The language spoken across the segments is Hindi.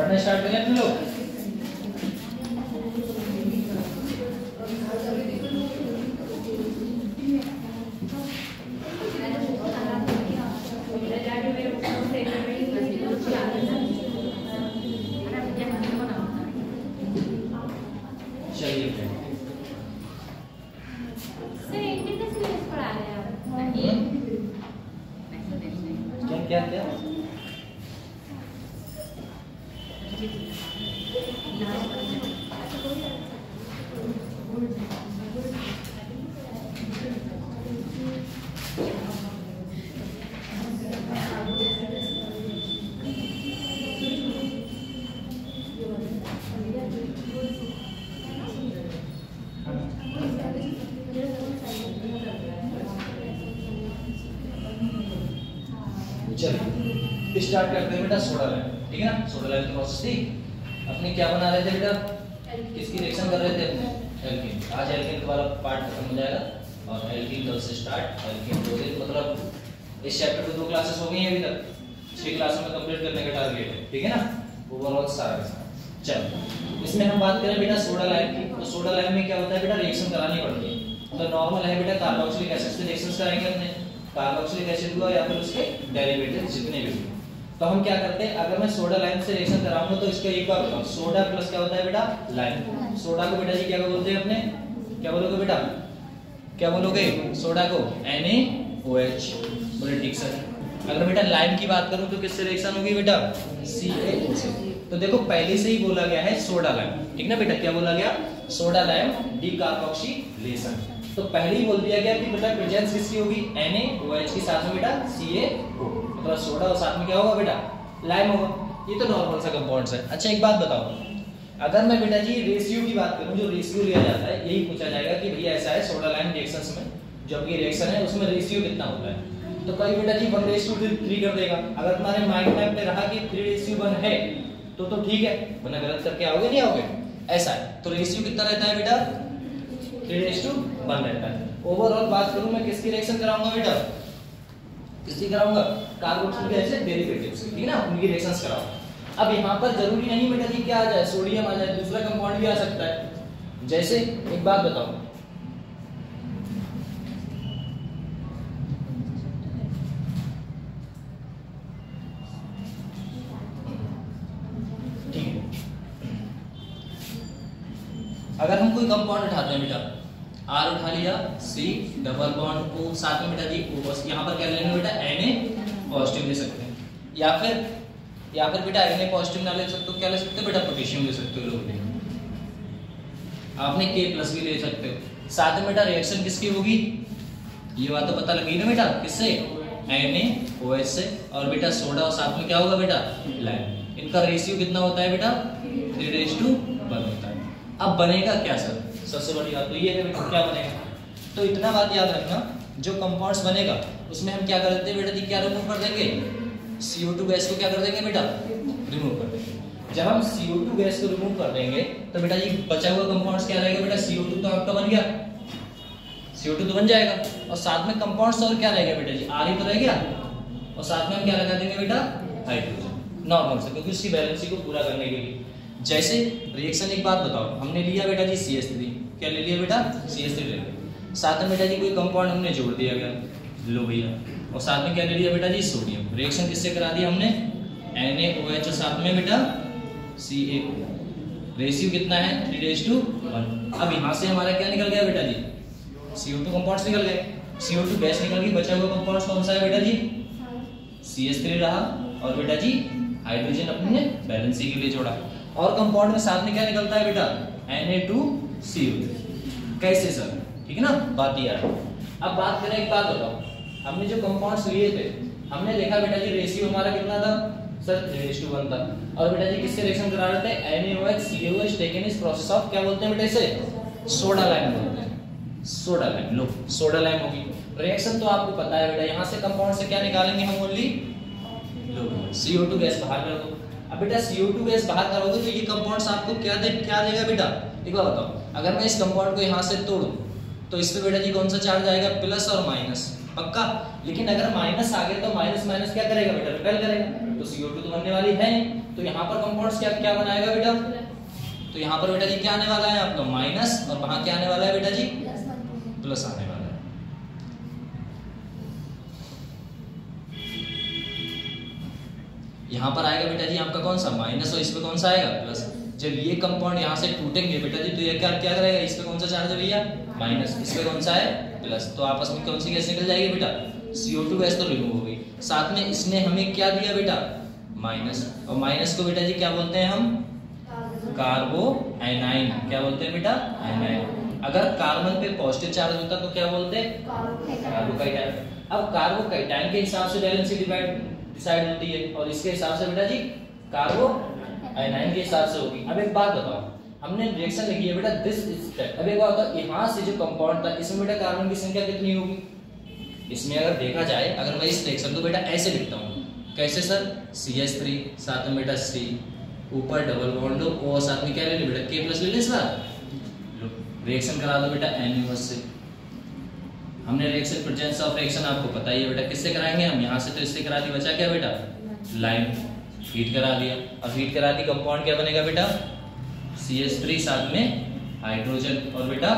पढ़ना स्टार्ट करें अपने लोग। चलिए क्या क्या चलिए स्टार्ट करते हैं बेटा सोडा लाइम, ठीक है ना। सोडा लाइम की प्रोसेस थी अपने, क्या बना रहे थे बेटा, किसकी रिएक्शन कर रहे थे अपने, एल्कीन। आज एल्कीन वाला पार्ट खत्म हो जाएगा और एल्कीन कल से स्टार्ट। एल्कीन 2 दिन मतलब इस चैप्टर में 2 क्लासेस हो गई हैं अभी तक, 6 क्लासों में कंप्लीट करने का टारगेट है, ठीक है ना, ओवरऑल सारा। चलो इसमें हम बात करें बेटा सोडा लाइम की, तो सोडा लाइम में क्या होता है बेटा, रिएक्शन करानी पड़ती है। तो नॉर्मल है बेटा, कार्बोक्सिलिक एसिड से रिएक्शंस कराएंगे अपने, कार्बोक्सिलिक एसिड हुआ या फिर उसके डेरिवेटिव जितने भी हुए। तो हम क्या करते हैं, अगर मैं सोडा लाइम से रिएक्शन कराऊंगा तो इसका एक बार बताओ, सोडा प्लस क्या होता है बेटा, लाइम। सोडा को बेटा जी क्या बोलते हैं अपने, क्या बोलोगे बेटा, क्या बोलोगे सोडा को, NaOH। बोले ठीक सर। अगर बेटा लाइम की बात करूं तो किससे रिएक्शन होगी बेटा, CaO से। तो देखो पहले से ही बोला गया है सोडा लाइम, ठीक ना बेटा, क्या बोला गया, सोडा लाइम डीकार्बोक्सिलेशन। तो पहले ही बोल दिया गया कि बेटा प्रेजेंस किसकी होगी, NaOH के साथ में बेटा CaO, मतलब सोडा और साथ में क्या होगा बेटा, लाइम होगा। ये तो नॉर्मल सा कंपाउंड्स है। अच्छा एक बात बताओ, अगर मैं बेटा जी रेशियो की बात करूं, जो रेशियो लिया जाता है यही पूछा जाएगा कि भैया ऐसा है सोडा लाइम रिएक्शंस में, जब ये रिएक्शन है उसमें रेशियो कितना होता है, तो कई बेटा जी 1:3 कर देगा। अगर तुम्हारे माइंड में अपने रहा कि 3:1 है तो ठीक है, वरना गलत करके आओगे नहीं आओगे, ऐसा है। तो रेशियो कितना रहता है बेटा, 3:1 रहता है। ओवरऑल बात करूं मैं किसकी रिएक्शन कराऊंगा बेटा, किसकी कराऊंगा, कार्बोक्सिलिक एसिड डेरिवेटिव्स, ठीक है ना, उनकी रिएक्शंस कराऊंगा। अब यहाँ पर जरूरी नहीं बेटा जी क्या आ जाए, सोडियम आ जाए, दूसरा कंपाउंड भी आ सकता है। जैसे एक बात बताओ, ठीक है, अगर हम कोई कंपाउंड उठाते हैं बेटा, R उठा लिया, C डबल बॉन्ड O, साथ में बेटा जी O, बस यहाँ पर क्या लेंगे बेटा, Na पॉजिटिव ले सकते हैं, या फिर बेटा Na पॉजिटिव ना ले सकते हो, क्या ले सकते हो बेटा, पोटेशियम ले सकते हो लोग, आपने K+ भी ले सकते हो। साथ में बेटा रिएक्शन किसकी होगी, ये बात तो पता लगी ना बेटा, किससे, NaOH से, और बेटा सोडा और साथ में क्या होगा बेटा, लाइम। इनका रेशियो कितना होता है बेटा, 3:1 होता है। अब बनेगा क्या सर, सबसे बड़ी बात तो ये है बेटा, क्या बनेगा, तो इतना बात याद रखना, जो कंपाउंड्स बनेगा उसमें हम क्या करते हैं बेटा जी, क्या रिमूव कर देंगे, CO2 गैस को क्या कर देंगे बेटा, रिमूव कर देंगे। जब हम CO2 गैस को रिमूव कर देंगे तो बेटा जी बचा हुआ कंपाउंड्स क्या रहेगा बेटा, CO2 तो आपका बन गया, CO2 तो बन जाएगा, और साथ में कंपाउंड्स और क्या रहेगा बेटा जी, R ही तो रह गया, और साथ में हम क्या लगा देंगे बेटा, हाइड्रोजन, नॉर्मल से, क्योंकि उसकी बैलेंसी को पूरा करने के लिए। जैसे रिएक्शन एक बात बताओ, हमने लिया बेटा जी CH3, क्या ले लिया बेटा, CH3 ले लिया, साथ में बेटा जी कोई कंपाउंड हमने जोड़ दिया गया, लो भैया, और साथ में क्या ले लिया बेटा जी, सोडियम। रिएक्शन किससे करा दिया हमने, NaOH और साथ में बेटा CaO। रेशियो कितना है, 3:1। अब यहाँ से हमारा क्या निकल गया बेटा जी, CO2 कंपाउंड्स निकल गए, CO2 गैस निकल गई, बचा हुआ कंपाउंड्स कौन सा है बेटा जी, CH3 रहा, और बेटा जी हाइड्रोजन अपने बैलेंसी के लिए जोड़ा, और कंपाउंड में साथ में क्या निकलता है बेटा, Na2CO3। कैसे सर, ठीक है ना, बात ये है। अब बात करें, एक बात बताओ, हमने जो कंपाउंड्स लिए थे हमने देखा बेटा जी रेशियो हमारा कितना था सर, 3:1 था, और बेटा जी किससे रिएक्शन करा रहे थे, NaOH CaOH टेकन इस प्रोसेस ऑफ, क्या बोलते हैं बेटा इसे, सोडा लाइम बोलते हैं, सोडा लाइम। लो सोडा लाइम होगी, रिएक्शन तो आपको पता है बेटा, यहाँ से कंपाउंड से क्या निकालेंगे हम, ओनली CO2 गैस बाहर कर दो। अब बेटा CO2 गैस बाहर करोगे तो ये कंपाउंड्स आपको क्या देगा बेटा, एक बार बताओ, अगर मैं इस कंपाउंड को यहाँ से तोड़ूं तो इस पे बेटा जी कौन सा चार्ज आएगा, प्लस और माइनस, पक्का। लेकिन अगर माइनस आ गया तो माइनस माइनस क्या करेगा बेटा, रिपेल करेगा, तो CO2 तो बनने वाली है। तो यहाँ पर कंपाउंड्स क्या क्या बनाएगा बेटा, तो यहाँ पर बेटा जी क्या आने वाला है आपका माइनस, और वहां क्या आने वाला है बेटा जी प्लस आने वाला है। यहाँ पर आएगा बेटा जी आपका कौन सा माइनस, और इसमें कौन सा आएगा प्लस। जब ये कंपाउंड यहाँ से टूटेंगे बेटा जी तो ये क्या क्या करेगा, इस पे कौन सा चार्ज है भैया माइनस, इस पे कौन सा है प्लस, तो आपस में कौन सी गैस निकल जाएगी बेटा CO2 गैस तो रिमूव हो गई। साथ में इसने हमें क्या दिया बेटा माइनस, और माइनस को बेटा जी क्या बोलते हैं हम कार्बो एनाइन, क्या बोलते हैं बेटा एनाइन। अगर कार्बन पे पॉजिटिव चार्ज होता तो क्या बोलते हैं कार्बोकैटायन। अब कार्बोकैटायन के हिसाब से वैलेंसी डिसाइड होती है, और इसके हिसाब से बेटा जी कार्बो आयनाइन के हिसाब से होगी। अब एक बात बताओ, हमने रिएक्शन लिखी है बेटा दिस स्टेप। अब एक बात बताओ, यहाँ से जो कंपाउंड था इसमें बेटा कार्बन की संख्या कितनी होगी, इसमें अगर देखा जाए, अगर मैं इस रिएक्शन को बेटा ऐसे लिखता हूँ, कैसे सर CH3 साथ में बेटा C, ऊपर डबल बॉन्ड लो, और साथ में क्या ले लो बेटा K+ ले लो, इस बार रिएक्शन करा दो बेटा NH+ से। हमने रिएक्शन प्रेजेंस ऑफ रिएक्शन आपको पता ही है बेटा, किससे कराएंगे हम, यहाँ से तो इससे करा दी, बचा क्या बेटा लाइम, हीट करा दिया, अब हीट करा दी कंपाउंड क्या बनेगा बेटा CH3 साथ में हाइड्रोजन, और बेटा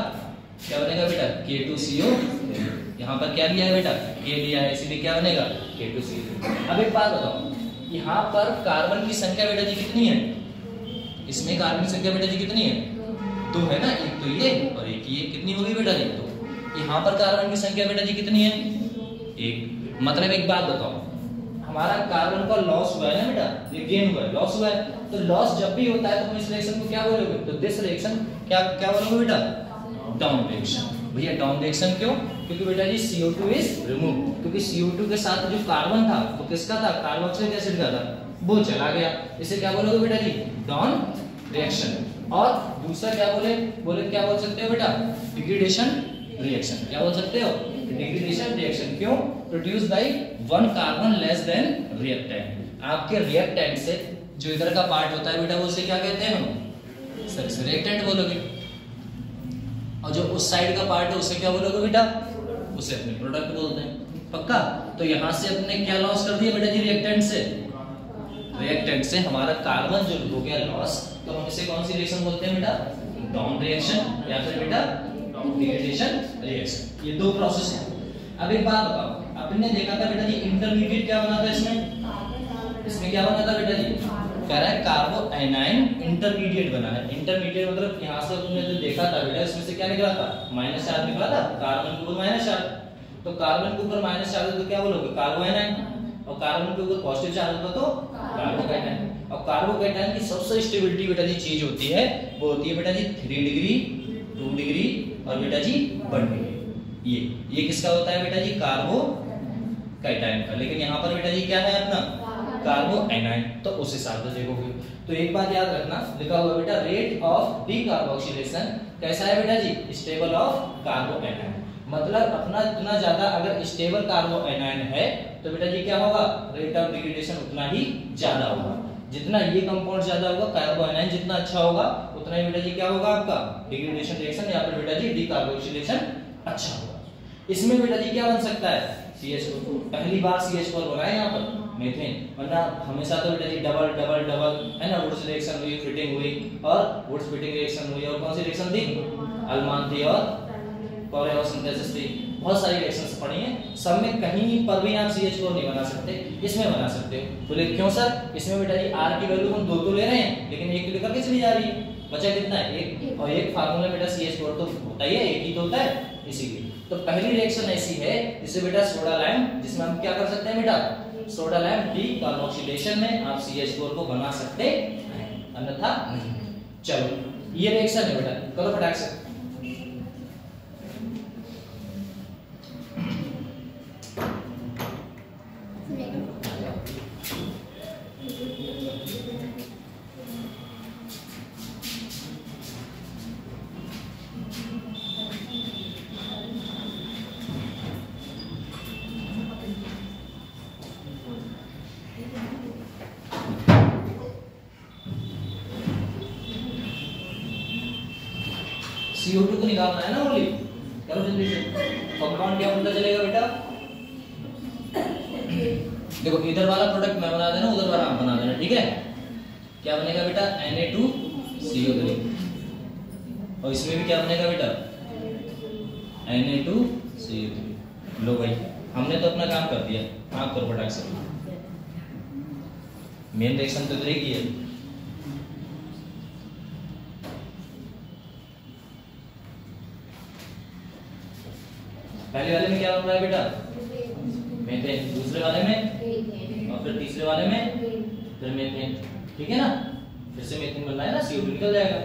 क्या बनेगा बेटा K2CO। यहाँ पर क्या लिया है बेटा K लिया है, इसीलिए क्या बनेगा K2CO। अब एक बात बताओ, यहाँ पर कार्बन की संख्या बेटा जी कितनी है, इसमें कार्बन की संख्या बेटा जी कितनी है, 2 है ना, एक तो ये और एक ये, कितनी होगी बेटा जी 2। यहाँ पर कार्बन की संख्या बेटा जी कितनी है 1। मतलब एक बात बताओ, हमारा कार्बन का लॉस हुआ है ना बेटा, ये गेन हुआ है, लॉस हुआ है, तो लॉस जब भी होता है तो हम इस रिएक्शन को क्या बोलोगे, तो दिस रिएक्शन क्या क्या बोलोगे बेटा डाउन रिएक्शन। भैया डाउन रिएक्शन क्यों, क्योंकि बेटा जी CO2 इज रिमूव, क्योंकि CO2 के साथ जो कार्बन था वो किसका था, कार्बोक्सिलिक एसिड का था, वो चला गया, इसे क्या बोलोगे बेटा जी डाउन रिएक्शन। और दूसरा क्या बोले क्या बोल सकते हो बेटा डिग्रेडेशन रिएक्शन, क्या बोल सकते हो डिग्रेडेशन रिएक्शन। क्यों, produce by 1 carbon less than reactant. आपके रिएक्टेंट से जो इधर का पार्ट होता है बेटा वो उसे क्या कहते हैं हम सर रिएक्टेंट बोलोगे, और जो उस साइड का पार्ट है उसे क्या बोलोगे बेटा, उसे अपने प्रोडक्ट बोलते हैं, पक्का। तो यहाँ से अपने क्या लॉस कर दिया बेटा जी रिएक्टेंट से हमारा कार्बन जो हो गया लॉस, तो हम इसे कौन सी रिएक्शन बोलते हैं बेटा डाउन रिएक्शन या फिर बेटा डिग्रेडेशन रिएक्शन। ये 2 प्रोसेस है। अब एक बात बताओ, आपने देखा था बेटा जी इंटरमीडिएट क्या बना था इसमें क्या बना था बेटा जी, कह रहा है कार्बो एनाइन इंटरमीडिएट बना है। इंटरमीडिएट मतलब यहाँ से तुमने जो देखा था बेटा इसमें से क्या निकला था माइनस चार्ज निकला था, कार्बन के ऊपर माइनस चार्ज, तो कार्बन के ऊपर माइनस चार्ज तो क्या बोलोगे कार्बो एनाइन, और कार्बन के ऊपर पॉजिटिव चार्ज होता तो कार्बोकैटायन। और कार्बोकैटायन की सबसे स्टेबिलिटी बेटा जी चीज होती है वो होती है बेटा जी 3 डिग्री 2 डिग्री और बेटा जी 1 डिग्री। ये किसका होता है बेटा जी कार्बोकैटायन का, लेकिन यहाँ पर बेटा जी क्या है अपना कार्बो एनाइन, तो उस हिसाब से देखोगे। तो एक बात याद रखना, लिखा हुआ बेटा रेट ऑफ डीकार्बोक्सिलेशन कैसा है बेटा जी स्टेबल ऑफ कार्बो एनाइन, मतलब अपना इतना ज्यादा अगर स्टेबल कार्बो एनाइन है तो बेटा जी क्या होगा रेट ऑफ डिग्रेडेशन उतना ही ज्यादा होगा। जितना ये कंपाउंड ज्यादा होगा कार्बो एनाइन जितना अच्छा होगा उतना ही बेटा जी क्या होगा आपका डिग्रेडेशन रिएक्शन या फिर बेटा जी डीकार्बोक्सिलेशन अच्छा होगा। इसमें बेटा जी क्या बन सकता है CH4, पहली बार CH4 बना है यहाँ पर मीथेन, वरना हमेशा तो बेटा जी डबल डबल डबल है ना, वुड्स रिएक्शन हुई फिटिंग हुई और वुड्स फिटिंग रिएक्शन हुई, और कौन सी रिएक्शन थी अल्मान थी और कोरेओ सिंथेसिस थी, बहुत सारी रिएक्शंस पढ़ी हैं, सब में कहीं पर भी आप CH4 नहीं बना सकते, इसमें बना सकते हो। बोले क्यों सर, इसमें बेटा जी R की वैल्यू हम 2 तो ले रहे हैं लेकिन 1 लेकर के चली जा रही है, बचा कितना है 1, और एक फार्मूला बेटा CH4 तो होता ही है, एक ही तो होता है, इसीलिए तो पहली रिएक्शन ऐसी है जिसे बेटा सोडा लाइम, जिसमें हम क्या कर सकते हैं बेटा सोडा लाइम डीकार्बोक्सिलेशन में आप CH4 को बना सकते हैं, अन्यथा नहीं। चलो ये रिएक्शन है बेटा, करो फटाक से। CO2 को निकालना है ना ओनली, करो जल्दी से। कंपाउंड क्या बनता चलेगा बेटा देखो इधर वाला प्रोडक्ट मैं बना देना, उधर वाला आप बना देना, ठीक है। क्या बनेगा बेटा, Na2CO3, और इसमें भी क्या बनेगा बेटा, Na2CO3। लो भाई हमने तो अपना काम कर दिया, आप करो फटाक से, मेन रिएक्शन तो इधर ही की है। पहले वाले में क्या बन रहा है बेटा, मीथेन, दूसरे वाले में, और फिर तीसरे वाले में फिर मीथेन, ठीक है ना। फिर से मीथेन बन रहा है ना, CO2 निकल जाएगा।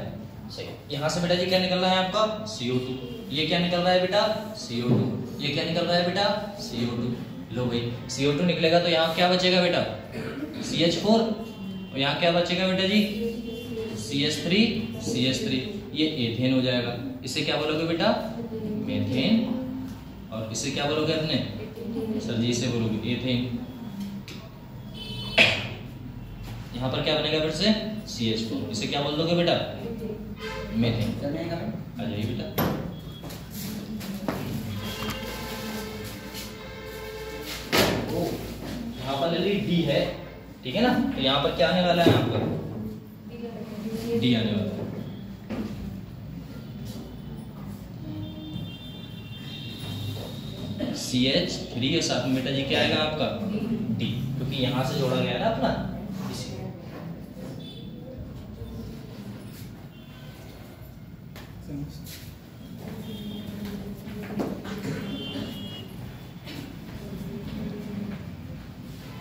सही, यहाँ से बेटा जी क्या निकल रहा है आपका, CO2। ये क्या निकल रहा है बेटा, CO2। ये क्या निकल रहा है बेटा, CO2। लो भाई CO2 निकलेगा तो यहाँ क्या बचेगा बेटा, CH4, और यहाँ क्या बचेगा बेटा जी, CH3। ये एथेन हो जाएगा। इसे क्या बोलोगे बेटा, मीथेन, और इसे क्या बोलोगे अपने सर जी, इसे बोलोगे एथेन। यहाँ पर क्या बनेगा फिर से, CH4, इसे क्या बोल दोगे बेटा, मीथेन। आ जाइए बेटा, यहाँ पर डी है, ठीक है ना, तो यहाँ पर क्या आने वाला है आपका, डी आने वाला है। CH3 के साथ में बेटा जी क्या आएगा आपका, डी, क्योंकि यहां से जोड़ा गया ना अपना, इसीलिए।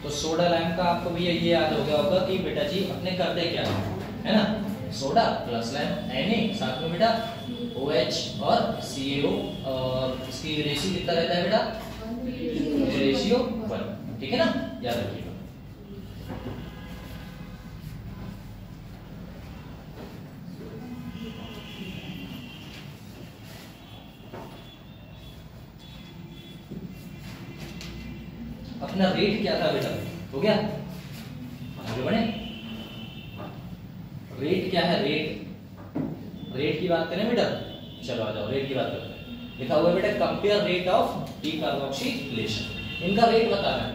तो सोडा लाइम का आपको भी ये याद हो गया होगा कि बेटा जी अपने करते क्या है ना, सोडा प्लस लाइम Na, साथ में बेटा OH और CaO, और इसकी रेशियो कितना रहता है बेटा, रेशियो 1, ठीक है ना, याद रखिएगा। अपना रेट क्या था बेटा, हो गया, आगे बढ़े। रेट क्या है, रेट की बात करें बेटा, चलो आ जाओ रेट की बात करते हैं। लिखा हुआ है बेटा compare rate of D carboxylation, इनका रेट बताना है।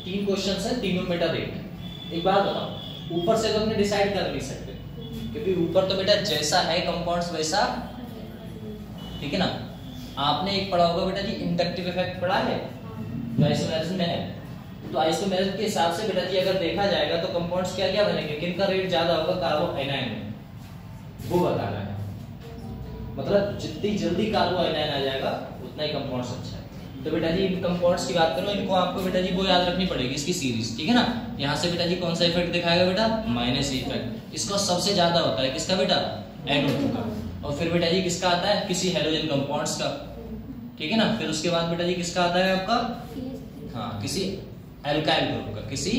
3 क्वेश्चन है, तीनों बेटा रेट। एक बात बताओ, ऊपर से तो अपने डिसाइड कर नहीं सकते, क्योंकि ऊपर तो बेटा जैसा है कंपाउंड्स वैसा, ठीक है ना। आपने एक पढ़ा होगा बेटा जी इंडक्टिव इफेक्ट पढ़ा है जो आइसोमेरिज में है, तो आइसोमेरिज के हिसाब से बेटा जी अगर देखा जाएगा तो कंपाउंड्स क्या क्या बनेंगे, किनका रेट ज्यादा होगा, कार्बो आयनाइन में, वो बताना है। मतलब जितनी जल्दी कार्बो आयनाइन आ जाएगा उतना ही कंपाउंड्स अच्छा है। तो बेटा जी इन कंपाउंड्स की बात करो, इनको आपको बेटा जी वो याद रखनी पड़ेगी, इसकी सीरीज, ठीक है ना। यहाँ से बेटा जी कौन सा इफेक्ट दिखाएगा बेटा, माइनस इफेक्ट, इसका सबसे ज्यादा होता है किसका बेटा, NO2 का, और फिर बेटा जी किसका आता है, किसी हेलोजन कंपाउंड्स का, ठीक है ना। फिर उसके बाद बेटा जी किसका आता है आपका, हाँ किसी एल्काइल ग्रुप का, किसी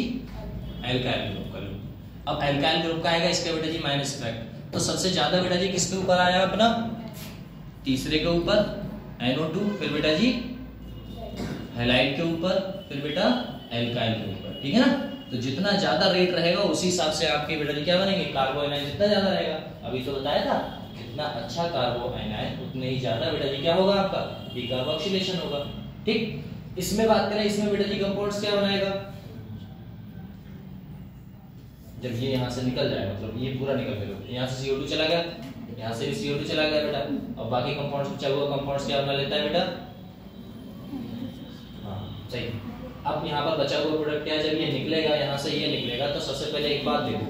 एल्काइल ग्रुप का। अब एल्काइल ग्रुप का आएगा इसका बेटा जी माइनस इफेक्ट, तो सबसे ज्यादा बेटा जी किसके ऊपर आया अपना, तीसरे के ऊपर NO2, फिर बेटा जी हैलाइड के ऊपर, फिर बेटा एल्काइल के ऊपर, ठीक है ना। तो जितना ज्यादा रेट रहेगा उसी हिसाब से आपके बेटा जी क्या बनेंगे, कार्बो आयनाइन जितना ज्यादा रहेगा, अभी तो बताया था, जितना अच्छा कार्बो आयनाइन उतने ही ज्यादा बेटा जी क्या होगा आपका, डीकार्बोक्सिलेशन होगा, ठीक। इसमें बात करें, इसमें बेटा जी कंपाउंड्स क्या बनाएगा, जब ये यहाँ से निकल जाए, मतलब ये पूरा निकल गया, यहाँ से CO2 चला गया, यहाँ से भी CO2 चला गया बेटा, अब बाकी कंपाउंड्स बचा हुआ कंपाउंड्स क्या बना लेता है बेटा, हाँ सही। अब यहाँ पर बचा हुआ प्रोडक्ट क्या है, जब ये निकलेगा यहाँ से, ये निकलेगा, तो सबसे पहले एक बात देखो,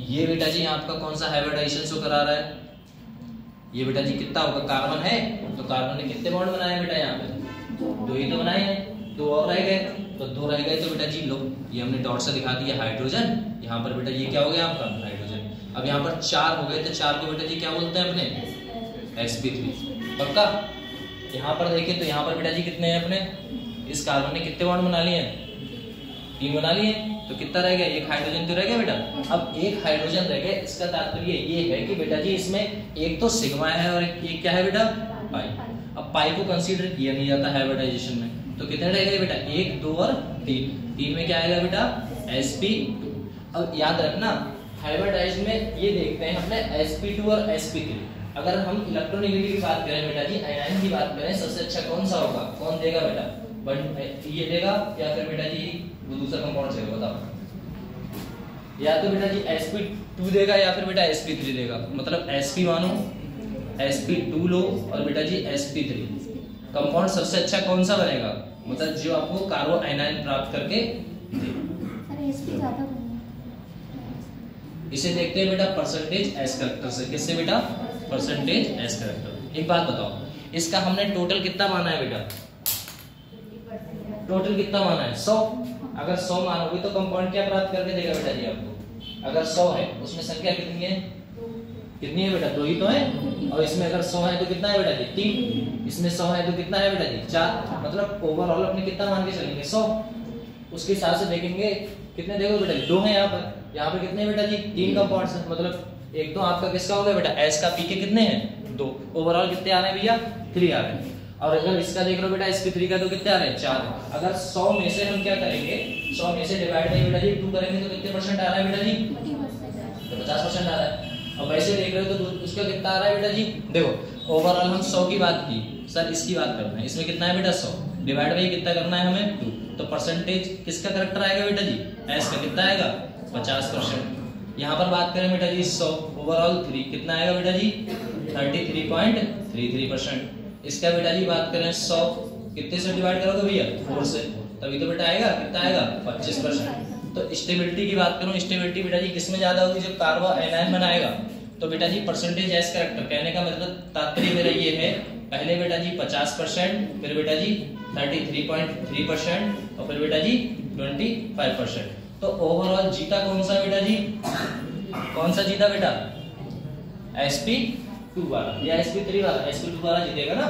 ये बेटा जी आपका कौन सा हाइब्रिडाइजेशन शो करा रहा है, ये बेटा जी कितना होगा, कार्बन है, तो कार्बन ने कितने बॉन्ड बनाए बेटा, यहाँ पे 2 ही तो बनाए हैं, 2 और रह गए, तो 2 रह गए तो बेटा जी लो, ये हमने डॉट से दिखा दिया हाइड्रोजन, यहाँ पर बेटा ये क्या हो गया आपका हाइड्रोजन। अब यहाँ पर 4 हो गए, तो 4 को बेटा जी क्या बोलते हैं अपने, sp3, पक्का। यहाँ पर देखें तो यहाँ पर बेटा जी कितने हैं अपने, इस कार्बन ने कितने बॉन्ड बना लिए, 3 बना लिए, तो कितना रह गया, एक हाइड्रोजन तो रह गया बेटा। अब एक हाइड्रोजन रह गया, इसका तात्पर्य ये है कि बेटा जी इसमें एक तो सिग्मा है और एक क्या है बेटा, पाई। अब पाई को कंसीडर किया नहीं जाता हाइब्रिडाइजेशन में, तो कितने रह गए बेटा, 1, 2 और 3 में क्या आएगा बेटा, sp2। अब याद रखना हाइब्रिडाइज में ये देखते हैं अपने sp2 और sp3। अगर हम इलेक्ट्रोनेगेटिव की बात करें बेटा जी, आयनाइन की बात करें, सबसे अच्छा कौन सा होगा, कौन देगा बेटा, ये देगा या फिर बेटा जी वो दूसरा कंपाउंड चाहिए, बताओ। या तो बेटा जी sp2 देगा या फिर बेटा sp3 देगा, मतलब sp1 हो, sp2 लो और बेटा जी sp3। कंपाउंड सबसे अच्छा कौन सा बनेगा, मतलब जो आपको कार्बो आयनाइन प्राप्त करके दे। इसे देखते हैं बेटा परसेंटेज एस कैरेक्टर से। किससे बेटा, परसेंटेज एस कैरेक्टर। एक बात बताओ, इसका हमने टोटल कितना माना है बेटा, टोटल कितना माना है 100। अगर 100 मानोगे तो कंपाउंड क्या प्राप्त करके देगा बेटा जी आपको। अगर 100 है उसमें संख्या कितनी है, कितनी है बेटा, 2 ही तो है। और इसमें अगर 100 है तो कितना है बेटा जी 3, इसमें 100 है तो कितना है बेटा जी 4। मतलब ओवरऑल अपने कितना मान के चलेंगे 100। उसके हिसाब से देखेंगे कितने देखो बेटा जी 2 है यहाँ पर कितने बेटा जी 3 कंपाउंड्स हैं। मतलब एक तो आपका किसका हो गया बेटा एस का, पी के कितने हैं 2, ओवरऑल कितने आ रहे हैं भैया 3 आ रहे हैं। और अगर इसका देख लो बेटा sp3 का तो कितने आ रहे हैं 4। अगर 100 में से हम क्या करेंगे, 100 में से डिवाइड बाय बेटा जी 2 करेंगे तो कितने परसेंट आ रहा है बेटा जी, तो 50% आ रहा है। और वैसे देख रहे हो तो उसका कितना आ रहा है बेटा जी, देखो ओवरऑल हम 100 की बात की, सर इसकी बात करते हैं, इसमें कितना है बेटा 100 डिवाइड बाय कितना करना है हमें 2, तो परसेंटेज किसका करेक्टर आएगा बेटा जी एस का, कितना आएगा 50%। यहाँ पर बात करें बेटा जी 100 ओवरऑल 3 कितना आएगा बेटा जी 33.33%। इसका बेटा जी बात करें 100 कितने से डिवाइड करोगे भैया 4 से, तभी तो बेटा आएगा कितना आएगा 25%। तो स्टेबिलिटी की बात करूं, स्टेबिलिटी बेटा जी किसमें ज्यादा होगी, जब कार्बो आयनाइन बनाएगा तो बेटा जी परसेंटेज एस कैरेक्टर। कहने का मतलब तात्पर्य मेरा ये है, पहले बेटा जी 50%, फिर बेटा जी 33.3% और फिर बेटा जी 25%। तो ओवरऑल जीता कौन सा बेटा जी, कौन सा जीता बेटा sp2 वाला या sp3 वाला, sp2 वाला जीतेगा ना।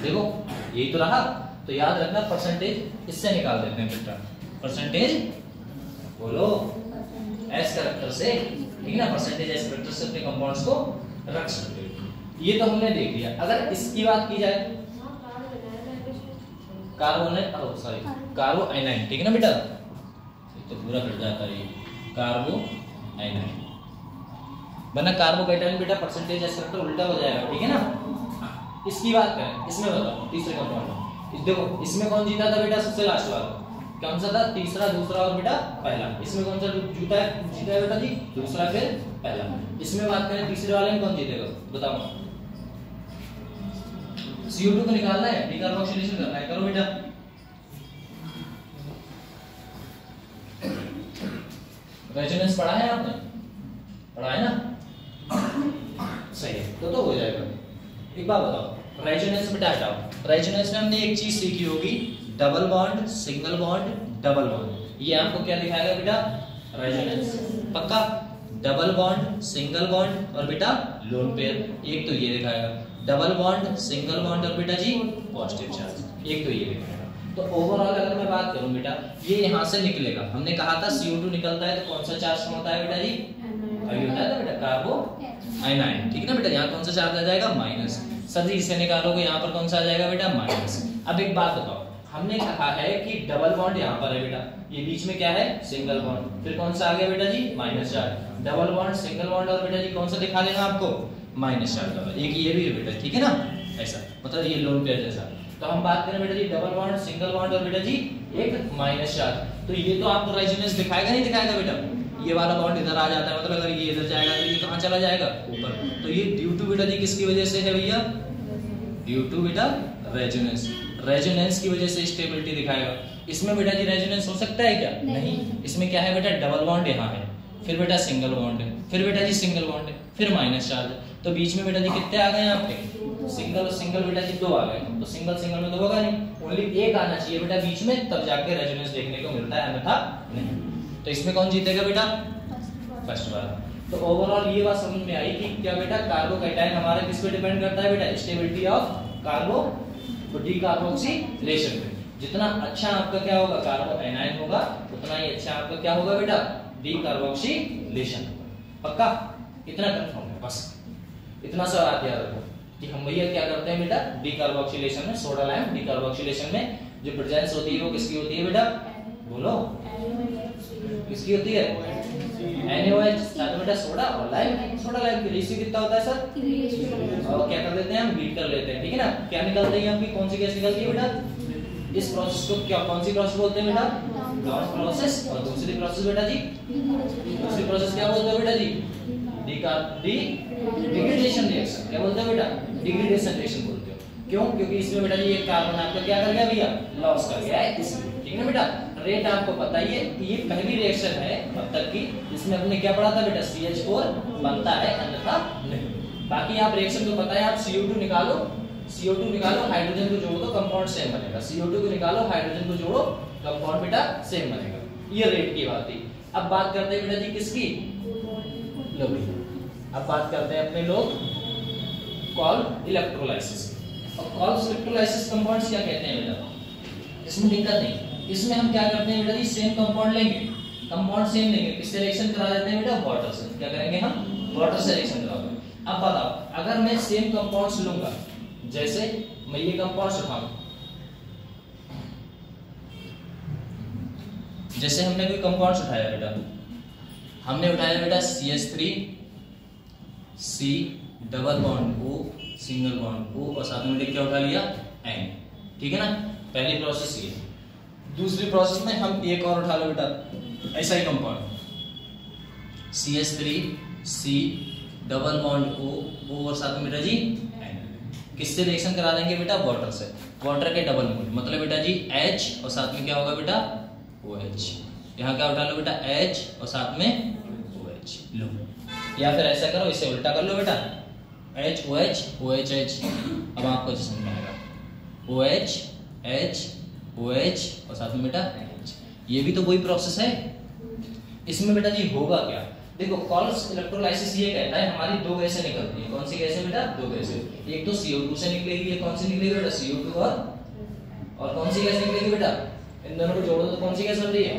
देखो यही तो रहा, तो याद रखना परसेंटेज इससे निकाल देते हैं बेटा, परसेंटेज बोलो एस कैरेक्टर से, ठीक है ना, परसेंटेज एस कैरेक्टर से अपने कंपाउंड्स को रख सकते हो। ये तो हमने देख लिया। अगर इसकी बात की जाए कार्बो आयनाइन, ठीक है ना बेटा, तो पूरा कट जाता है ये कार्बो आयनाइन, वरना कार्बोकेटाइन बेटा परसेंटेज एस कैरेक्टर उल्टा हो जाएगा, ठीक है ना। इसकी बात करें, इसमें बताओ तीसरे कंपाउंड, देखो इसमें कौन जीता था बेटा सबसे लास्ट वाला, कौन सा था, तीसरा, दूसरा और बेटा पहला। इसमें कौन सा जीता है बेटा जी, दूसरा फिर पहला। इसमें बात करें तीसरे वाले में कौन जीतेगा बताओ, CO2 को निकालना है, डिकार्बोक्सिलेशन करना है, करो बेटा। रेजोनेंस पढ़ा है आपने, पढ़ा है ना, सही है, तो हो जाएगा। एक बात बताओ, रेजोनेंस बेटा हटाओ, रेजोनेंस में हमने एक चीज सीखी होगी, double bond, single bond, double bond. ये आपको क्या दिखाएगा बेटा, रेजोनेंस पक्का, डबल बॉन्ड, सिंगल बॉन्ड और बेटा लोन पेयर। एक तो ये दिखाएगा डबल बॉन्ड, सिंगल बॉन्ड और बेटा जी पॉजिटिव चार्ज, एक तो ये दिखाएगा। तो ओवरऑल अगर मैं बात करूं बेटा, ये यहाँ से निकलेगा, हमने कहा था CO2 निकलता है तो कौन सा चार्ज होता है बेटा जी, अभी होता है ना बेटा कार्बो आयनाइन, ठीक है ना बेटा, यहाँ कौन सा चार्ज आ जाएगा माइनस। सर जी इसे निकालोगे यहाँ पर कौन सा आ जाएगा बेटा माइनस। अब एक बात बताओ, हमने कहा है कि डबल बॉन्ड यहाँ पर है बेटा, ये बीच में क्या है सिंगल बॉन्ड, फिर कौन सा आ गया बेटा जी minus charge, double bond, single bond और बेटा जी कौन सा दिखा देना आपको माइनस चार्ज वाला, एक ये भी है बेटा, ठीक है ना, ऐसा मतलब ये लोन पेयर जैसा। तो हम बात करें बेटा जी डबल बॉन्ड, सिंगल बॉन्ड और बेटा जी एक माइनस चार्ज, तो ये तो आपको रेजोनेंस दिखाएगा नहीं दिखाएगा बेटा, ये वाला बॉन्ड इधर आ जाता है, मतलब अगर ये इधर जाएगा तो ये कहाँ चला जाएगा ऊपर, तो ये ड्यू टू बेटा जी किसकी वजह से है भैया, ड्यू टू बेटा रेजोनेंस, रेजोनेंस की वजह से स्टेबिलिटी दिखाएगा। इसमें बेटा जी रेजोनेंस हो सकता है क्या, नहीं। इसमें क्या है बेटा डबल बॉन्ड यहाँ है, फिर बेटा सिंगल बॉन्ड है, फिर बेटा जी सिंगल बॉन्ड है, फिर माइनस चार्ज है, तो बीच में बेटा जी कितने आ गए आपके, सिंगल सिंगल बेटा जी 2 आ गए, तो सिंगल सिंगल में तो होगा नहीं, ओनली एक आना चाहिए बेटा बीच में, तब जाके रेजोनेंस देखने को मिलता है, अन्यथा नहीं। तो इसमें कौन जीतेगा बेटा फर्स्ट वाला। तो ओवरऑल ये बात समझ में आई कि क्या बेटा कार्बोकेटाइन हमारा किस पे डिपेंड करता है बेटा, स्टेबिलिटी ऑफ कार्बो तो डीकार्बोक्सिलेशन पे। जितना अच्छा आपका क्या होगा कार्बो आयनाइन होगा, उतना ही अच्छा आपका क्या होगा बेटा डीकार्बोक्सिलेशन, पक्का, इतना कंफर्म है, बस इतना सा बात याद रखो कि हम भैया क्या करते हैं बेटा डीकार्बोक्सिलेशन में, सोडा लाइम डीकार्बोक्सिलेशन में जो प्रेजेंस होती है वो किसकी होती है बेटा, बोलो किसकी होती है, NaOH, साथ बेटा सोडा और लाइम, सोडा लाइम की रेशियो कितना होता है सर, और क्या कर लेते हैं हम बीट कर लेते हैं, ठीक है ना, क्या निकलती है आपकी कौन सी गैस निकलती है बेटा, इस प्रोसेस को क्या कौन सी प्रोसेस बोलते हैं बेटा, डॉट प्रोसेस और दूसरी प्रोसेस बेटा जी, दूसरी प्रोसेस क्या बोलते हैं बेटा जी, डिग्रेडेशन रिएक्शन। क्या बोलते हैं बेटा, डिग्रेडेशन रिएक्शन बोलते हो। क्यों? क्योंकि इसमें बेटा जी एक कार्बन आपका क्या कर गया भैया, लॉस कर गया है इसलिए। ठीक है बेटा, रेट आपको पता ही है, ये पहली रिएक्शन है अब तक की, इसमें हमने क्या पढ़ा था बेटा, CH4 बनता है अन्यथा नहीं। बाकी आप रिएक्शन को पता है, आप CO2 निकालो, CO2 निकालो, हाइड्रोजन को जोड़ दो, कंपाउंड सेम बनेगा। CO2 को निकालो, हाइड्रोजन को जोड़ो, कंपाउंड बेटा सेम बनेगा। ये रेट की बात थी। अब बात करते हैं बेटा जी किसकी, लो भैया अब बात करते हैं अपने लोग कॉल इलेक्ट्रोलाइसिस। और कॉल इलेक्ट्रोलाइसिस कंपाउंड्स क्या कहते हैं बेटा, इसमें दिक्कत नहीं। इसमें हम क्या करते हैं बेटा जी, सेम कंपाउंड लेंगे, कंपाउंड सेम लेंगे, किससे रिएक्शन करा देते हैं बेटा, वाटर से। क्या करेंगे हम, वाटर से रिएक्शन कराओगे। अब बताओ, अगर मैं सेम कंपाउंड्स लूंगा, जैसे मैं ये कंपाउंड्स उठाऊं, जैसे हमने कोई कंपाउंड्स उठाया बेटा, हमने उठाया बेटा CH3 C double bond O single bond O और साथ में क्या उठा लिया N। ठीक है ना, पहली प्रोसेस ये। दूसरी प्रोसेस में हम एक और उठा लो बेटा, ऐसा ही compound CH3 C double bond O और साथ में बेटा जी N। किससे रिएक्शन करा देंगे बेटा, वाटर से। वाटर के डबल मोल मतलब बेटा जी H और साथ में क्या होगा बेटा OH। यहाँ क्या उठा लो बेटा H और साथ में OH लो, या फिर ऐसा करो, इसे उल्टा कर लो बेटा HOH OHH। अब आपको समझ में आएगा, OH H OH और साथ में बेटा H। ये भी तो वही प्रोसेस है। इसमें बेटा जी होगा क्या, देखो कॉल्स इलेक्ट्रोलाइसिस ये कहता है हमारी दो गैसें निकलती हैं। कौन सी गैसें बेटा, दो गैसें। एक तो CO2 से निकलेगी, ये कौन सी निकलेगी बेटा, CO2 और कौन सी गैस निकलेगी बेटा, इन दोनों को जोड़ दो तो कौन सी गैस बन रही है,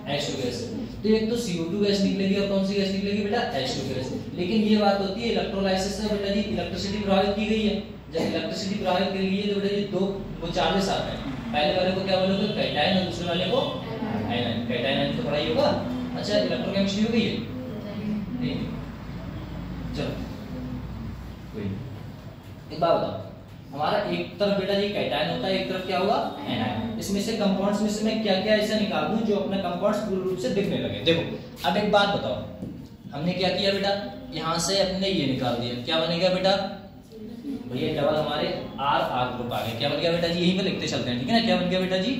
H2 गैस। तो एक तो CO2 गैस निकलेगी और कौन सी गैस निकलेगी बेटा, H2 गैस। लेकिन ये बात होती है इलेक्ट्रोलाइसिस से बेटा जी इलेक्ट्रिसिटी प्रभावित की गई है। जब इलेक्ट्रिसिटी प्रभावित की गई है तो बेटा जी दो वो चार्जेस आते हैं, पहले वाले को क्या बोलोगे कैटायन और दूसरे वाले को आयन। कैटायन तो पढ़ाई होगा। अच्छा इलेक्ट्रोकेमिस्ट्री हो गई है, नहीं चलो कोई एक बात बताओ, हमारा एक तरफ बेटा जी कैटायन होता है, एक तरफ क्या होगा एनायन। इसमें से कंपाउंड्स में से मैं क्या क्या ऐसा निकाल दूं जो अपने कंपाउंड्स पूर्ण रूप से दिखने लगे। देखो अब एक बात बताओ, हमने क्या किया बेटा, यहां से अपने ये निकाल दिया, क्या बनेगा बेटा भैया डबल हमारे R ग्रुप आ गए। क्या बन गया बेटा जी, यहीं पे लिखते चलते हैं, ठीक है ना। क्या बन गया बेटा जी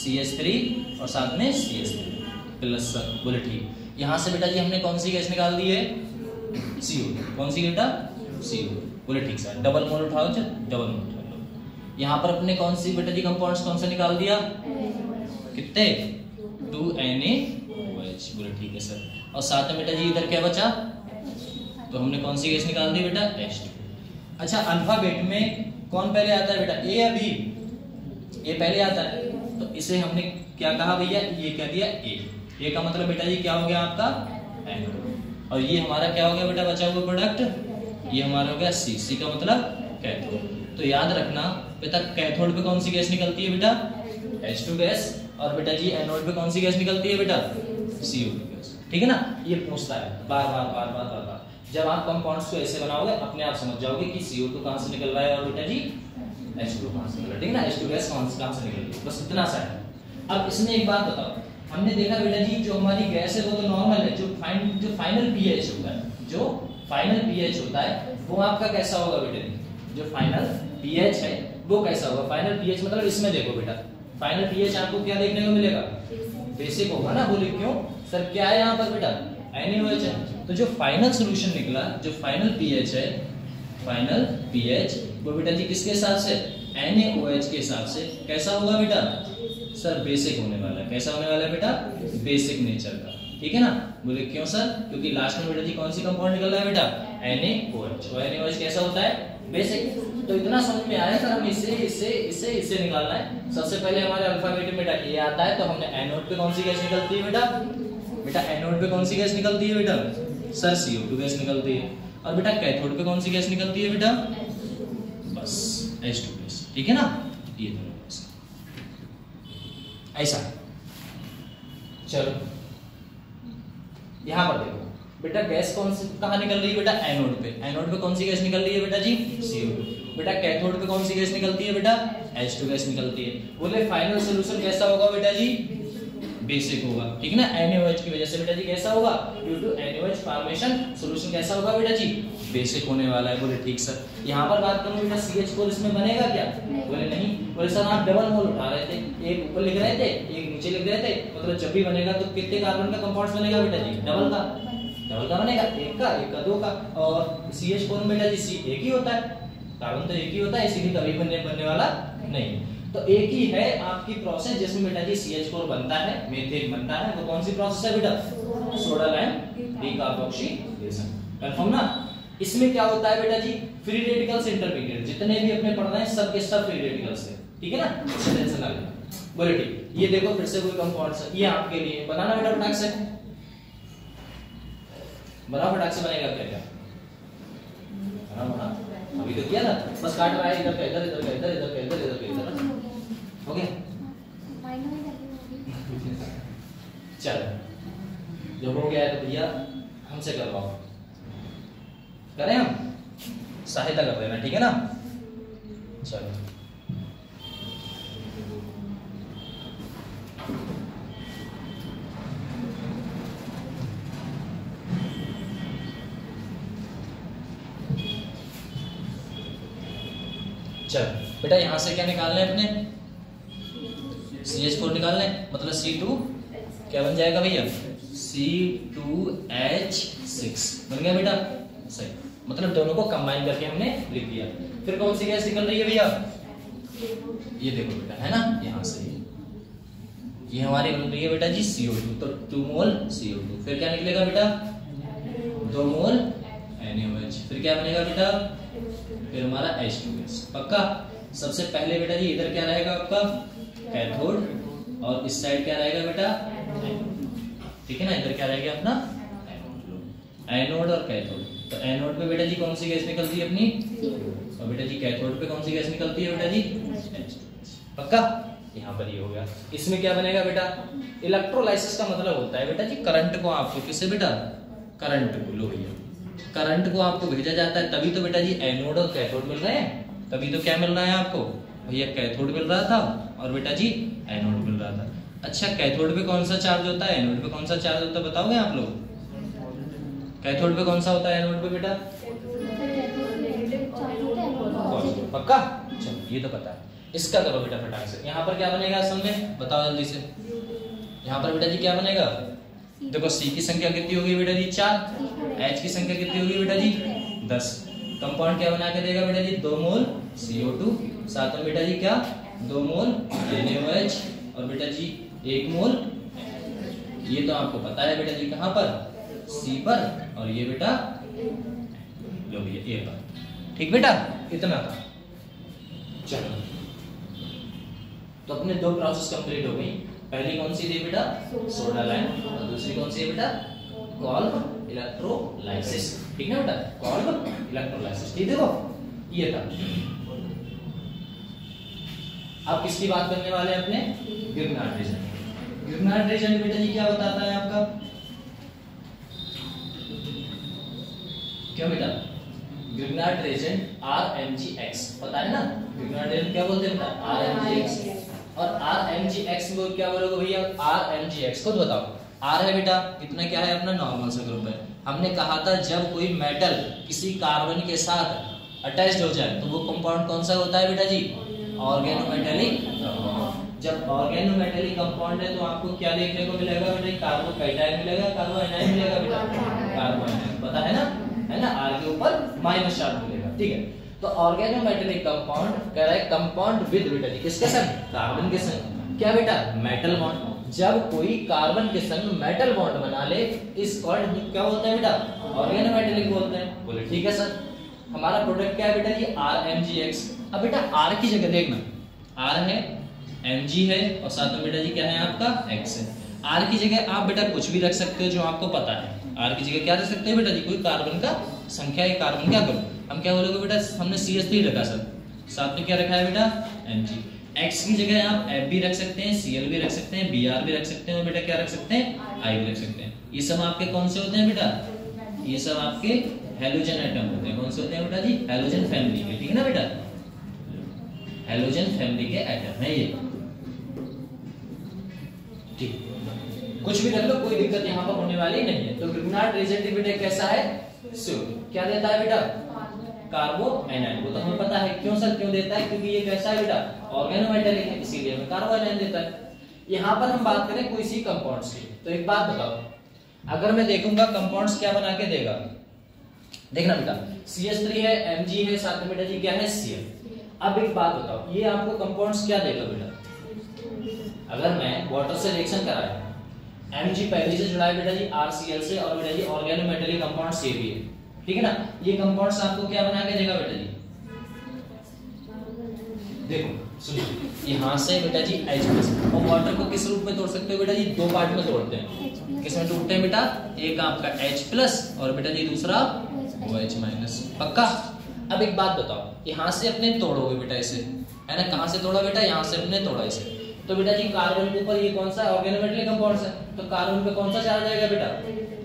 CH3 और साथ में CH3 प्लस, बोले ठीक। यहां से बेटा जी हमने कौन सी गैस निकाल दी है, CO2। कौन सी बेटा, CO2, बोले ठीक सर। डबल मोल उठाओ, डबल मोल उठा लो। यहाँ पर अपने कौन सी बेटा जी कंपाउंड्स कौन सा निकाल दिया, कितने 2NaOH, बोले ठीक है सर। और साथ में बेटा जी इधर क्या बचा, तो हमने कौन सी गैस निकाल दी बेटा H2। अच्छा अल्फाबेट में कौन पहले आता है बेटा, A या B, A पहले आता है, तो इसे हमने क्या कहा भैया, ये क्या दिया A का मतलब बेटा जी क्या हो गया आपका एनोड। और ये हमारा क्या हो गया बेटा बचा हुआ प्रोडक्ट, ये हमारा हो गया C का मतलब कैथोड। तो याद रखना बेटा कैथोड पे कौन सी गैस निकलती है बेटा H2 गैस, और बेटा जी एनोड पे कौन सी गैस निकलती है बेटा CO2 गैस। ठीक है ना, ये पूछता है बार बार बार बार बार बार। जब आप कंपाउंड्स को ऐसे बनाओगे अपने आप समझ जाओगे कि CO2 कहां से निकल रहा है और बेटा जी H2 कहां से निकल रहा है, ठीक है ना। H2 गैस कहां से निकल रही है, बस इतना सा है। अब इसमें एक बात बताओ, हमने देखा बेटा जी जो हमारी गैस है वो तो नॉर्मल है, जो फाइनल pH होता है, जो फाइनल pH होता है वो आपका कैसा होगा बेटा जी, जो फाइनल pH है वो कैसा होगा। फाइनल pH मतलब इसमें देखो बेटा, फाइनल pH आपको क्या देखने को मिलेगा, बेसिक होगा ना। बोले क्यों सर, क्या है यहाँ पर बेटा NaOH है। तो जो फाइनल सॉल्यूशन निकला, जो फाइनल pH है, फाइनल pH वो बेटा जी किसके हिसाब से, NaOH के हिसाब से कैसा होगा बेटा सर, बेसिक होने वाला है। कैसा होने वाला है बेटा, बेसिक नेचर का, ठीक है ना। बोले क्यों सर, क्योंकि लास्ट में बेटा जी कौन सी कंपाउंड निकल रहा है बेटा NaOH। और NaOH कैसा होता है, बेसिक। तो इतना समझ में आया सर, हम इससे निकालना है। सबसे पहले हमारे अल्फाबेट में बेटा A आता है, तो हमने एनोड पे कौन सी गैस निकलती है बेटा एनोड पे कौन सी गैस निकलती है बेटा सर CO2 गैस निकलती है। और बेटा कैथोड पे कौन सी गैस निकलती है बेटा, बस H2 गैस, ठीक है ना। ये दोनों गैस ऐसा। चलो यहां पर देखो बेटा गैस कौन सी कहां निकल रही है बेटा एनोड पे कौन सी गैस निकल रही है बेटा जी CO2। बेटा कैथोड पे कौन सी गैस निकलती है बेटा H2 गैस निकलती है। बोले फाइनल सॉल्यूशन कैसा होगा बेटा जी, बेसिक होगा, ठीक है ना। NaOH की वजह से बेटा जी कैसा होगा, due to NaOH formation solution कैसा होगा बेटा जी, बेसिक होने वाला है। बोले ठीक सर। यहाँ पर बात करूं बेटा CH4 इसमें बनेगा क्या, बोले नहीं। बोले सर आप डबल मोल उठा रहे थे, एक ऊपर लिख रहे थे एक नीचे लिख रहे थे, मतलब जब भी बनेगा तो कितने कार्बन का कंपाउंड्स बनेगा बेटा जी, डबल का बनेगा, एक का दो का। और CH4 में बेटा जी C एक ही होता है, कार्बन तो एक ही होता है, इसीलिए कभी बनने वाला नहीं। तो एक ही है आपकी प्रोसेस जिसमें बेटा जी CH4 बनता है, मीथेन बनता है। वो कौन सी प्रोसेस है बेटा, सोडा लाइम डीकार्बोक्सिलेशन। कंफर्म ना। इसमें क्या होता है बेटा जी, फ्री रेडिकल्स इंटरमीडिएट जितने भी अपने पढ़ रहे हैं सब के सब फ्री रेडिकल्स है, ठीक है ना, टेंशन ना लेना। बोले ठीक। ये देखो फिर से कोई कंपाउंड है, ये आपके लिए बनाना बेटा फटाक से, बना फटाक से बनेगा क्या क्या बना अभी तो किया ना, बस काट रहा है इधर का इधर, इधर का इधर, इधर का इधर, इधर का इधर। ओके चलो, जब हो गया है तो भैया हमसे करवाओ, करें हम सहायता कर देना, ठीक है ना। चलो चल बेटा यहाँ से क्या निकालना है अपने, CH4 निकालना है, मतलब C2 क्या बन जाएगा भैया, C2H6 बन गया बेटा, सही। मतलब दोनों को कंबाइन करके हमने लिख दिया। फिर कौन सी गैस निकल रही है भैया, ये देखो बेटा, है ना, यहाँ से ये हमारी बन रही है बेटा जी CO2, तो 2 मोल CO2। फिर क्या निकलेगा बेटा, 2 मोल NaOH। फिर क्या बनेगा बेटा, फिर हमारा H2 गैस। पक्का। सबसे पहले बेटा जी इधर क्या रहेगा आपका कैथोड, और इस साइड क्या रहेगा बेटा, ठीक है ना। इधर क्या रहेगा अपना एनोड और कैथोड। तो एनोड पे बेटा जी कौन सी गैस निकलती है अपनी, और बेटा जी कैथोड पे कौन सी गैस निकलती है बेटा जी, पक्का। यहाँ पर ये हो गया। इसमें क्या बनेगा बेटा, इलेक्ट्रोलाइसिस का मतलब होता है बेटा जी करंट को आपको, किससे बेटा, करंट को, लो भैया करंट को आपको भेजा जाता है, तभी तो बेटा जी एनोड और कैथोड मिल रहे हैं। तभी तो क्या मिल रहा है आपको भैया, कैथोड मिल रहा था और बेटा जी एनोड मिल रहा था। अच्छा कैथोड पे कौन सा चार्ज होता है, एनोड पे कौन सा चार्ज होता है, बताओगे आप लोग। कैथोड पे कौन सा होता है, एनोड पे बेटा, पक्का। चलो ये तो पता है। इसका करो बेटा फटाक से। यहाँ पर क्या बनेगा असल में, बताओ जल्दी से। यहाँ पर बेटा जी क्या बनेगा, देखो C की संख्या कितनी होगी बेटा जी 4, H की संख्या कितनी होगी बेटा जी 10। कंपाउंड क्या बना के देगा बेटा जी, 2 मोल CO2, साथ में बेटा जी क्या 2 मोल NaOH, और बेटा जी 1 मोल। ये तो आपको पता है बेटा जी कहाँ पर, C पर, और ये बेटा लो भैया A पर, ठीक बेटा, इतना था। चलो तो अपने 2 प्रोसेस कंप्लीट हो गई। पहली कौन सी थी बेटा, सोडा लाइम, और दूसरी कौन सी है बेटा, कॉल्व इलेक्ट्रोलाइसिस, ठीक है बेटा, कॉल्व इलेक्ट्रोलाइसिस। ठीक देखो ये था। अब किसकी बात करने वाले हैं अपने, गिरनाट रीजन। गिरनाट रीजन बेटा जी क्या बताता है आपका, क्या बेटा, गिरनाट रीजन RMGX, पता है ना, गिरनाट रीजन क्या बोलते हैं बेटा, RMGX। और RMGX को क्या बोलोगे भैया, RMGX को बताओ। R है बेटा, इतना क्या है अपना नॉर्मल सा ग्रुप है। हमने कहा था जब कोई मेटल किसी कार्बन के साथ अटैच्ड हो जाए तो वो कंपाउंड कौन सा होता है बेटा जी, ऑर्गेनोमेटेलिक। जब ऑर्गेनोमेटेलिक कंपाउंड है तो आपको क्या देखने को मिलेगा बेटा, कार्बोकैटायन मिलेगा, कार्बोएनायन मिलेगा बेटा, कार्बोएनायन पता है ना, R के ऊपर माइनस चार्ज मिलेगा, ठीक है। तो ऑर्गेनोमेटेलिक कंपाउंड कह रहा है कंपाउंड विद बेटा जी किसके संग, कार्बन के संग, क्या बेटा, मेटल बॉन्ड। जब कोई कार्बन के संग मेटल बॉन्ड बना ले इस कॉल्ड क्या बोलते हैं बेटा, ऑर्गेनोमेटेलिक बोलते हैं। बोले ठीक है सर। हमारा प्रोडक्ट क्या है बेटा जी, RMGX। अब बेटा R की जगह देखना, R है, Mg है, और साथ में बेटा जी क्या है आपका X है। R की जगह आप बेटा कुछ भी रख सकते हो जो आपको पता है। R की जगह क्या रख सकते हैं बेटा जी, कोई कार्बन का संख्या या कार्बन क्या करो, हम क्या बोलोगे बेटा, हमने CH3 रखा सर, साथ में क्या रखा है बेटा Mg। X की जगह आप F भी रख सकते हैं, Cl भी रख सकते हैं, Br भी रख सकते हैं, और बेटा क्या रख सकते हैं, I भी रख सकते हैं। ये सब आपके कौन से होते हैं बेटा, ये सब आपके हैलोजन एटम होते हैं। कौन से होते हैं बेटा जी, हैलोजन फैमिली के, ठीक है ना बेटा, हैलोजन फैमिली के एटम है ये, ठीक। कुछ भी रख लो, कोई दिक्कत यहाँ पर होने वाली नहीं है। तो ग्रिग्नार्ड रिएजेंट बेटा कैसा है? श्योर। क्या देता है बेटा? कार्बो एनाइन। वो तो हमें पता है। क्यों सर, क्यों देता है? क्योंकि ये कैसा है बेटा? ऑर्गेनोमेटेलिक है, इसीलिए हमें कार्बो एनाइन देता है। यहाँ पर हम बात करें कोई सी कंपाउंड्स की, तो एक बात बताओ, अगर मैं देखूंगा कंपाउंड्स क्या बना के देगा, देखना बेटा CH3 है, Mg है, साथ में बेटा जी क्या है? Cl। अब एक बात बताओ, ये आपको कंपाउंड्स क्या देगा बेटा? अगर मैं वाटर से रिएक्शन कराया, Mg पहले से जुड़ा है बेटा जी RCl से, और बेटा जी ऑर्गेनोमेटेलिक कंपाउंड्स ये भी है, ठीक है ना। ये कंपाउंड्स आपको क्या बना के देगा बेटा जी? देखो सुनो, यहाँ से बेटा जी H+, और वाटर को किस रूप में तोड़ सकते हो बेटा जी? दो पार्ट में तोड़ते हैं। किसमें तोड़ते हैं बेटा? एक आपका H+ और बेटा जी दूसरा OH-। पक्का? अब एक बात बताओ, यहाँ से अपने तोड़ोगे बेटा इसे, है ना। कहाँ से तोड़ा बेटा? यहाँ से अपने तोड़ा इसे। तो बेटा जी कार्बन के ऊपर ये कौन सा ऑर्गेनोमेटेलिक कंपाउंड्स है, तो कार्बन पे कौन सा चार्ज आएगा बेटा?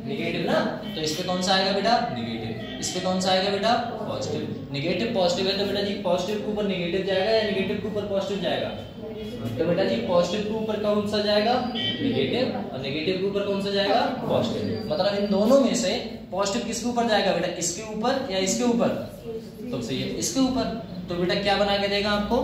नेगेटिव ना। तो इस पे कौन सा आएगा बेटा? नेगेटिव। इस पे कौन सा आएगा बेटा? पॉजिटिव। नेगेटिव पॉजिटिव है तो बेटा जी पॉजिटिव के ऊपर नेगेटिव जाएगा या नेगेटिव के ऊपर पॉजिटिव जाएगा? तो बेटा जी पॉजिटिव के ऊपर कौन सा जाएगा? नेगेटिव, और नेगेटिव के ऊपर कौन सा जाएगा? पॉजिटिव। मतलब इन दोनों में से पॉजिटिव किसके ऊपर जाएगा बेटा? इसके ऊपर या इसके ऊपर? तो सही है, इसके ऊपर। तो बेटा क्या बना के देगा आपको?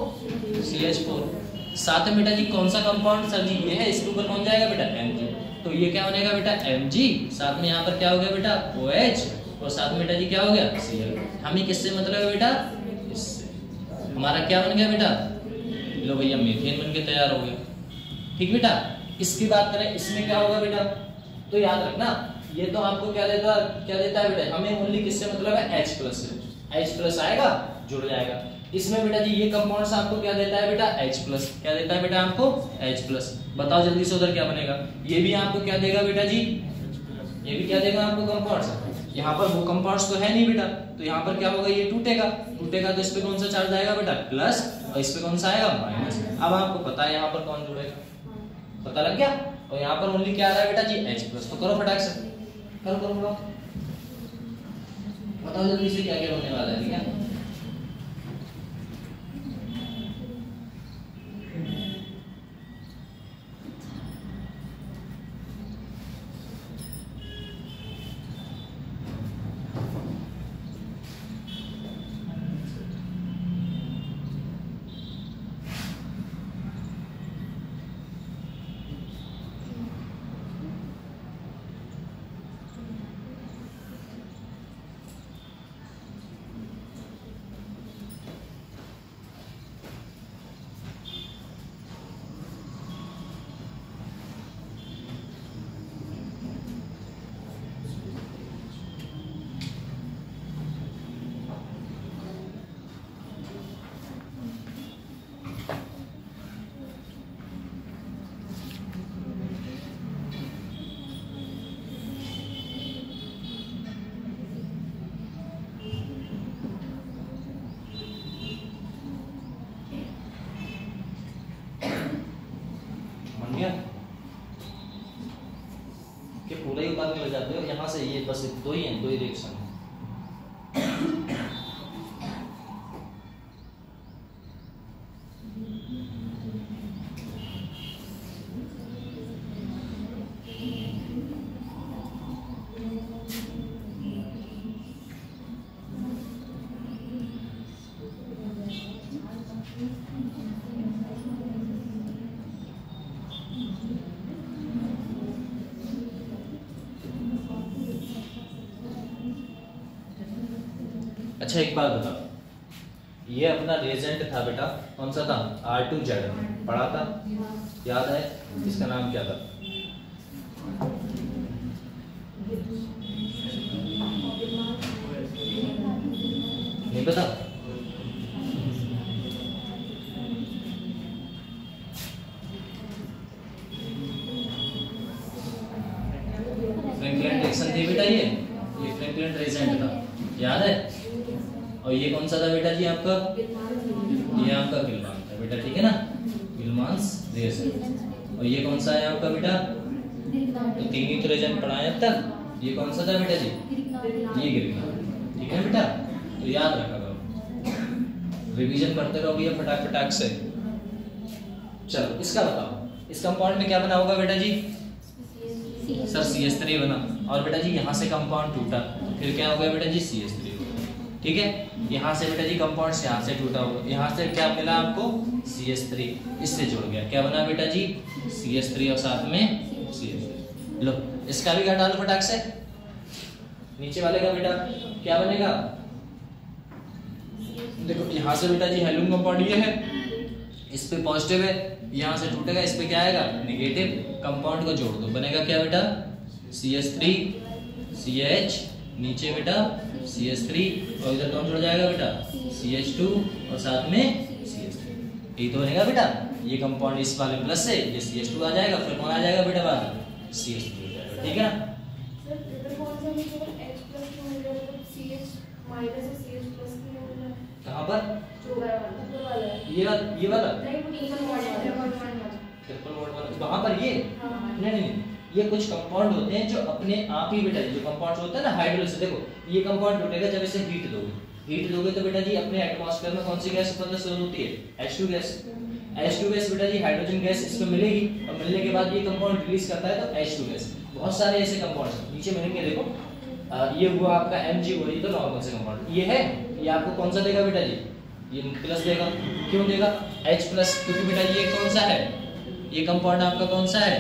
CH4। साथ में बेटा जी कौन सा कंपाउंड? सर जी ये है, इसके ऊपर कौन जाएगा बेटा? Mg। तो ये क्या बनेगा बेटा? Mg। साथ में यहाँ पर क्या हो गया बेटा? OH, और साथ में बेटा जी क्या हो गया? Cl। हमें किससे मतलब है बेटा? इससे। हमारा क्या बन गया बेटा? लो भैया मीथेन बन के तैयार हो गया। ठीक बेटा। इसकी बात करें, इसमें क्या होगा बेटा? तो याद रखना, ये तो आपको क्या देता है बेटा? हमें ओनली किससे मतलब है? H+ से। H+ आएगा, जुड़ जाएगा। इसमें बेटा जी ये कंपाउंड्स आपको क्या देता है बेटा? H+। क्या देता है बेटा आपको? H+। बताओ जल्दी से उधर क्या बनेगा? ये भी आपको क्या देगा बेटा जी? ये भी क्या देगा आपको? कंपाउंड्स। यहाँ पर वो कंपाउंड्स तो है नहीं बेटा, तो यहाँ पर क्या होगा? ये टूटेगा तो इस पे कौन सा चार्ज आएगा बेटा? प्लस, और इस पे कौन सा आएगा? माइनस। अब आपको पता है यहाँ पर कौन जुड़ेगा, पता लग गया। और यहाँ पर ओनली क्या आ रहा है बेटा जी? H+। तो करो फटाक से, करो बताओ जल्दी से क्या क्या होने वाला है, ठीक है। कि पूरा ही उतार के ले जाते हो यहाँ से, ये बस दो ही रिएक्शन है। अच्छा एक बात बताओ, ये अपना रिएजेंट था बेटा, कौन सा था? R2Z पढ़ा था, याद है? इसका नाम क्या था? नहीं पता? फ्रैंकलिन रिएक्शन थी बेटा, ये फ्रैंकलिन रिएजेंट था, याद है? और ये कौन सा था बेटा जी आपका? ये आपका गिलमान था बेटा, ठीक है ना, गिलमान्स रिएजेंट। और ये कौन सा है आपका बेटा? तो तीन ही तो रिएजेंट पढ़ाए अब तक। ये कौन सा था बेटा जी? ये गिलमान, ठीक है बेटा, तो याद रखा करो, रिवीजन करते रहो भैया फटाक फटाक से। चलो इसका बताओ, इस कंपाउंड में क्या बना होगा बेटा जी? सर CH3 बना, और बेटा जी यहाँ से कंपाउंड टूटा तो फिर क्या हो गया बेटा जी CH3 हो गया। ठीक है, यहाँ से बेटा जी कंपाउंड यहाँ से टूटा होगा, यहाँ से क्या मिला आपको CH3, इससे जुड़ गया, क्या बना बेटा जी CH3 और साथ में CH3। लो इसका भी घटा लो फटाक से, नीचे वाले का बेटा क्या बनेगा, देखो यहाँ से बेटा जी हेलोजन कंपाउंड ये है, इस पे पॉजिटिव है, यहाँ से टूटेगा, इस पे क्या आएगा नेगेटिव, कंपाउंड को जोड़ दो, बनेगा क्या बेटा CH3 CH, नीचे बेटा CH3 और इधर कौन जुड़ जाएगा बेटा CH2 और साथ में CH3, यही तो बनेगा बेटा। ये कंपाउंड इस वाले प्लस से ये CH2 आ जाएगा, फिर कौन आ जाएगा बेटा बाद में CH3 हो जाएगा। ठीक है ना, कहाँ पर ये वाला ट्रिपल बॉन्ड वाला वहाँ पर ये नहीं, ये कुछ कंपाउंड होते हैं जो अपने आप ही बेटा, जो कंपाउंड होता है ना हाइड्रोजन से, देखो ये कंपाउंड टूटेगा जब इसे हीट दोगे तो बेटा जी अपने एटमॉस्फेयर में कौन सी गैस उत्पन्न होती है H2 गैस। H2 गैस बेटा जी हाइड्रोजन गैस इसको मिलेगी और मिलने के बाद ये कंपाउंड रिलीज करता है तो H2 गैस। बहुत सारे ऐसे कंपाउंड्स नीचे मिलेंगे, देखो ये हुआ आपका Mg, वो ये तो नॉर्मल से कंपाउंड ये है, ये आपको कौन सा देगा बेटा जी, ये प्लस देगा, क्यों देगा H प्लस, क्योंकि बेटा ये कौन सा है, ये कंपाउंड आपका कौन सा है,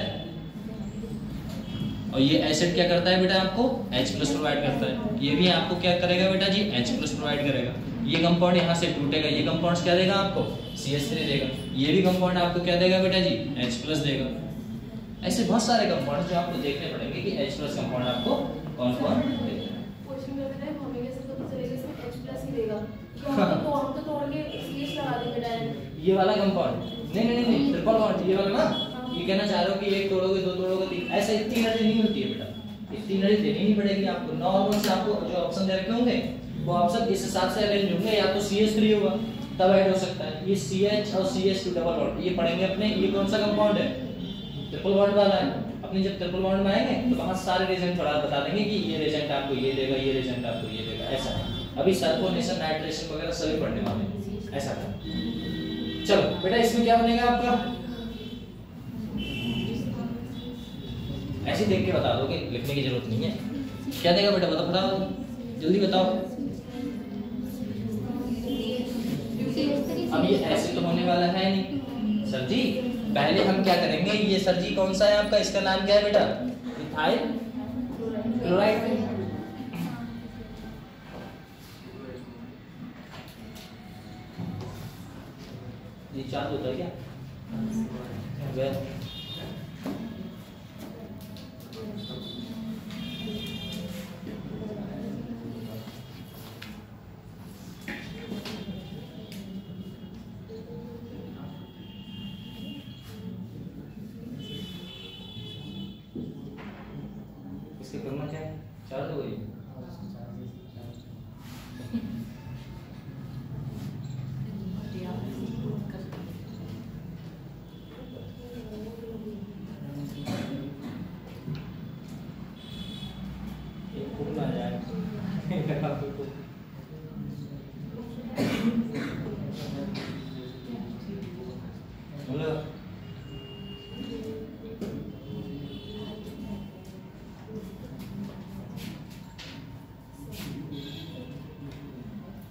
और ये एसिड क्या करता है बेटा आपको H प्लस प्रोवाइड करता है, ये भी आपको क्या करेगा बेटा जी H प्लस प्रोवाइड करेगा। ये कंपाउंड यहाँ से टूटेगा, ये कंपाउंड क्या देगा आपको CH3 देगा, ये भी कंपाउंड आपको क्या देगा बेटा जी H प्लस देगा। ऐसे बहुत सारे कंपाउंड जो आपको देखने पड़ेंगे कि H प्लस कंपाउंड आपको कौन कौन देगा। ये वाला कंपाउंड नहीं ट्रिपल बॉन्ड, ये वाला ना, ये कहना चाह रहे हो कि एक तोड़ोगे दो तोड़ोगे तीन, ऐसे इतनी एनर्जी नहीं होती है बेटा, इतनी एनर्जी देनी नहीं पड़ेगी आपको। नॉर्मल से आपको जो ऑप्शन दे रखे होंगे वो ऑप्शन इस हिसाब से अरेंज होंगे, या तो CH3 होगा तब ऐड हो सकता है, ये CH और CH2 डबल बॉन्ड ये पढ़ेंगे अपने, ये कौन सा कंपाउंड है ट्रिपल बॉन्ड वाला है। अपने जब ट्रिपल बॉन्ड में आएंगे तो वहां सारे रिएजेंट थोड़ा बता देंगे कि ये रिएजेंट आपको ये देगा, ये रिएजेंट आपको ये देगा, ऐसा है। अभी सल्फोनेशन नाइट्रेशन वगैरह सभी पढ़ने वाले हैं, ऐसा है। चलो बेटा इसमें क्या बनेगा आपका, ऐसे देख के बता दोगे, लिखने की जरूरत नहीं है। क्या देगा बेटा बताओ, बताओ जल्दी बताओ। अब ये ऐसे तो होने वाला है नहीं सर जी, पहले हम क्या करेंगे, ये सर जी कौन सा है आपका, इसका नाम क्या है बेटा इथाइल क्लोराइड। ये चार्ज होता है क्या इसके करना क्या है, चार्ज हो गई।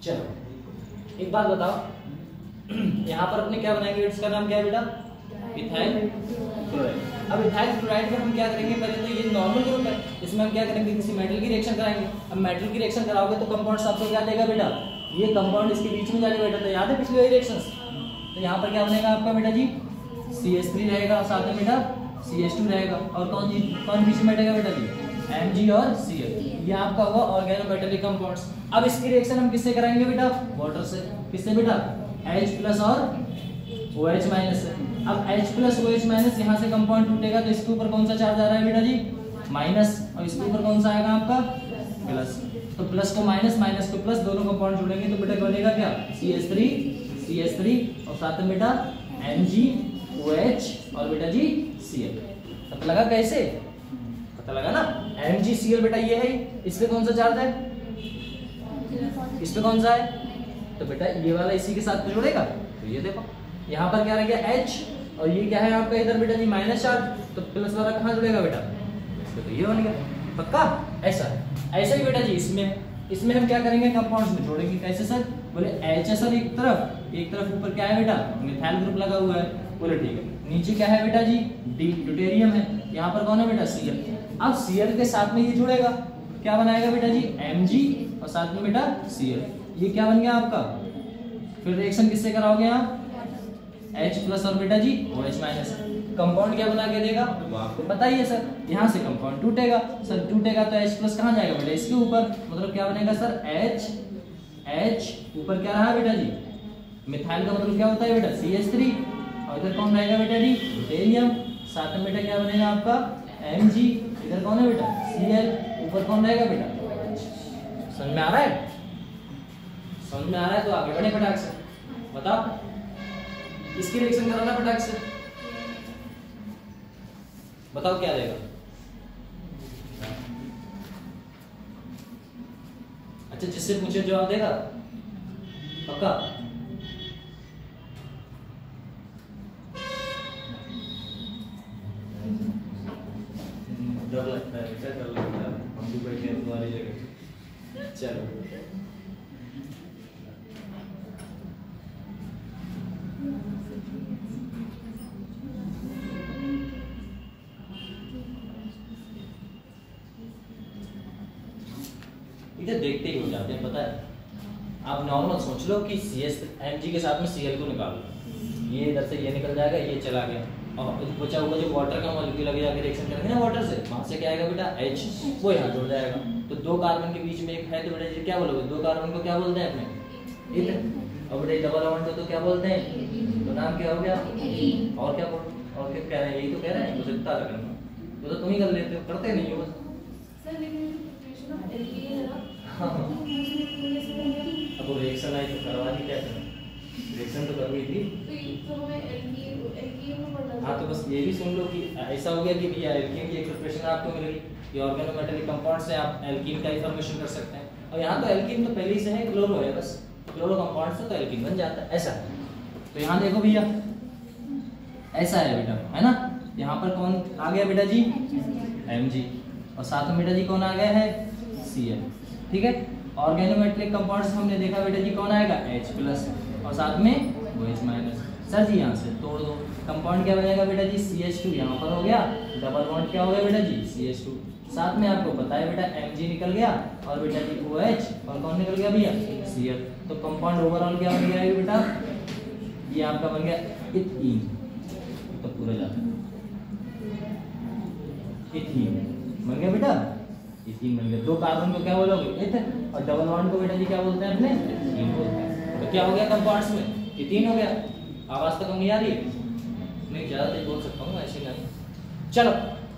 चलो एक बात बताओ, यहाँ पर अपने क्या बनाएंगे, इसका नाम क्या है बेटा इथाइल क्लोराइड। अब इथाइल क्लोराइड में हम क्या करेंगे, पहले तो ये नॉर्मल ग्रुप है, इसमें हम क्या करेंगे किसी मेटल की रिएक्शन कराएंगे। अब मेटल की रिएक्शन कराओगे तो कंपाउंड्स आपको क्या देगा बेटा, ये कंपाउंड इसके बीच में जाके बैठा था, याद है पिछली वाली रिएक्शंस। तो यहाँ पर क्या बनेगा आपका बेटा जी CH3 रहेगा और साथ में बेटा CH2 रहेगा, और कौन बीच में बैठेगा बेटा जी Mg और Cl, ये आपका होगा ऑर्गेनोमेटेलिक कंपाउंड्स। अब इसकी रिएक्शन हम किससे कराएंगे बेटा, वाटर से। किससे बेटा H प्लस और OH माइनस से। अब H प्लस OH माइनस यहाँ से कंपाउंड टूटेगा तो इसके ऊपर कौन सा चार्ज आ रहा है बेटा जी माइनस, और इसके ऊपर कौन सा आएगा आपका प्लस। तो प्लस को माइनस, माइनस को प्लस, दोनों कंपाउंड जुड़ेंगे तो बेटा बनेगा क्या CH3 और साथ में बेटा Mg OH और बेटा जी Cl। पता लगा कैसे, पता लगा ना, MgCl बेटा ये है, इस पे कौन सा चार्ज है, इस पे कौन सा है, तो बेटा ये वाला इसी के साथ तो जुड़ेगा। तो ये देखो यहाँ पर क्या रह गया H, और ये क्या है आपका इधर बेटा जी माइनस चार्ज, तो प्लस वाला कहाँ जुड़ेगा बेटा तो ये बन गया पक्का। ऐसा ऐसा ही बेटा जी इसमें हम क्या करेंगे, कंपाउंड्स में जोड़ेंगे। कैसे सर? बोले एच है सर एक तरफ ऊपर क्या है बेटा, मिथाइल ग्रुप लगा हुआ है। बोले ठीक है, नीचे क्या है बेटा जी, ड्यूटेरियम है। यहाँ पर कौन है बेटा, Cl। अब Cl के साथ में ये जुड़ेगा, क्या बनाएगा बेटा जी, Mg और साथ में बेटा Cl। ये क्या बन गया आपका, फिर रिएक्शन किससे कराओगे आप, H प्लस और बेटा जी OH माइनस। कंपाउंड क्या बना के देगा वो आपको पता ही है सर। यहाँ से कंपाउंड टूटेगा सर, टूटेगा तो H प्लस कहाँ जाएगा बेटा, इसके ऊपर। मतलब क्या बनेगा सर, H ऊपर क्या रहा बेटा जी, मिथाइल का मतलब क्या होता है बेटा CH3, और इधर कौन रहेगा बेटा जी, ड्यूटेरियम। साथ में बेटा क्या बनेगा आपका Mg, इधर कौन है बेटा Cl, ऊपर कौन रहेगा बेटा। समझ में आ रहा है? समझ में आ रहा है तो आगे बढ़े फटाक से। बताओ इसकी रिएक्शन कराना फटाक से, बताओ क्या देगा। अच्छा जिससे पूछे जवाब देगा पक्का। डर लगता है, क्या डर लगता है, हम भी बैठे हैं तुम्हारी जगह। चलो इधर देखते ही हो जाते हैं, पता है। आप नॉर्मल सोच लो कि Mg के साथ में Cl को निकाल लो, ये इधर से ये निकल जाएगा, ये चला गया, और बचा हुआ जो वाटर का मॉलिक्यूल लगे जाके रिएक्शन करेंगे ना वाटर से, वहां से क्या आएगा बेटा H, वो यहाँ जुड़ जाएगा। तो दो कार्बन के बीच में एक है तो बेटा जी क्या बोलोगे, दो कार्बन को क्या बोलते हैं अपने, ईथर। और बेटा डबल बॉन्ड को तो क्या बोलते हैं, तो नाम क्या हो गया, और क्या बोल, और क्या कह रहे हैं, यही तो कह रहे हैं, मुझे पता करना तो तुम ही कर लेते हो, करते नहीं हो बस। अब वो रिएक्शन आई तो करवा दी, क्या करना, रिएक्शन तो कर हुई थी। हाँ तो बस ये भी सुन लो कि ऐसा हो गया कि भैया एल्कीन की एक प्रिपरेशन आपको मिल गई, ये ऑर्गेनोमेटेलिक कंपाउंड से आप एल्कीन का फॉर्मेशन कर सकते हैं। और यहाँ तो एल्कीन तो पहले से है, क्लोरो है, बस क्लोरो कंपाउंड से तो एल्कीन बन जाता है। ऐसा तो यहाँ देखो भैया ऐसा है बेटा, है ना। यहाँ पर कौन आ गया बेटा जी, Mg, और साथ में बेटा जी कौन आ गया है, Cl। ठीक है, ऑर्गेनोमेटेलिक कंपाउंड से हमने देखा बेटा जी कौन आएगा, H प्लस और साथ में OH माइनस। सर जी यहाँ से तोड़ दो, कंपाउंड क्या बनेगा बेटा जी, CH2 यहाँ पर हो गया, डबल बॉन्ड क्या हो गया बेटा जी, CH2। साथ में आपको पता है बेटा Mg निकल गया, और बेटा जी OH, और कौन निकल गया भैया, Cl। तो कंपाउंड ओवरऑल क्या बन गया बेटा, ये आपका बन गया इथीन। तो पूरा जाता है इथीन बन गया बेटा, इथीन बन गया। दो कार्बन को क्या बोलोगे, इथर, और डबल बॉन्ड को बेटा जी क्या बोलते हैं अपने, इथीन बोलते हैं। तो क्या हो गया कंपाउंड्स में, इथीन हो गया। आवाज तो कम नहीं आ रही है, नहीं ज्यादा तेज बोल सकता हूँ ऐसे नहीं। चलो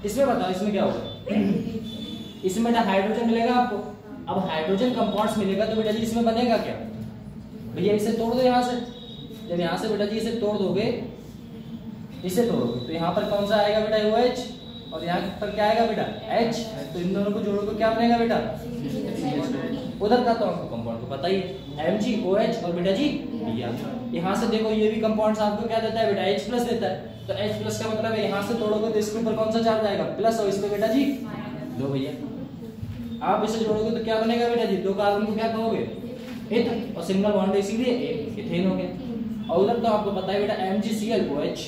इसमें बताओ इसमें क्या होगा, इसमें बेटा हाइड्रोजन मिलेगा आपको। अब हाइड्रोजन कंपाउंड्स मिलेगा तो बेटा जी इसमें बनेगा क्या, भैया इसे तोड़ दो यहाँ से। जब यहाँ से बेटा जी इसे तोड़ दोगे, इसे तोड़ोगे तो यहाँ पर कौन सा आएगा बेटा, OH, और यहाँ पर क्या आएगा बेटा H। तो इन दोनों को जोड़ोगे क्या बनेगा बेटा, उधर का तो आपको कंपाउंड को पता ही है, Mg, OH और बेटा जी यहाँ से देखो ये भी कंपाउंड्स आपको क्या देता है बेटा, H प्लस देता है। तो H प्लस का मतलब है यहाँ से तोड़ोगे तो इसके ऊपर कौन सा चार्ज आएगा, प्लस, और इस पे बेटा जी लो भैया। आप इसे जोड़ोगे तो क्या बनेगा बेटा जी, दो कार्बन को क्या कहोगे, इथर, और सिंगल बॉन्ड इसीलिए इथेन हो गया। और उधर तो आपको पता है बेटा MgCl OH।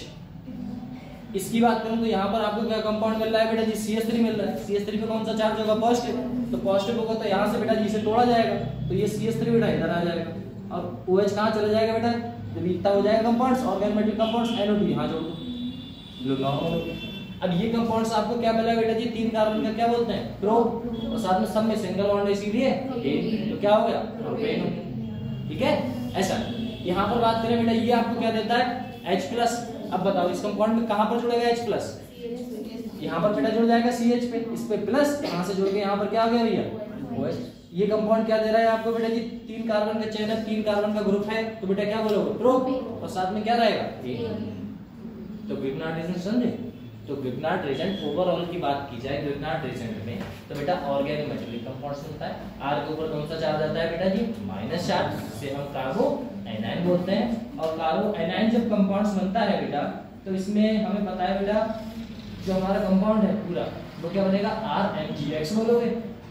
इसकी बात करूं तो यहाँ पर आपको क्या कंपाउंड मिल रहा है बेटा जी, CH3 मिल रहा है। CH3 पे कौन सा चार्ज होगा, पॉजिटिव। तो पॉजिटिव होगा तो यहाँ से बेटा जी इसे तोड़ा जाएगा, तो ये CH3 बेटा इधर आ जाएगा, और OH कहाँ चला जाएगा बेटा, जब इतना हो जाएगा कंपाउंड्स, ऑर्गेनोमेटिक कंपाउंड्स, NO2 यहाँ जोड़ दो, लो नॉर्मल हो गया। अब ये कंपाउंड्स आपको क्या मिला बेटा जी, तीन कार्बन का क्या बोलते हैं, प्रो, और साथ में सब में सिंगल बॉन्ड इसीलिए तो क्या हो गया, प्रोपेन हो गया। ठीक है, ऐसा। यहाँ पर बात करें बेटा, ये आपको क्या देता है, H प्लस। अब बताओ इस कंपाउंड में कहां पर जुड़ेगा H प्लस, यहाँ पर बेटा जुड़ जाएगा CH पे, इस पे प्लस, यहाँ से जुड़ के यहाँ पर क्या आ गया भैया OH। ये कंपाउंड क्या दे रहा है आपको बेटा जी, तीन कार्बन का चेन है, तीन कार्बन का ग्रुप है, तो बेटा क्या बोलोगे, प्रो, और साथ में क्या रहेगा, तो ग्रिग्नार्ड रीजेंट समझे। तो ग्रिग्नार्ड रीजेंट ओवरऑल की बात की जाए ग्रिग्नार्ड रीजेंट में, तो बेटा ऑर्गेनोमेटेलिक कंपाउंड्स होता है। R के ऊपर कौन सा चार्ज आता है बेटा जी, माइनस चार्ज, जिसे हम कार्बो एनाइन बोलते हैं। और कार्बो एनाइन जब कंपाउंड्स बनता है बेटा, तो इसमें हमें पता है बेटा जो हमारा कंपाउंड है पूरा, तो क्या बनेगा RMGX बोलोगे,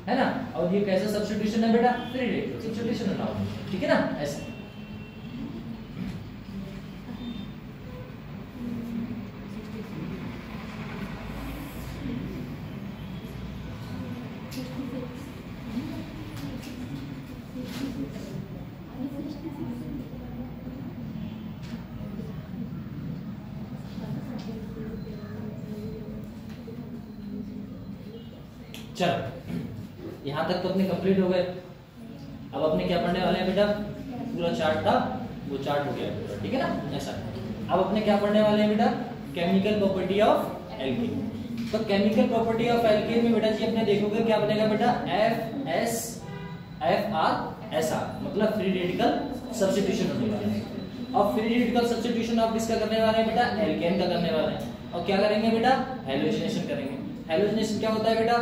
है ना। और ये कैसा सब्स्टिट्यूशन है बेटा, फ्री रेडिकल सब्स्टिट्यूशन है ना, ठीक है ना, ऐसे। चलो यहाँ तक तो अपने कंप्लीट हो गए। अब अपने क्या पढ़ने वाले हैं बेटा, पूरा चार्ट था वो चार्ट हो गया पूरा, ठीक है ना, ऐसा। अब अपने क्या पढ़ने वाले हैं बेटा, केमिकल प्रॉपर्टी ऑफ एल्केन। तो केमिकल प्रॉपर्टी ऑफ एल्केन में बेटा जी अपने देखोगे क्या बनेगा बेटा, FSFRSR, मतलब फ्री रेडिकल सब्स्टिट्यूशन होने वाला है। और फ्री रेडिकल सब्स्टिट्यूशन आप किसका करने वाले हैं बेटा, एल्केन का करने वाले हैं। और क्या करेंगे बेटा, हैलोजिनेशन करेंगे। हैलोजिनेशन क्या होता है बेटा,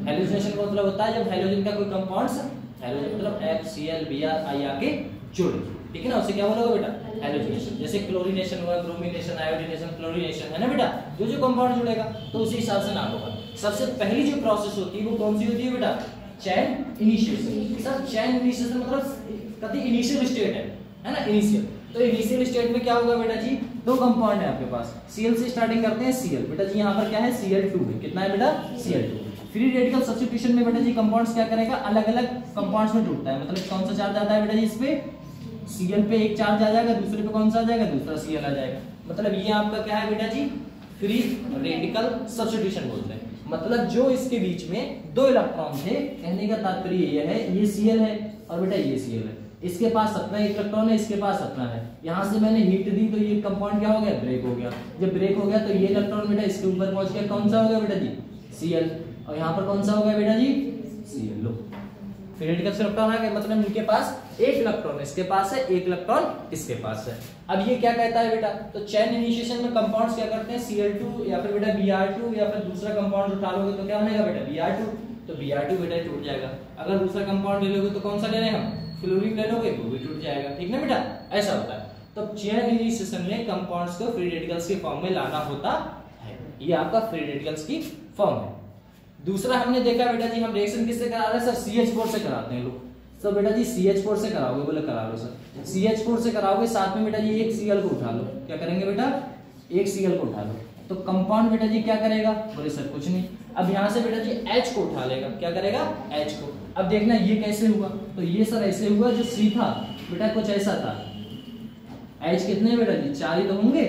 हैलोजिनेशन का मतलब होता है जब हैलोजन का कोई कंपाउंड्स, हैलोजन मतलब HCl आके जुड़े, ठीक है ना, उसे क्या बोलोगे बेटा, हैलोजिनेशन। जैसे क्लोरीनेशन हुआ, ब्रोमीनेशन, आयोडीनेशन, क्लोरीनेशन, है ना बेटा, जो जो कंपाउंड जुड़ेगा तो उसी हिसाब से नाम होगा। सबसे पहली जो प्रोसेस होती है वो कौन सी होती है बेटा, चैन इनिशिएशन। सर चैन इनिशिएशन मतलब कभी इनिशियल स्टेट है ना, इनिशियल। तो इनिशियल स्टेट में क्या होगा बेटा जी, दो कंपाउंड है आपके पास, Cl से स्टार्टिंग करते हैं, Cl बेटा जी यहाँ पर क्या है, Cl2 है, कितना है बेटा, Cl2। फ्री रेडिकल सब्स्टिट्यूशन में बेटा जी कंपाउंड्स क्या करेगा, अलग अलग कंपाउंड्स में टूटता है। मतलब कौन सा चार्ज आता है बेटा जी, इस पे Cl पे एक चार्ज आ जाएगा, दूसरे पे कौन सा आ जाएगा, दूसरा Cl आ जाएगा। मतलब ये आपका क्या है बेटा जी, फ्री रेडिकल सब्स्टिट्यूशन बोलते हैं। मतलब जो इसके बीच में दो इलेक्ट्रॉन थे, कहने का तात्पर्य ये है, ये Cl है और बेटा ये Cl है, इसके पास अपना इलेक्ट्रॉन है, इसके पास अपना है। यहाँ से मैंने हीट दी तो ये कंपाउंड क्या हो गया, ब्रेक हो गया। जब ब्रेक हो गया तो ये इलेक्ट्रॉन बेटा इसके ऊपर पहुंच गया, कौन सा हो गया बेटा जी, Cl। और यहाँ पर कौन सा हो गया बेटा जी, Cl। लो फ्री रेडिकल इलेक्ट्रॉन आ गए, मतलब इनके पास एक इलेक्ट्रॉन इसके पास है, एक इलेक्ट्रॉन इसके पास है। अब ये क्या कहता है बेटा, तो चैन इनिशिएशन में कंपाउंड्स क्या करते हैं, Cl2 या फिर बेटा Br2 या फिर दूसरा कंपाउंड उठा लोगे तो क्या बनेगा बेटा, Br2। तो Br2 बेटा टूट जाएगा। अगर दूसरा कंपाउंड ले लोगे तो कौन सा ले रहे हैं हम, फ्लोरीन ले लोगे तो भी टूट जाएगा, ठीक ना बेटा, ऐसा होता है। तो चेन इनिशिएशन में कंपाउंड्स को फ्री रेडिकल्स के फॉर्म में लाना होता है, ये आपका फ्री रेडिकल्स की फॉर्म है। दूसरा हमने देखा बेटा जी, हम रिएक्शन किससे करा रहे हैं सर, CH4 से कराते हैं लोग। तो बेटा जी CH4 से कराओगे, बोले करा लो सर, CH4 से कराओगे, साथ में बेटा जी एक Cl को उठा लो। क्या करेंगे बेटा, एक Cl को उठा लो, तो कंपाउंड बेटा जी क्या करेगा, बोले सर कुछ नहीं। अब यहाँ से बेटा जी H को उठा लेगा, क्या करेगा, H को। अब देखना ये कैसे हुआ, तो ये सर ऐसे हुआ, जो C था बेटा कुछ ऐसा था, H कितने बेटा जी, 4 ही तो होंगे।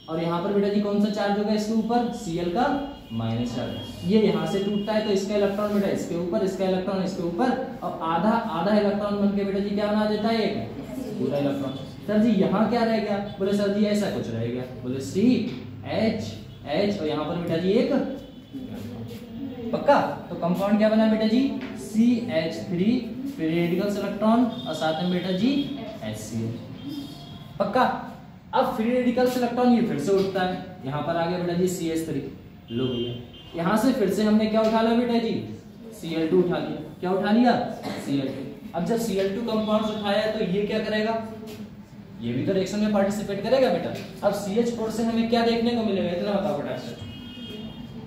और यहाँ पर बेटा जी कौन सा चार्ज होगा इसके ऊपर, Cl का माइनस चार्ज। ये यहाँ से टूटता है तो इसका इलेक्ट्रॉन बेटा इसके ऊपर, इसका इलेक्ट्रॉन इसके ऊपर, और आधा आधा इलेक्ट्रॉन बनके बेटा जी क्या बना देता है, एक पूरा इलेक्ट्रॉन। सर जी यहाँ क्या रह गया, बोले सर जी ऐसा कुछ रह गया, बोले CH और यहाँ पर बेटा जी एक, पक्का। तो कंपाउंड क्या बना बेटा जी, CH3 फ्री रेडिकल्स इलेक्ट्रॉन और साथ में बेटा जी HCl, पक्का। अब फ्री रेडिकल्स इलेक्ट्रॉन ये फिर से उठता है, यहाँ पर आ गया बेटा जी CH3, लो भैया यहाँ से फिर से हमने क्या उठा लिया बेटा जी, Cl2 उठा लिया। क्या उठा लिया, Cl2। अब जब Cl2 कंपाउंड्स उठाया तो ये क्या करेगा, ये भी तो रिएक्शन में पार्टिसिपेट करेगा बेटा। अब CH4 से हमें क्या देखने को मिलेगा, इतना बताओ बेटा।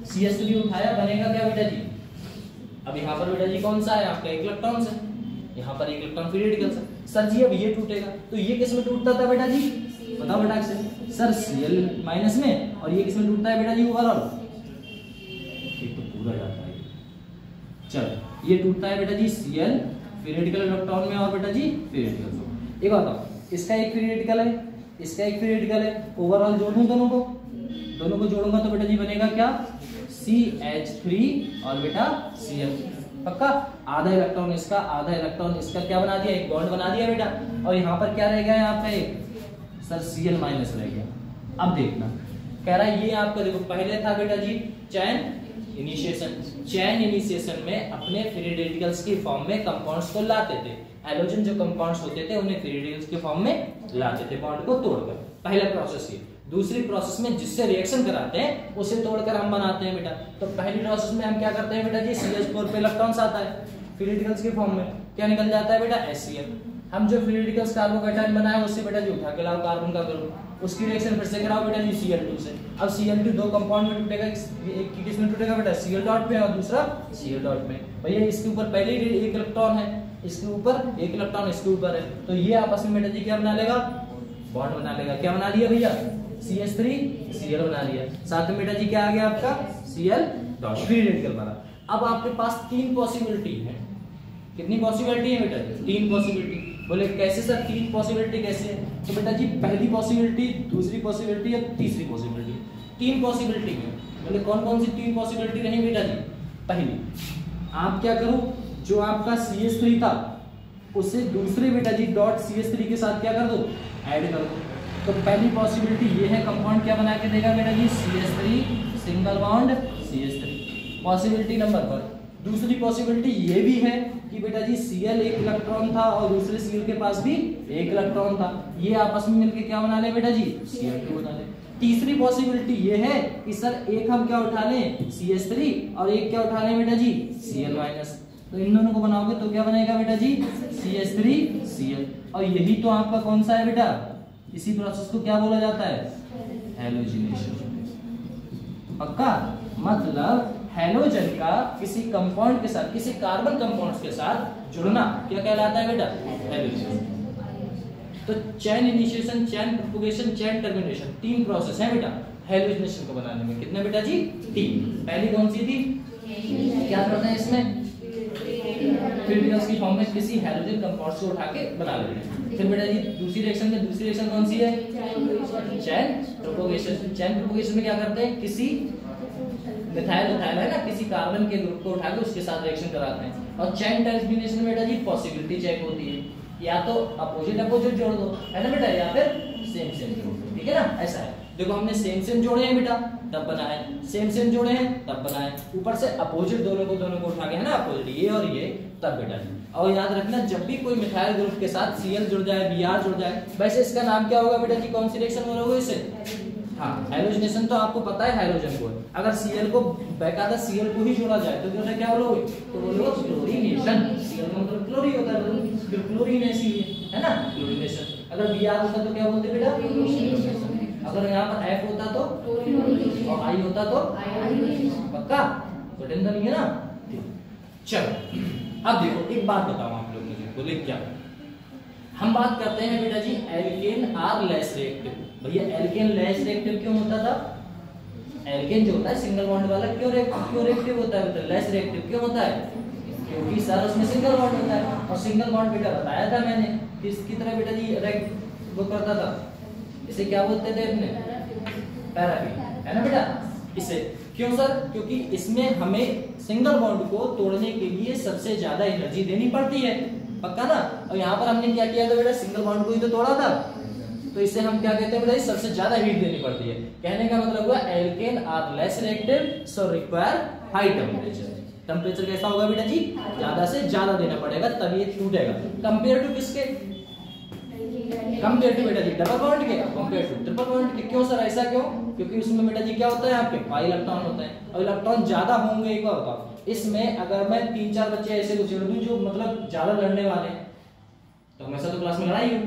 CH3 उठाया, बनेगा क्या बेटा जी, अब यहाँ पर बेटा जी कौन सा है आपका, एक इलेक्ट्रॉन से, यहाँ पर एक इलेक्ट्रॉन फ्री रेडिकल से। सर जी अब ये टूटेगा, तो ये किस में टूटता था बेटा जी, बताओ बेटा से सर, Cl माइनस में। और ये किस में टूटता है बेटा जी, ओवरऑल, एक तो पूरा जाता है। चलो ये टूटता है बेटा जी Cl फ्री रेडिकल इलेक्ट्रॉन में, और बेटा जी फ्री रेडिकल में। एक बताओ, इसका एक फ्री रेडिकल है, इसका एक फ्री रेडिकल है, ओवरऑल जोड़ दूं दोनों को जोड़ूंगा तो बेटा जी बनेगा क्या, CH3 और बेटा Cl, पक्का। आधा इलेक्ट्रॉन इसका, आधा इलेक्ट्रॉन इसका, क्या बना दिया, एक बॉन्ड बना दिया बेटा। और यहाँ पर क्या रह गया, यहाँ पे सर Cl माइनस रह गया। अब देखना कह रहा है ये आपका, देखो पहले था बेटा जी चैन इनिशिएशन, चैन इनिशिएशन में अपने फ्री रेडिकल्स की फॉर्म में कंपाउंड्स को लाते थे। हैलोजन जो कंपाउंड्स होते थे उन्हें फ्री रेडिकल्स के फॉर्म में लाते थे, बॉन्ड को तोड़कर। पहला प्रोसेस ये। दूसरी प्रोसेस में जिससे रिएक्शन कराते हैं उसे तोड़कर हम बनाते हैं बेटा। तो पहली प्रोसेस में हम क्या करते हैं बेटा जी, CH4 पे इलेक्ट्रॉन्स आता है फ्री रेडिकल्स के फॉर्म में, क्या निकल जाता है बेटा, HCl, हम जो फ्री रेडिकल्स कार्बोकैटायन बनाए उससे बेटा जी उठा के लाओ कार्बन का ग्रुप, उसकी रिएक्शन फिर से कराओ बेटा जी Cl2 से। अब Cl2 दो कंपाउंड में टूटेगा, एक किस में टूटेगा बेटा Cl डॉट में और दूसरा Cl डॉट में। भैया इसके ऊपर पहले ही एक इलेक्ट्रॉन है, इसके ऊपर एक इलेक्ट्रॉन इसके ऊपर है, तो ये आपस में बेटा जी क्या बना लेगा, बॉन्ड बना लेगा। क्या बना लिया भैया, CH3Cl बना लिया, साथ में बेटा जी क्या आ गया आपका Cl डॉट, फ्री रेडिकल बना। अब आपके पास तीन पॉसिबिलिटी है, कितनी पॉसिबिलिटी है बेटा जी, तीन पॉसिबिलिटी। बोले कैसे सर, तीन पॉसिबिलिटी कैसे है, तो बेटा जी पहली पॉसिबिलिटी, दूसरी पॉसिबिलिटी और तीसरी पॉसिबिलिटी, तीन पॉसिबिलिटी है। बोले कौन कौन सी तीन पॉसिबिलिटी रही बेटा जी। पहली, आप क्या करो, जो आपका CH3 था उसे दूसरे बेटा जी डॉट CH3 के साथ क्या कर दो, ऐड कर दो। तो पहली पॉसिबिलिटी ये है, कंपाउंड क्या बना के देगा बेटा जी, CH3 single bond CH3, possibility number पर। दूसरी पॉसिबिलिटी ये भी है कि बेटा जी Cl एक इलेक्ट्रॉन था और दूसरे Cl के पास भी एक इलेक्ट्रॉन था, ये आपस में मिलके क्या बना ले बेटा जी, Cl2 बना ले। तीसरी पॉसिबिलिटी ये है कि सर एक हम क्या उठा लें CH3 और एक क्या उठा लें बेटा जी Cl माइनस, तो इन दोनों को बनाओगे तो क्या बनेगा बेटा जी CH3Cl, और यही तो आपका कौन सा है बेटा, इसी प्रोसेस को क्या बोला जाता है, हैलोजिनेशन। पक्का, मतलब हैलोजन का किसी कंपाउंड के साथ, किसी कार्बन कंपाउंड्स के साथ जुड़ना क्या कहलाता है बेटा, हैलोजन। तो chain initiation, chain propagation, chain termination, तीन प्रोसेस है बेटा हैलोजिनेशन को बनाने में। कितने बेटा जी, तीन। पहली कौन सी थी, क्या करते हैं इसमें, फ्री रेडिकल्स की फॉर्म में किसी हैलोजन कंपाउंड्स को उठा के बना लेते हैं। फिर बेटा जी दूसरी रिएक्शन में, दूसरी रिएक्शन कौन सी है, चेन प्रोपगेशन। चेन प्रोपगेशन में क्या करते हैं, किसी मिथाइल है ना, किसी कार्बन के ग्रुप को उठा के उसके साथ रिएक्शन कराते हैं। और चेन टर्मिनेशन में बेटा जी पॉसिबिलिटी चेक होती है, या तो अपोजिट जोड़ दो है ना बेटा, या फिर सेम जोड़ दो, ठीक है ना। ऐसा है, देखो हमने सेम जोड़े हैं बेटा तब बना है, सेम जोड़े हैं तब बना है, ऊपर से अपोजिट दोनों को उठा के है ना, अपोजिट ये और ये, तब बेटा जी। और याद रखना जब भी कोई मिथाइल ग्रुप के साथ Cl जुड़ जाए, Br जुड़ जाए, वैसे इसका नाम क्या होगा बेटा जी, कौन सी रिएक्शन बोलोगे इसे, हाँ हैलोजिनेशन तो आपको पता है हैलोजन को। अगर Cl को बेकायदा Cl को ही जोड़ा जाए तो उसे क्या बोलोगे, तो बोलोगे क्लोरीनेशन। Cl का मतलब क्लोरीन होता है, फिर क्लोरीन है ना, क्लोरीनेशन। अगर Br होता तो क्या बोलते बेटा, क्लोरीनेशन। अगर यहाँ पर F होता तो और I होता तो, पक्का, तो टेंशन नहीं है ना। चलो अब देखो एक बात बताओ आप लोग मुझे, बोले क्या, हम बात करते हैं बेटा जी एल्केन आर लेस रिएक्टिव। भैया एल्केन लेस रिएक्टिव क्यों होता था, एल्केन जो होता है सिंगल बॉन्ड वाला क्यों रिएक्टिव होता है बेटा, लेस रिएक्टिव क्यों होता है, क्योंकि सर उसमें सिंगल बॉन्ड होता है, और सिंगल बॉन्ड बेटा बताया था मैंने किसकी तरह बेटा जी वो करता था, इसे क्या बोलते थे अपने, पैराफिन है ना बेटा। इसे क्यों सर, क्योंकि इसमें हमें सिंगल बॉन्ड को तोड़ने के लिए सबसे ज्यादा एनर्जी देनी पड़ती है, पक्का ना। और यहाँ पर हमने क्या किया था बेटा, सिंगल बॉन्ड को ही तो तोड़ा था, तो इसे हम क्या कहते हैं बेटा, सबसे ज्यादा हीट देनी पड़ती है। कहने का मतलब हुआ alkane are less reactive so require high temperature. Temperature कैसा होगा बेटा जी, ज्यादा से ज्यादा देना पड़ेगा तभी ये टूटेगा। कंपेयर टू किसके, कंपेयर टू बेटा जी डबल बॉन्ड के, कंपेयर टू ट्रिपल बॉन्ड के। क्यों सर ऐसा क्यों, क्योंकि उसमें बेटा जी क्या होता है, आपके पाई इलेक्ट्रॉन होता है, और इलेक्ट्रॉन ज्यादा होंगे। एक बार बताओ, इसमें अगर मैं 3-4 बच्चे ऐसे कुछ जोड़ दूं जो मतलब ज्यादा लड़ने वाले हैं, तो हमेशा तो क्लास में लड़ाई हो।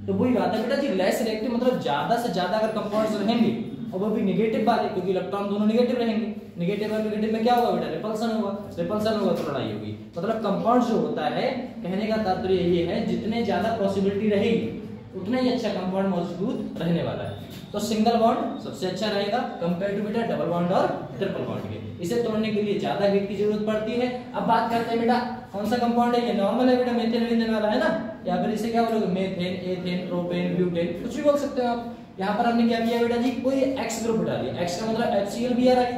तो वही बात है बेटा जी, लेस रिएक्टिव मतलब ज्यादा से ज्यादा अगर कंपाउंड्स रहेंगे, और वो भी नेगेटिव वाले, क्योंकि इलेक्ट्रॉन दोनों नेगेटिव रहेंगे, नेगेटिव और नेगेटिव में क्या होगा बेटा, रिपल्सन होगा, रिपल्सन होगा तो लड़ाई होगी। मतलब कंपाउंड जो होता है, कहने का तात्पर्य ये है जितने ज्यादा पॉसिबिलिटी रहेगी उतना ही अच्छा कंपाउंड मजबूत रहने वाला है। तो सिंगल बॉन्ड सबसे अच्छा रहेगा कंपेयर टू बेटा डबल बॉन्ड और ट्रिपल बॉन्ड के। इसे तोड़ने के लिए ज्यादा हीट की जरूरत पड़ती है। अब बात करते हैं बेटा कौन सा कंपाउंड है, ये नॉर्मल है बेटा, मेथेन मीथेन वाला है ना, या फिर इसे क्या बोलोगे, मेथेन, एथेन, प्रोपेन, ब्यूटेन, कुछ भी बोल सकते हो आप। यहाँ पर हमने क्या किया बेटा जी, कोई एक्स ग्रुप हटा दिया, एक्स का मतलब HCl Br आई।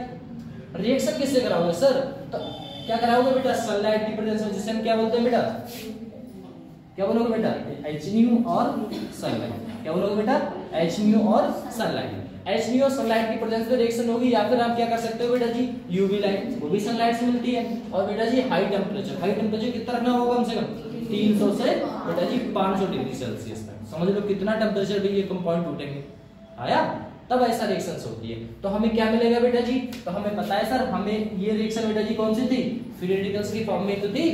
रिएक्शन किससे कराओगे सर, तो क्या कराओगे बेटा, सनलाइट की प्रेजेंस में, जिसे हम क्या बोलते हैं बेटा, क्या बोलोगे बेटा, HNu और सनलाइट। क्या बोलोगे बेटा, HNu और सनलाइट। HNu और सनलाइट की प्रेजेंस में रिएक्शन होगी, या फिर आप क्या कर सकते हो बेटा जी, यूवी लाइट, वो भी सनलाइट से मिलती है। और बेटा जी हाई टेम्परेचर कितना रखना होगा, कम से कम 300 से बेटा जी 500 डिग्री सेल्सियस तक। समझ लो कितना टेम्परेचर पे ये कंपाउंड टूटेंगे, आया, तब ऐसा रिएक्शंस होती है। तो हमें क्या मिलेगा बेटा जी, तो हमें पता है सर, हमें ये रिएक्शन बेटा जी कौन सी थी, फ्री रेडिकल्स की फॉर्म में तो थी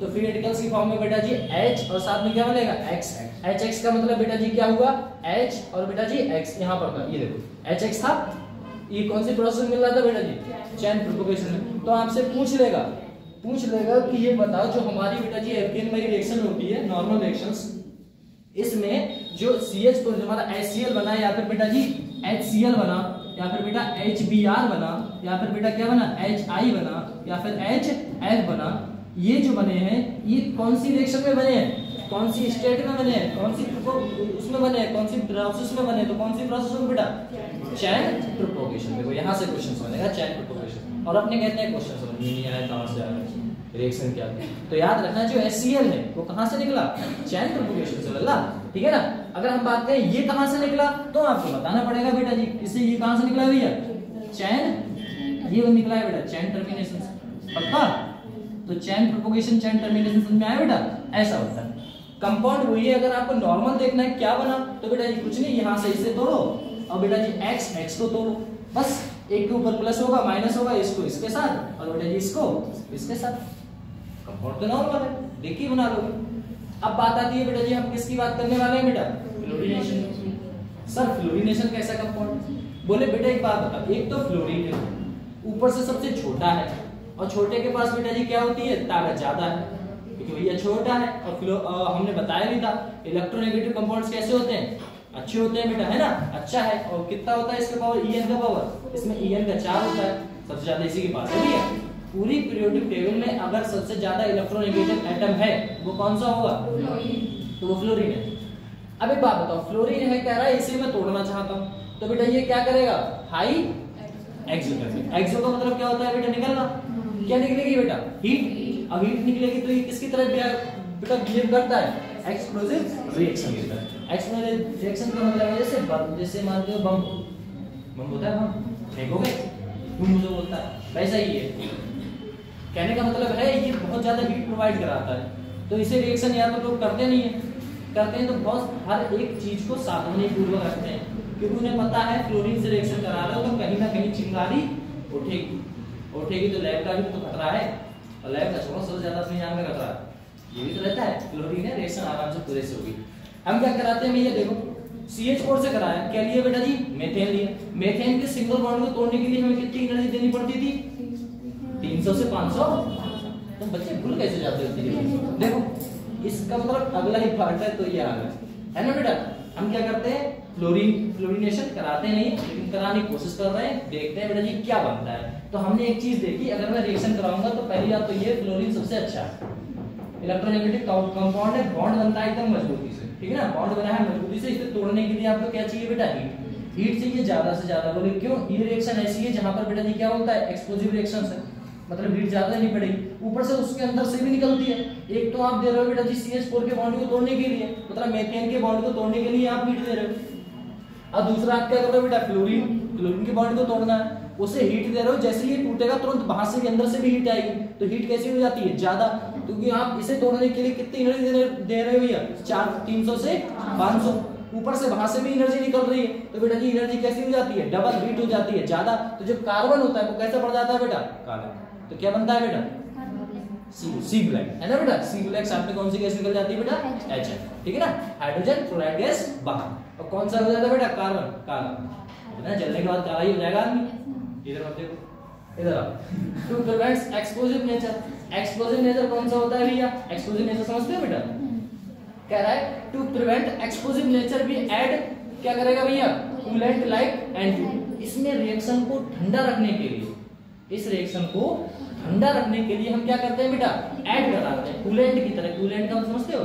तो फ्री रेडिकल्स की फॉर्म में बेटा जी H और साथ में क्या बनेगा X। HX का मतलब बेटा जी क्या हुआ H और बेटा जी X यहाँ पर था, ये देखो HX था, ये कौन सी प्रोसेस मिल रहा था बेटा जी चेन प्रोपगेशन में। तो आपसे पूछ लेगा कि ये बताओ जो हमारी बेटा जी एल्केन में रिएक्शन होती है नॉर्मल रिएक्शंस, इसमें जो CH जो हमारा HCl बना या फिर बेटा जी HCl बना या फिर बेटा HBr बना या फिर बेटा क्या बना HI बना या फिर HF बना, ये जो बने हैं ये कौन सी रिएक्शन में बने हैं, कौन सी स्टेट में बने हैं, कौन सी उसमें बने हैं, कौन सी प्रोसेस में बने, तो कौन सी प्रोसेस में बेटा चेन प्रोपगेशन। देखो यहाँ से क्वेश्चन बनेगा चेन प्रोपगेशन। और अपने कहते हैं क्वेश्चन समझ में नहीं आया कहाँ से आ रहा है रिएक्शन क्या है, तो याद रखना जो HCl है वो कहाँ से निकला चेन प्रोपगेशन से निकला, ठीक है ना। अगर हम बात करें ये कहाँ से निकला तो आपको बताना पड़ेगा बेटा जी, इससे ये कहाँ से निकला भैया चेन, ये निकला है बेटा चेन टर्मिनेशन से, पक्का। तो चेन प्रोपगेशन चेन टर्मिनेशन समझ में आया बेटा, ऐसा होता है। कंपाउंड वही है, अगर आपको नॉर्मल देखना है क्या बना तो बेटा जी कुछ नहीं, यहाँ से इसे तोड़ो और बेटा जी x को तोड़ो, बस एक के ऊपर प्लस होगा माइनस होगा, इसको इसके साथ और बेटा जी इसको इसके साथ, कंपाउंड तो नॉर्मल है, देखिए बना लोगे। अब बात आती है बेटा जी हम किसकी बात करने वाले हैं बेटा फ्लोरीनेशन। सर फ्लोरीनेशन कैसा कंपाउंड, बोले बेटा एक बात बता, एक तो फ्लोरीन है ऊपर से सबसे छोटा है और छोटे के पास बेटा जी क्या होती है ताकत ज्यादा है क्योंकि भैया छोटा है। और हमने बताया भी था इलेक्ट्रोनेगेटिव कंपाउंड्स कैसे होते हैं, अच्छे होते हैं बेटा, है ना, अच्छा है। और कितना होता है इसका पावर, En का पावर, इसमें En का 4 होता है, सबसे ज्यादा इसी के पास है भैया। पूरी पीरियोडिक टेबल में अगर सबसे ज्यादा इलेक्ट्रोनेगेटिव एटम है वो कौन सा होगा, तो वो फ्लोरीन है। अब एक बात बताओ, फ्लोरीन है कह रहा है इसे मैं तोड़ना चाहता हूँ, तो बेटा ये क्या करेगा हाई एक्सो करेगा। एक्सो का मतलब क्या होता है बेटा निकलना, क्या निकलेगी बेटा हीट। अब हीट निकलेगी तो ये किसकी तरह बेटा बिहेव करता है एक्सप्लोसिव रिएक्शन की तरह। एक्सप्लोसिव रिएक्शन का मतलब है जैसे बम, जैसे मानते हो बम होता है, बम फेंकोगे तुम जो बोलता है वैसा ही है। कहने का मतलब है ये बहुत ज्यादा हीट प्रोवाइड कराता है, तो इसे रिएक्शन या तो लोग करते नहीं है, करते हैं तो बहुत हर एक चीज को सावधानी पूर्वक रखते हैं क्योंकि उन्हें पता है फ्लोरीन से रिएक्शन करा रहा है तो कहीं ना कहीं चिंगारी उठेगी तो लैब का भी तो खतरा है, और लैब का छोड़ो सबसे ज्यादा अपनी जान का खतरा ये भी तो रहता है। फ्लोरीन है रिएक्शन आराम से पूरे से होगी। हम क्या कराते हैं, ये देखो CH4 से कराया, क्या लिए बेटा जी मेथेन लिए। मेथेन के सिंगल बॉन्ड को तोड़ने के लिए हमें कितनी एनर्जी देनी पड़ती थी 300 से 500। तो बच्चे भूल कैसे जाते हैं, देखो इसका मतलब अगला ही पार्ट है तो ये आ गया है ना बेटा। हम क्या करते हैं फ्लोरीनेशन कराते नहीं लेकिन कराने की कोशिश कर रहे हैं, देखते हैं बेटा जी क्या बनता है। तो हमने एक चीज देखी, अगर मैं रिएक्शन कराऊंगा तो पहली बात तो ये फ्लोरीन सबसे अच्छा है, इलेक्ट्रोनेगेटिव कंपाउंड है, बॉन्ड बनता है एकदम मजबूती से, ठीक है ना, बॉन्ड बना है मजबूती से। इसे तोड़ने के लिए आपको क्या चाहिए बेटा हीट चाहिए ज्यादा से ज्यादा। बोले क्यों, ये रिएक्शन ऐसी है जहां पर बेटा जी क्या होता है एक्सप्लोसिव रिएक्शन है, मतलब हीट ज्यादा नहीं पड़ेगी, ऊपर से उसके अंदर से भी निकलती है। एक तो आप दे रहे हो बेटा जी CH4 के बॉन्ड को तोड़ने के लिए, मतलब मेथेन के बॉन्ड को तोड़ने के लिए आप हीट दे रहे हो, और दूसरा आप क्या कर रहे हो बेटा फ्लोरीन के बॉन्ड को तोड़ना है, उसे हीट दे रहे हो। जैसे ये टूटेगा तुरंत बाहर से भी अंदर से भी हीट आएगी, तो हीट कैसी हो जाती है ज्यादा, क्योंकि आप इसे तोड़ने के लिए कितनी एनर्जी दे रहे हो भैया 300 से 500, ऊपर से बाहर से भी एनर्जी निकल रही है, तो बेटा जी एनर्जी कैसी हो जाती है डबल, हीट हो जाती है ज्यादा। तो जो कार्बन होता है वो कैसे बढ़ जाता है बेटा काला, तो क्या बनता है बेटा सी ब्लैक, है ना बेटा। सी ब्लैक साथ में कौन सी गैस निकल जाती है बेटा HF, ठीक है ना, हाइड्रोजन फ्लोराइड गैस बाहर, और कौन सा हो जाता है बेटा कार्बन काला, ना जलने के बाद काला ही हो जाएगा आदमी। इधर मत देखो, इधर आओ। To prevents explosive nature, explosive nature कौन सा होता है भैया, एक्सप्लोसिव नेचर समझते हो बेटा, कह रहा है टू प्रिवेंट एक्सप्लोसिव नेचर भी ऐड क्या करेगा भैया कूलेंट लाइक एंड। इसमें रिएक्शन को ठंडा रखने के लिए, इस रिएक्शन को ठंडा रखने के लिए हम क्या करते हैं बेटा ऐड कराते हैं कूलेंट की तरह। कूलेंट का समझते हो,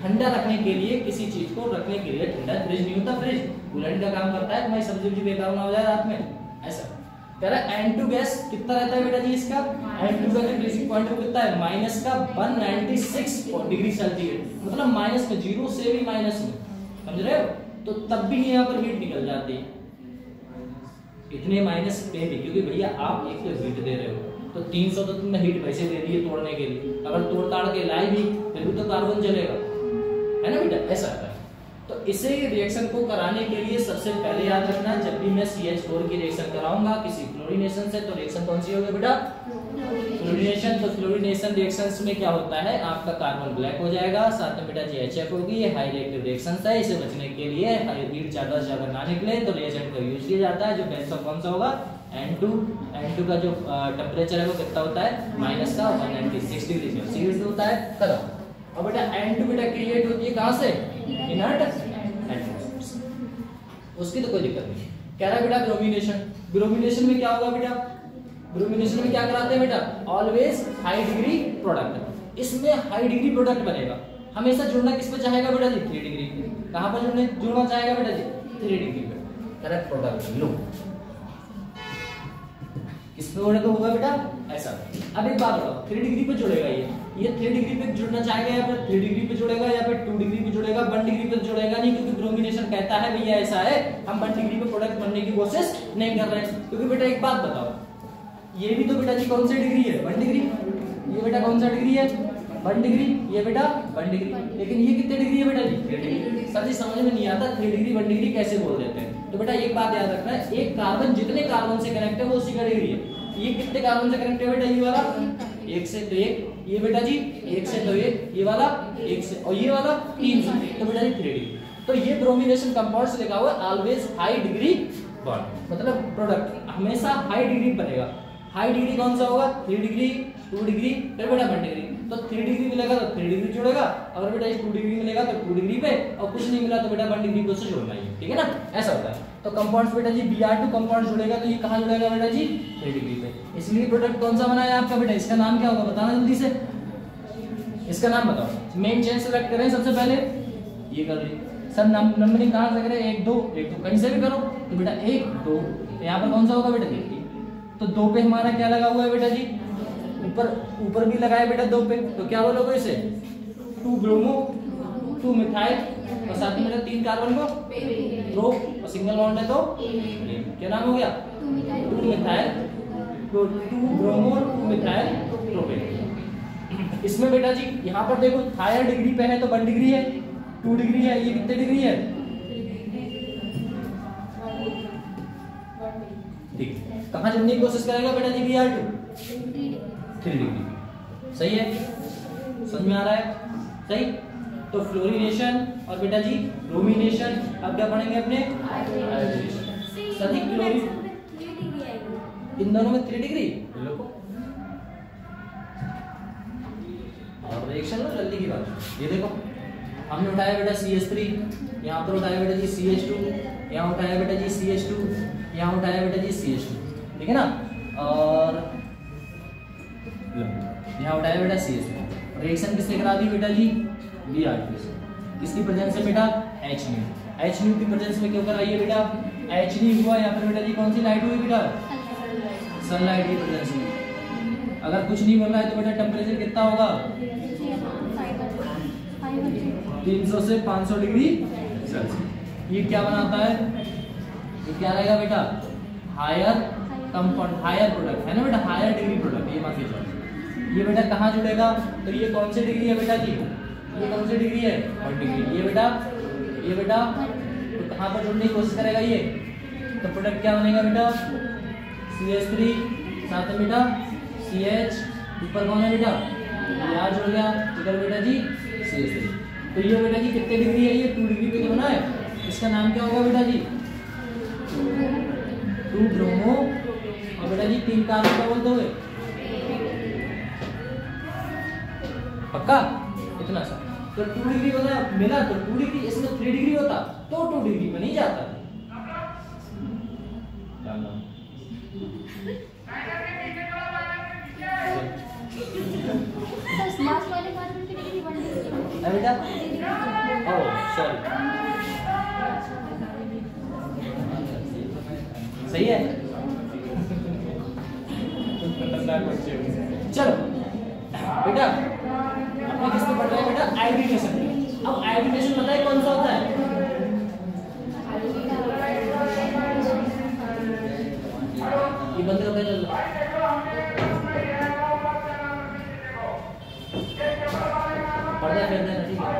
ठंडा रखने के लिए, किसी चीज को रखने के लिए, ठंडा फ्रिज नहीं होता, फ्रिज कूलेंट का काम करता है, तुम्हारी सब्जी बेकार ना हो जाए रात में, ऐसा कह रहा है। N2 गैस कितना रहता है बेटा जी इसका, N2 का फ्रीजिंग पॉइंट कितना है माइनस का 196 डिग्री सेल्सियस, मतलब माइनस में, जीरो से भी माइनस में, समझ रहे हो। तो तब भी यहाँ पर हीट निकल जाती है इतने माइनस पे भी, क्योंकि भैया आप एक तो हीट दे रहे हो, तो 300 तो तुमने हीट वैसे दे दी है तोड़ने के लिए, अगर तोड़ ताड़ के लाई भी फिर भी तो कार्बन जलेगा, है ना बेटा, ऐसा है। तो इसे रिएक्शन को कराने के लिए सबसे पहले याद रखना, जब भी मैं CH4 की रिएक्शन कराऊंगा किसी फ्लोरीनेशन से, तो रिएक्शन कौन सी होगी बेटा फ्लोरीनेशन, तो फ्लोरीनेशन रिएक्शंस में क्या होता है, आपका कार्बन ब्लैक हो जाएगा, साथ में बेटा जी HF होगी। ये हाई रिएक्टिव रिएक्शंस है, इसे बचने के लिए हीट ज्यादा से ज्यादा ना निकले तो रिएजेंट का यूज किया जाता है। जो बेंजो कौन सा होगा, N2 का जो टेम्परेचर है वो कितना होता है, माइनस का 196 डिग्री सेल्सियस होता है। खत्म। और बेटा N2 बेटा क्रिएट होती है कहां से, इनर्ट एटमॉस्फेयर। उसकी तो कोई दिक्कत नहीं। कह रहा है बेटा ब्रोमिनेशन, ब्रोमिनेशन में क्या होगा बेटा, ब्रोमिनेशन में क्या कराते हैं बेटा, ऑलवेज हाई डिग्री प्रोडक्ट। इसमें हाई डिग्री प्रोडक्ट बनेगा, हमेशा जुड़ना किस पे चाहेगा बेटा जी, 3 डिग्री पे। कहां पर जुड़ना चाहेगा बेटा जी, 3 डिग्री पे। करेक्ट प्रोडक्ट लो किस पे होगा बेटा, ऐसा। अब एक बात बताओ, 3 डिग्री पे जुड़ेगा ये 3 डिग्री पे जुड़ना चाहेगा या फिर 3 डिग्री पे जुड़ेगा या फिर 2 डिग्री पे जुड़ेगा, 1 डिग्री पे जुड़ेगा नहीं, क्योंकि ब्रोमिनेशन कहता है भैया ऐसा है, हम 1 डिग्री पे प्रोडक्ट बनने की कोशिश नहीं कर रहे हैं। क्योंकि बेटा एक बात बताओ, ये भी तो बेटा जी कौन सी डिग्री है, 1 डिग्री। ये बेटा कौन सा डिग्री है, 1 डिग्री। ये बेटा 1 डिग्री, लेकिन ये कितने डिग्री है बेटा जी, 3 डिग्री। सर जी समझ में नहीं आता 3 डिग्री 1 डिग्री कैसे बोल देते हैं। तो बेटा एक बात याद रखना है, एक कार्बन जितने कार्बन से कनेक्ट है वो उसी का डिग्री है। ये कितने कार्बन से कनेक्ट है बेटा, ये वाला 1 से तो 1, ये बेटा जी 1 से तो 1, ये वाला 1 से, और ये वाला 3 से, तो बेटा जी 3 डिग्री। तो ये ब्रोमिनेशन कंपाउंड्स लिखा हुआ है ऑलवेज हाई डिग्री बॉन्ड, मतलब प्रोडक्ट हमेशा हाई डिग्री बनेगा। हाई डिग्री कौन सा होगा, 3 डिग्री, 2 डिग्री, फिर बेटा 1 डिग्री। तो 3 डिग्री मिलेगा तो 3 डिग्री जुड़ेगा, अगर बेटा 2 डिग्री मिलेगा तो 2 डिग्री पे, और कुछ नहीं मिला तो बेटा 1 डिग्री पे उससे जोड़ना ही, ठीक है ना, ऐसा होता है। तो कंपाउंड्स बेटा जी Br2 कंपाउंड जुड़ेगा तो ये कहां जुड़ेगा बेटा जी, 3 डिग्री पे। इसलिए प्रोडक्ट कौन सा बना है आपका बेटा, इसका नाम क्या होगा बताना जल्दी से, इसका नाम बताओ। मेन चेन सेलेक्ट करें सबसे पहले, ये कर ली सर। नंबरिंग कहां से करें, 1 2 1 2 कहीं से भी करो। तो बेटा 1 2, तो यहाँ पर कौन सा होगा बेटा जी, तो 2 पे हमारा क्या लगा हुआ है बेटा जी, ऊपर भी लगाया बेटा 2 पे, तो क्या बोलोगे इसे, 2 ब्रोमो 2 मिथाइल, और साथ में बेटा 3 कार्बन को प्रो, और सिंगल बॉन्ड है तो क्या नाम हो गया, 2 मिथाइल, 2 ब्रोमो 2 मिथाइल प्रोपेन। इसमें बेटा जी यहाँ पर देखो हायर डिग्री पे है तो 1 डिग्री है, 2 डिग्री है, ये कितने डिग्री है, ठीक। कहां जुड़ने की कोशिश करेगा बेटा जी Br2, 3 डिग्री। सही है, समझ में आ रहा है, सही। तो फ्लोरीनेशन और बेटा जी ब्रोमिनेशन, अब क्या पढ़ेंगे अपने, सभी क्लोरीन, इन दोनों में 3 डिग्री। और रिएक्शन लो जल्दी की बात, ये देखो हमने उठाया बेटा CH3, यहाँ पर उठाया बेटा जी CH2, यहाँ उठाया बेटा जी CH2, यहाँ उठाया बेटा जी CH2, ठीक है ना, और यहाँ उठाया बेटा CH2। रिएक्शन किससे करा दी बेटा जी, Br2 से। किसकी प्रेजेंस में बेटा, HNO की प्रेजेंस में क्यों कराइए बेटा, HNO हुआ यहाँ पर बेटा जी, कौन सी लाइट हुई बेटा, सनलाइट की प्रेजेंस में। अगर कुछ नहीं बोल रहा है तो बेटा टेम्परेचर कितना होगा, 300 से 500 डिग्री सेल्सियस। ये क्या बनाता है, ये क्या रहेगा बेटा, हायर कंपाउंड, हायर प्रोडक्ट है ना बेटा, हायर डिग्री प्रोडक्ट, ये मान के चलो। ये बेटा कहाँ जुड़ेगा, तो ये कौन सी डिग्री है बेटा जी, ये कौन सी डिग्री है, 1 डिग्री। ये बेटा तो कहाँ पर जुड़ने की कोशिश करेगा ये, तो प्रोडक्ट क्या बनेगा बेटा, CH3, साथ में बेटा CH, ऊपर कौन है बेटा, यार जुड़ गया, इधर बेटा जी CH3। तो ये बेटा जी कितने डिग्री है, ये 2 डिग्री पे तो बना है, इसका नाम क्या होगा बेटा जी, 2 ब्रोमो, और बेटा जी 3 कार्बन का बोल दोगे, पक्का इतना सा। तो 2 डिग्री बना मिला तो 2 डिग्री, इसमें 3 डिग्री होता तो 2 डिग्री पे नहीं जाता। बेटा ओह सॉरी, सही है, चलो बेटा अपने किस पे पढ़ रहे हैं बेटा, आयोडीनेशन। अब आयोडीनेशन पता है कौन सा होता है, ये बंद करते हैं, पढ़ते फिरते हैं, ठीक है।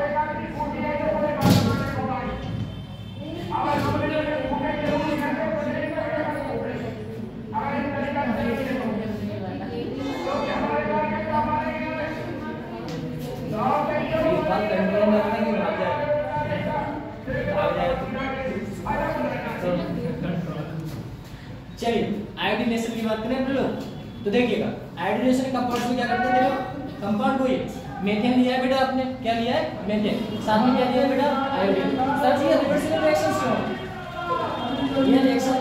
करें हम लोग, तो देखिएगा आयोडीनेशन कंपाउंड्स में क्या करते हैं, देखो कंपाउंड कोई मेथेन लिया है बेटा, आपने क्या लिया है मेथेन, साथ में क्या लिया है बेटा आयोडीन। सर जी ये रिवर्सिबल रिएक्शंस क्यों, ये रिएक्शन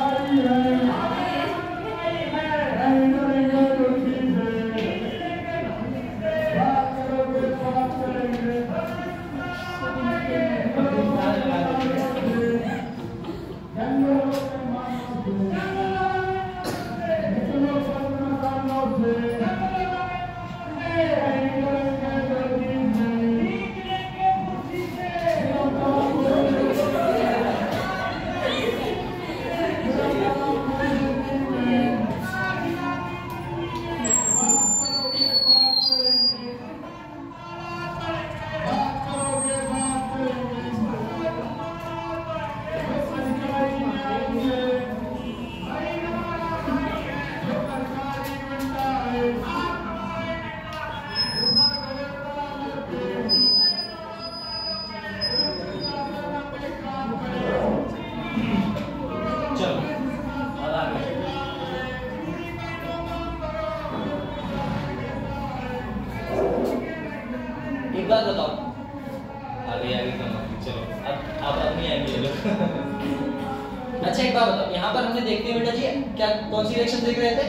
अच्छा एक बात बताओ, यहाँ पर हमने देखते हैं बेटा जी क्या कौन सी रिएक्शन देख रहे थे,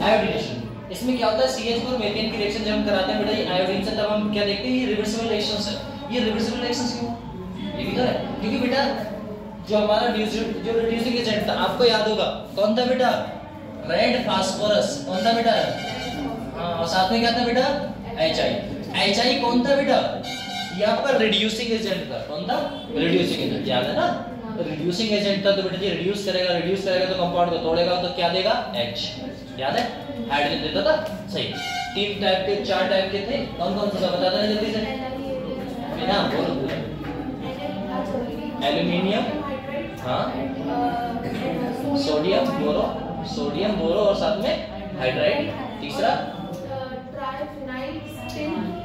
आयोडीनेशन। इसमें क्या होता है CH4 मेथेन की रिएक्शन जब हम कराते हैं बेटा जी आयोडीन से, तब हम क्या देखते हैं, ये रिवर्सिबल रिएक्शंस है। ये रिवर्सिबल रिएक्शंस क्यों, ये किधर है, क्योंकि बेटा जो हमारा जो रिड्यूसिंग एजेंट था आपको याद होगा कौन था बेटा, रेड फास्फोरस, कौन था बेटा, हाँ, और साथ में क्या था बेटा HI कौन था बेटा, ये आपका रिड्यूसिंग एजेंट था, कौन था, रिड्यूसिंग एजेंट, याद है ना, रिड्यूसिंग एजेंट था तो बेटा जी रिड्यूस करेगा तो कंपाउंड को तोड़ेगा तो क्या देगा H, याद है, हाइड्रोजन देता था, सही। 3 टाइप के 4 टाइप के थे, कौन कौन सा बता देना जल्दी से, बिना बोलो, एल्यूमिनियम, हाँ, सोडियम बोरो और साथ में हाइड्राइड, तीसरा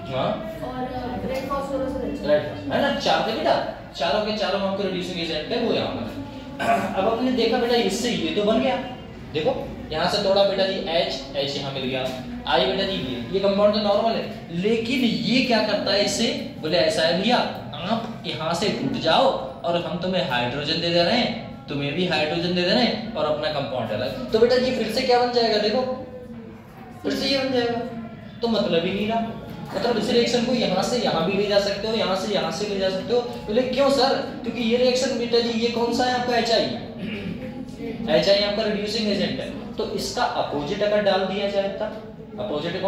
हाँ है ना, 4 थे बेटा, चारों के चारों आपके रिड्यूसिंग एजेंट है वो यहाँ पर। अब आपने देखा बेटा इससे ये तो बन गया, देखो यहाँ से थोड़ा बेटा जी H यहाँ मिल गया, आई बेटा जी ये कंपाउंड तो नॉर्मल है, लेकिन ये क्या करता है इससे, बोले ऐसा है भैया आप यहाँ से टूट जाओ और हम तुम्हें हाइड्रोजन दे रहे हैं, तुम्हें भी हाइड्रोजन दे रहे हैं और अपना कंपाउंड अलग, तो बेटा जी फिर से क्या बन जाएगा, देखो फिर से ये बन जाएगा, तो मतलब ही नहीं रहा, मतलब इस रिएक्शन को यहाँ से यहाँ भी ले जा सकते हो, यहाँ से ले जा सकते हो, बोले क्यों सर, क्योंकि ये रिएक्शन बेटा जी ये कौन सा है आपका HI आपका रिड्यूसिंग एजेंट है, तो इसका अपोजिट अगर डाल दिया जाए तब अपोजिट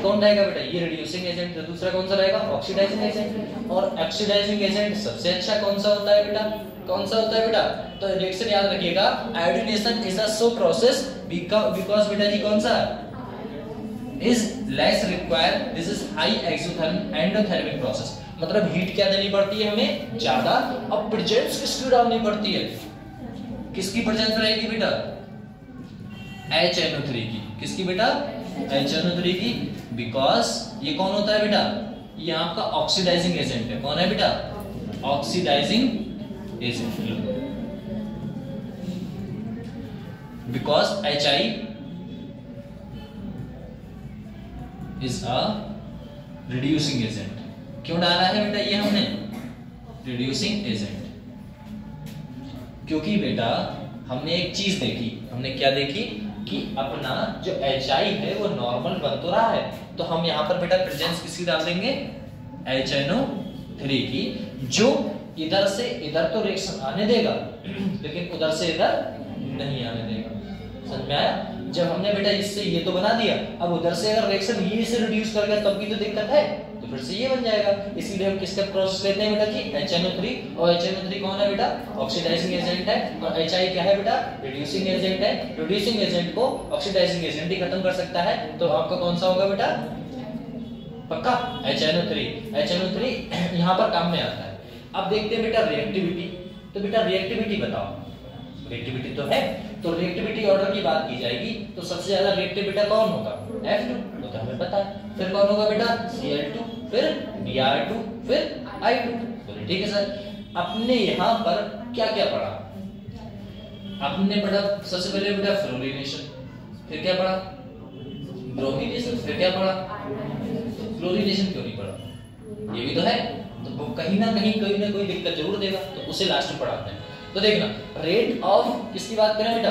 कौन रहेगा बेटा, ये रिड्यूसिंग एजेंट, तो दूसरा कौन सा रहेगा, ऑक्सीडाइजिंग एजेंट, और ऑक्सीडाइजिंग एजेंट सबसे अच्छा कौन सा होता है बेटा, कौन सा होता है बेटा, तो रिएक्शन याद रखिएगा, iodination is a so process because बेटा जी कौन सा is less required, this is high endothermic process, मतलब हीट क्या देनी पड़ती है हमें ज्यादा, अब प्रेजेंस किसकी डालनी पड़ती है, किसकी प्रेजेंस रहेगी बेटा, HNO3 की, किसकी बेटा HNO3 की, बिकॉज ये कौन होता है बेटा, ये आपका ऑक्सीडाइजिंग एजेंट है, कौन है बेटा, oxidising agent, because HI is a reducing agent, क्यों डाला है बेटा ये हमने reducing agent, क्योंकि बेटा हमने एक चीज देखी, हमने क्या देखी कि अपना जो HI है वो नॉर्मल बन तो रहा है, तो हम यहाँ पर बेटा प्रेजेंस किसकी डाल देंगे, HNO3 की, जो इधर से इधर तो रिएक्शन आने देगा लेकिन उधर से इधर नहीं आने देगा, समझ में आया, जब हमने बेटा इससे ये तो बना दिया, अब उधर से अगर रिएक्शन ये से रिड्यूस कर गया तब भी तो दिक्कत है, तो फिर से ये बन जाएगा, इसीलिए हम किसका प्रोसेस कहते हैं बेटा जी HNO3, और HNO3 कौन है बेटा, ऑक्सीडाइजिंग एजेंट है, और HI क्या है बेटा, रिड्यूसिंग एजेंट है, रिड्यूसिंग एजेंट को ऑक्सीडाइजिंग एजेंट ही खत्म कर सकता है, तो आपका कौन सा होगा बेटा, पक्का HNO3 यहाँ पर काम में आता है। अब देखते हैं बेटा रिएक्टिविटी, तो बेटा रिएक्टिविटी बताओ, रिएक्टिविटी तो है, तो रिएक्टिविटी ऑर्डर की बात की जाएगी तो सबसे ज्यादा रिएक्टिव बेटा कौन होगा, F2, वो तो हमें पता है, फिर कौन होगा बेटा Cl2, फिर Br2, फिर I2, बोले ठीक है सर। अपने यहाँ पर क्या क्या पढ़ा, आपने पढ़ा सबसे पहले बेटा फ्लोरीनेशन, फिर क्या पढ़ा ब्रोमिनेशन, फिर क्या पढ़ा क्लोरीनेशन। क्यों नहीं पढ़ा? ये भी तो है, तो कहीं ना कहीं कोई ना कोई दिक्कत जरूर देगा, तो उसे लास्ट में पढ़ाते हैं। तो देखना रेट ऑफ किसकी बात करें बेटा,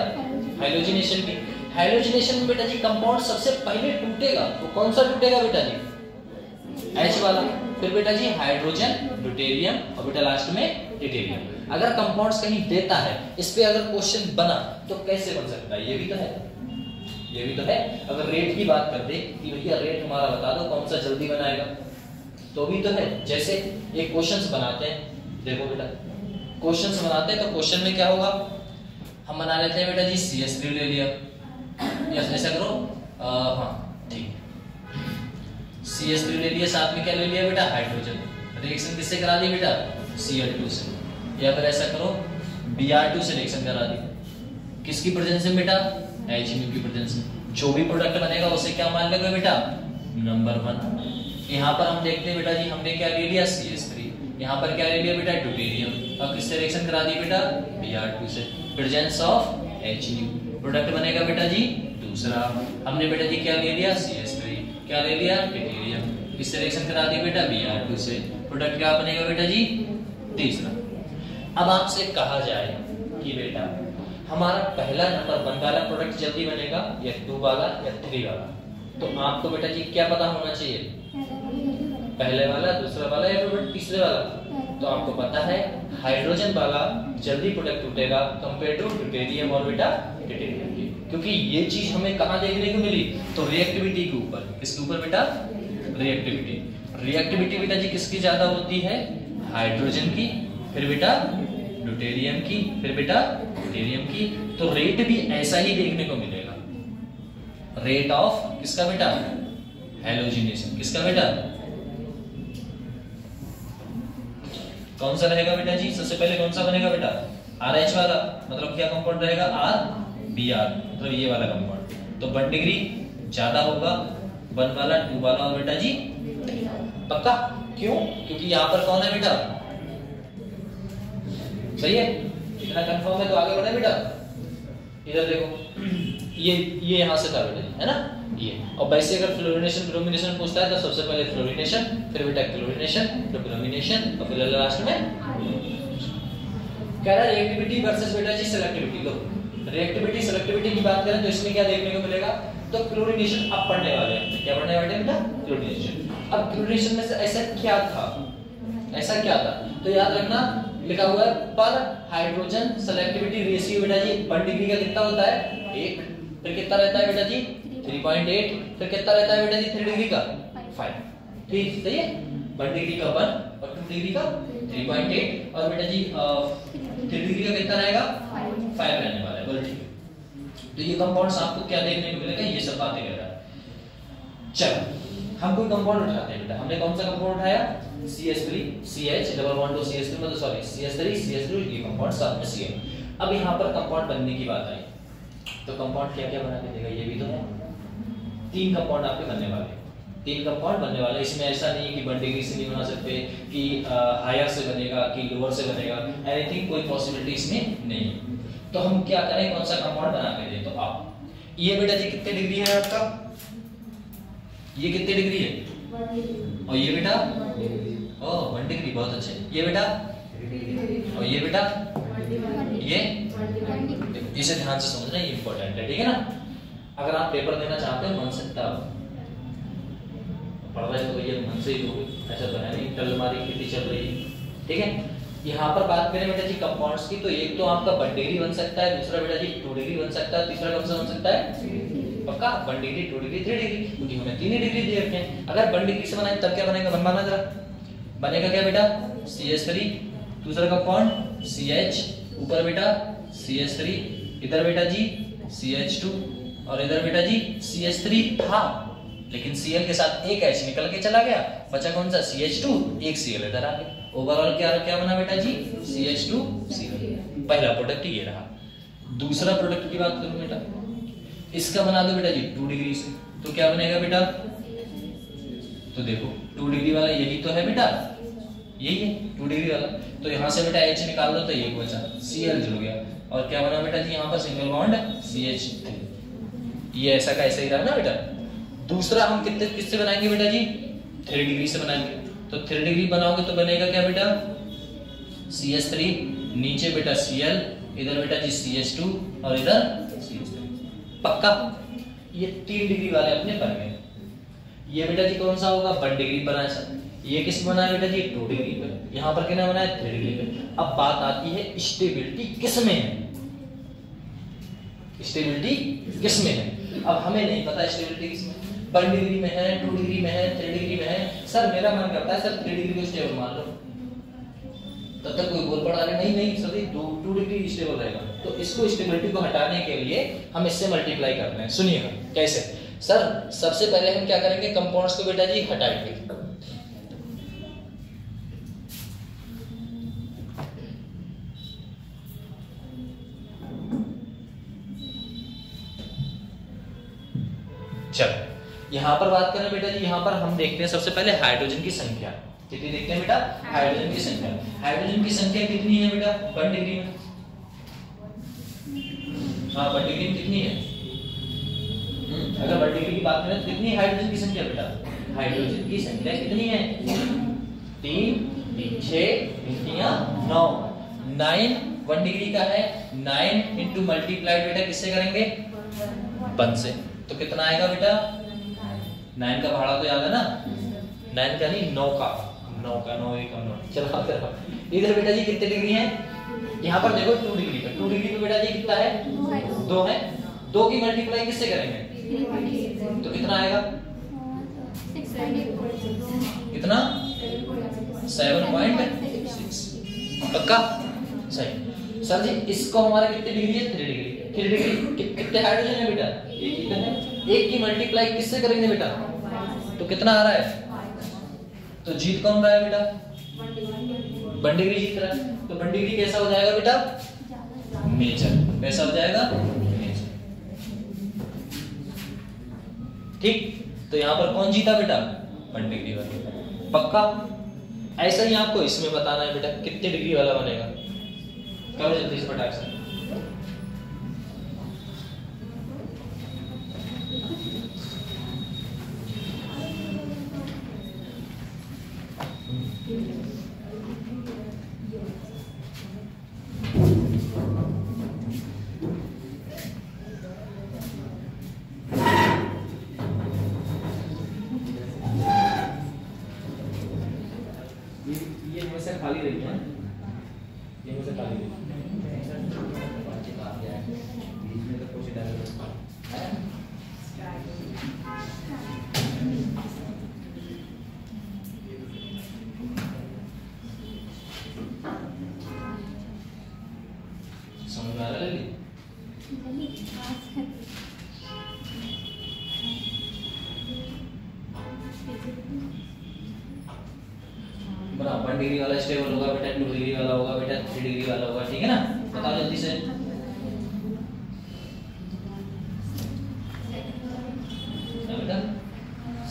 हाइड्रोजनेशन की। हाइड्रोजनेशन में बेटा जी कंपाउंड सबसे पहले टूटेगा, वो कौन सा टूटेगा बेटा जी, H वाला, फिर बेटा जी हाइड्रोजन, ड्यूटेरियम और बेटा लास्ट में ट्रिटियम। अगर कंपाउंड्स कहीं देता है, इस पे अगर क्वेश्चन बना तो कैसे बन सकता है, ये भी तो है, ये भी तो है। अगर रेट की बात कर दे कि भैया रेट हमारा बता दो कौन सा जल्दी बनाएगा, तो भी तो है। जैसे एक क्वेश्चंस बनाते हैं, देखो बेटा क्वेश्चंस बनाते हैं तो क्वेश्चन में क्या होगा, हम बना लेते हैं बेटा जी CH3 ले लिया, या ऐसा करो हाँ ठीक, CH3 ले लिया, साथ में क्या ले लिया बेटा हाइड्रोजन, रिएक्शन किससे करा दी बेटा Cl2 से, या फिर ऐसा करो Br2 से रिएक्शन करा दी, किसकी प्रेजेंस में बेटा H की प्रेजेंस में। जो भी प्रोडक्ट बनेगा उसे क्या मान लेंगे बेटा नंबर 1। यहाँ पर हम देखते हैं बेटा जी हमने क्या ले लिया CH3, यहाँ पर क्या ले लिया बेटा ड्यूटेरियम, अब किससे रिएक्शन करा दी बेटा Br2 से, प्रेजेंस ऑफ H, प्रोडक्ट बनेगा बेटा जी दूसरा। हमने बेटा जी क्या ले लिया CH3, क्या ले लिया ट्रिटियम, किससे रिएक्शन करा दी बेटा Br2 से, प्रोडक्ट क्या बनेगा बेटा जी तीसरा। अब आपसे कहा जाए कि बेटा हमारा पहला नंबर 1 वाला प्रोडक्ट जल्दी बनेगा या 2 वाला या 3 वाला, तो आपको बेटा जी क्या पता होना चाहिए, पहले वाला, दूसरा वाला या फिर तीसरे वाला। तो आपको पता है हाइड्रोजन वाला जल्दी प्रोडक्ट टूटेगा कंपेयर टू ड्यूटेरियम और बेटा ट्रिटियम की, क्योंकि ये चीज हमें कहां देखने को मिली, तो रिएक्टिविटी के ऊपर। किसके ऊपर बेटा रिएक्टिविटी। रिएक्टिविटी बेटा जी किसकी ज्यादा होती है, हाइड्रोजन की, फिर बेटा ड्यूटेरियम की, फिर बेटा ट्रिटियम की। तो रेट भी ऐसा ही देखने को मिलेगा, रेट ऑफ किसका बेटा हैलोजिनेशन, किसका बेटा कौन सा रहेगा बेटा जी, सबसे पहले कौन सा बनेगा बेटा RH वाला, मतलब क्या कंपाउंड रहेगा RBr, मतलब ये वाला कंपाउंड। तो 1 डिग्री ज्यादा होगा 1 वाला, 2 वाला और बेटा जी पक्का। क्यों? क्योंकि यहाँ पर कौन है बेटा, सही है, इतना कंफर्म है तो आगे बढ़े बेटा। इधर देखो ये यहाँ से था बेटा जी, है ना ये। और वैसे अगर फ्लोरीनेशन ब्रोमिनेशन पूछता है तो सबसे पहले फ्लोरीनेशन, फिर बेटा क्लोरीनेशन, फिर ब्रोमिनेशन और फिर लास्ट में कह रहा है रिएक्टिविटी वर्सेस बेटा जी सेलेक्टिविटी। लो रिएक्टिविटी सेलेक्टिविटी की बात करें तो इसमें क्या देखने को मिलेगा, तो क्लोरीनेशन अब पढ़ने वाले हैं, क्या पढ़ने वाले हैं बेटा क्लोरीनेशन। अब क्लोरीनेशन में से ऐसा क्या था, ऐसा क्या था, तो याद रखना लिखा हुआ है पर हाइड्रोजन सेलेक्टिविटी रेशियो बेटा जी 1 डिग्री का कितना होता है 1, फिर कितना रहता है बेटा जी 3.8, फिर कितना रहता है बेटा जी 3 डिग्री का 5। ठीक सही है, 1 डिग्री का 1 और 2 डिग्री का 3.8 और बेटा जी 3 डिग्री का कितना रहेगा 5 रहने वाला है। बोलो ठीक है। तो ये कंपाउंड्स आपको क्या देखने को मिलेगा, ये सब बातें कर रहा है। चलो हम कोई कंपाउंड उठाते हैं बेटा, हमने कौन सा कंपाउंड उठाया CH3 CH double bond to CH3 मतलब सॉरी CH3 CH3 ये कंपाउंड साथ में Cl। अब यहाँ पर कंपाउंड बनने की बात आई तो कंपाउंड क्या क्या बना के देगा, ये भी तो है। 3 कंपाउंड आपके बनने वाले, 3 कंपाउंड बनने वाले। इसमें ऐसा नहीं है कि 1 डिग्री से नहीं बना सकते, कि हायर से बनेगा कि लोअर से बनेगा, एनीथिंग, कोई पॉसिबिलिटी इसमें नहीं है। तो हम क्या करें, कौन सा कंपाउंड बना के दें। तो आप ये बेटा जी कितने डिग्री है आपका, ये कितने डिग्री है, और ये बेटा 1 डिग्री, बहुत अच्छे। ये बेटा और ये बेटा ये, इसे ध्यान से समझना, ये इंपॉर्टेंट है, ठीक है ना। अगर आप पेपर देना चाहते हो मन से तब पढ़ रहे हो तो भैया मन से ही दोगे, ऐसा तो है नहीं टलमारी खेती चल रही है, ठीक है। यहाँ पर बात करें बेटा जी कंपाउंड्स की, तो एक तो आपका 1 डिग्री बन सकता है, दूसरा बेटा जी 2 डिग्री बन सकता है, तीसरा कौन सा बन सकता है पक्का 1 डिग्री 2 डिग्री 3 डिग्री, क्योंकि हमें 3 डिग्री दे रखे हैं। अगर 1 डिग्री से बनाए तब क्या बनेगा, बनवाना जरा, बनेगा क्या बेटा CH3, दूसरा कंपाउंड CH, ऊपर बेटा CH3, इधर बेटा जी CH2 और इधर बेटा जी CH3 था, लेकिन Cl के साथ एक H निकल के चला गया, बचा कौन सा CH2, एक Cl इधर आ गया। ओवरऑल क्या क्या बना बेटा जी CH2 Cl। पहला प्रोडक्ट ये रहा। दूसरा प्रोडक्ट की बात करूं बेटा, इसका बना दो बेटा जी 2 डिग्री से, तो क्या बनेगा बेटा, तो देखो 2 डिग्री वाला यही तो है बेटा, यही है 2 डिग्री वाला। तो यहाँ से बेटा H निकाल दो तो एक बचा, Cl जुड़ गया, और क्या बना बेटा जी यहाँ पर सिंगल बॉन्ड CH3, ये ऐसा का ऐसा ही रहा ना बेटा। दूसरा हम किससे बनाएंगे बेटा जी, 3 डिग्री से बनाएंगे। तो 3 डिग्री बनाओगे तो बनेगा क्या बेटा, CH3, नीचे बेटा Cl, इधर बेटा जी CH2 और इधर CH3। पक्का, ये 3 डिग्री वाले अपने बन गए। ये बेटा जी कौन सा होगा, 1 डिग्री बनाया सर। ये किस में बनाया बेटा जी, 2 डिग्री पे। यहाँ पर कितना बनाया, 3 डिग्री पे। अब बात आती है स्टेबिलिटी किस में है, स्टेबिलिटी किस में है। अब हमें नहीं पता स्टेबिलिटी किस में, 1 डिग्री में है, 2 डिग्री में है, 3 डिग्री में है। सर मेरा मन करता है सर 3 डिग्री को स्टेबल मान लो। तब तक कोई बोल पड़ा रहे नहीं सभी 2 डिग्री स्टेबल रहेगा। तो इसको स्टेबिलिटी को हटाने के लिए हम इससे मल्टीप्लाई करते हैं। सुनिएगा कैसे सर। सबसे पहले हम क्या करेंगे, कंपाउंड्स को बेटा जी हटाएंगे। चलो यहां पर बात करें बेटा जी, यहां पर हम देखते हैं सबसे पहले हाइड्रोजन की संख्या कितनी देखते हैं बेटा, हाइड्रोजन की संख्या। हाइड्रोजन की संख्या कितनी है बेटा 1 डिग्री में, हाँ 1 डिग्री में कितनी है, अगर 1 डिग्री की बात करें तो कितनी हाइड्रोजन की संख्या बेटा, हाइड्रोजन की संख्या कितनी है 3 6 9 9 1 डिग्री का है 9 इंटू मल्टीप्लाइड बेटा किससे करेंगे 1 से, तो कितना आएगा बेटा 9 का भाड़ा तो याद है ना, 9 का नहीं 9 का 9 एक 9। चलो इधर बेटा जी कितने डिग्री है, यहाँ पर देखो 2 डिग्री पे, 2 डिग्री पे बेटा जी कितना है 2 है, 2 की मल्टीप्लाई किससे करेंगे तो कितना आएगा कितना 7.6। पक्का सही। सर जी इसको हमारा कितने डिग्री है 3 डिग्री, 3 डिग्री कितने हाइड्रोजन है बेटा एक ही है, एक की मल्टीप्लाई किससे करेंगे बेटा तो कितना आ रहा है, तो जीत कौन रहा है बेटा 1 डिग्री जीत रहा है। तो 1 डिग्री कैसा हो जाएगा बेटा मेजर, कैसा हो जाएगा मेजर। ठीक, तो यहाँ पर कौन जीता बेटा 1 डिग्री वाला। पक्का ऐसा ही आपको इसमें बताना है बेटा कितने डिग्री वाला बनेगा, करो जल्दी से फटाक से। ये हमेशा खाली रही है, ये हमेशा खाली रही इसमें तो कुछ डाल समझ में आ रहा है बना 1 डिग्री वाला स्टेबल होगा बेटा, 2 डिग्री वाला होगा बेटा, 3 डिग्री वाला होगा, ठीक है ना। बताओ जल्दी से बेटा